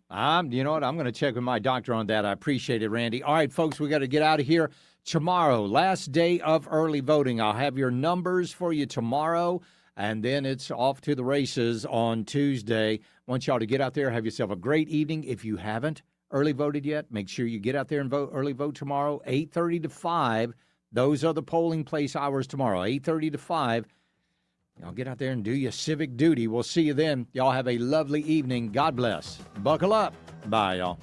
You know what? I'm going to check with my doctor on that. I appreciate it, Randy. All right, folks, we got to get out of here. Tomorrow, last day of early voting. I'll have your numbers for you tomorrow, and then it's off to the races on Tuesday. I want y'all to get out there, have yourself a great evening. If you haven't early voted yet, make sure you get out there and vote. Early vote tomorrow, 8:30 to 5. Those are the polling place hours tomorrow, 8:30 to 5. Y'all get out there and do your civic duty. We'll see you then. Y'all have a lovely evening. God bless. Buckle up. Bye, y'all.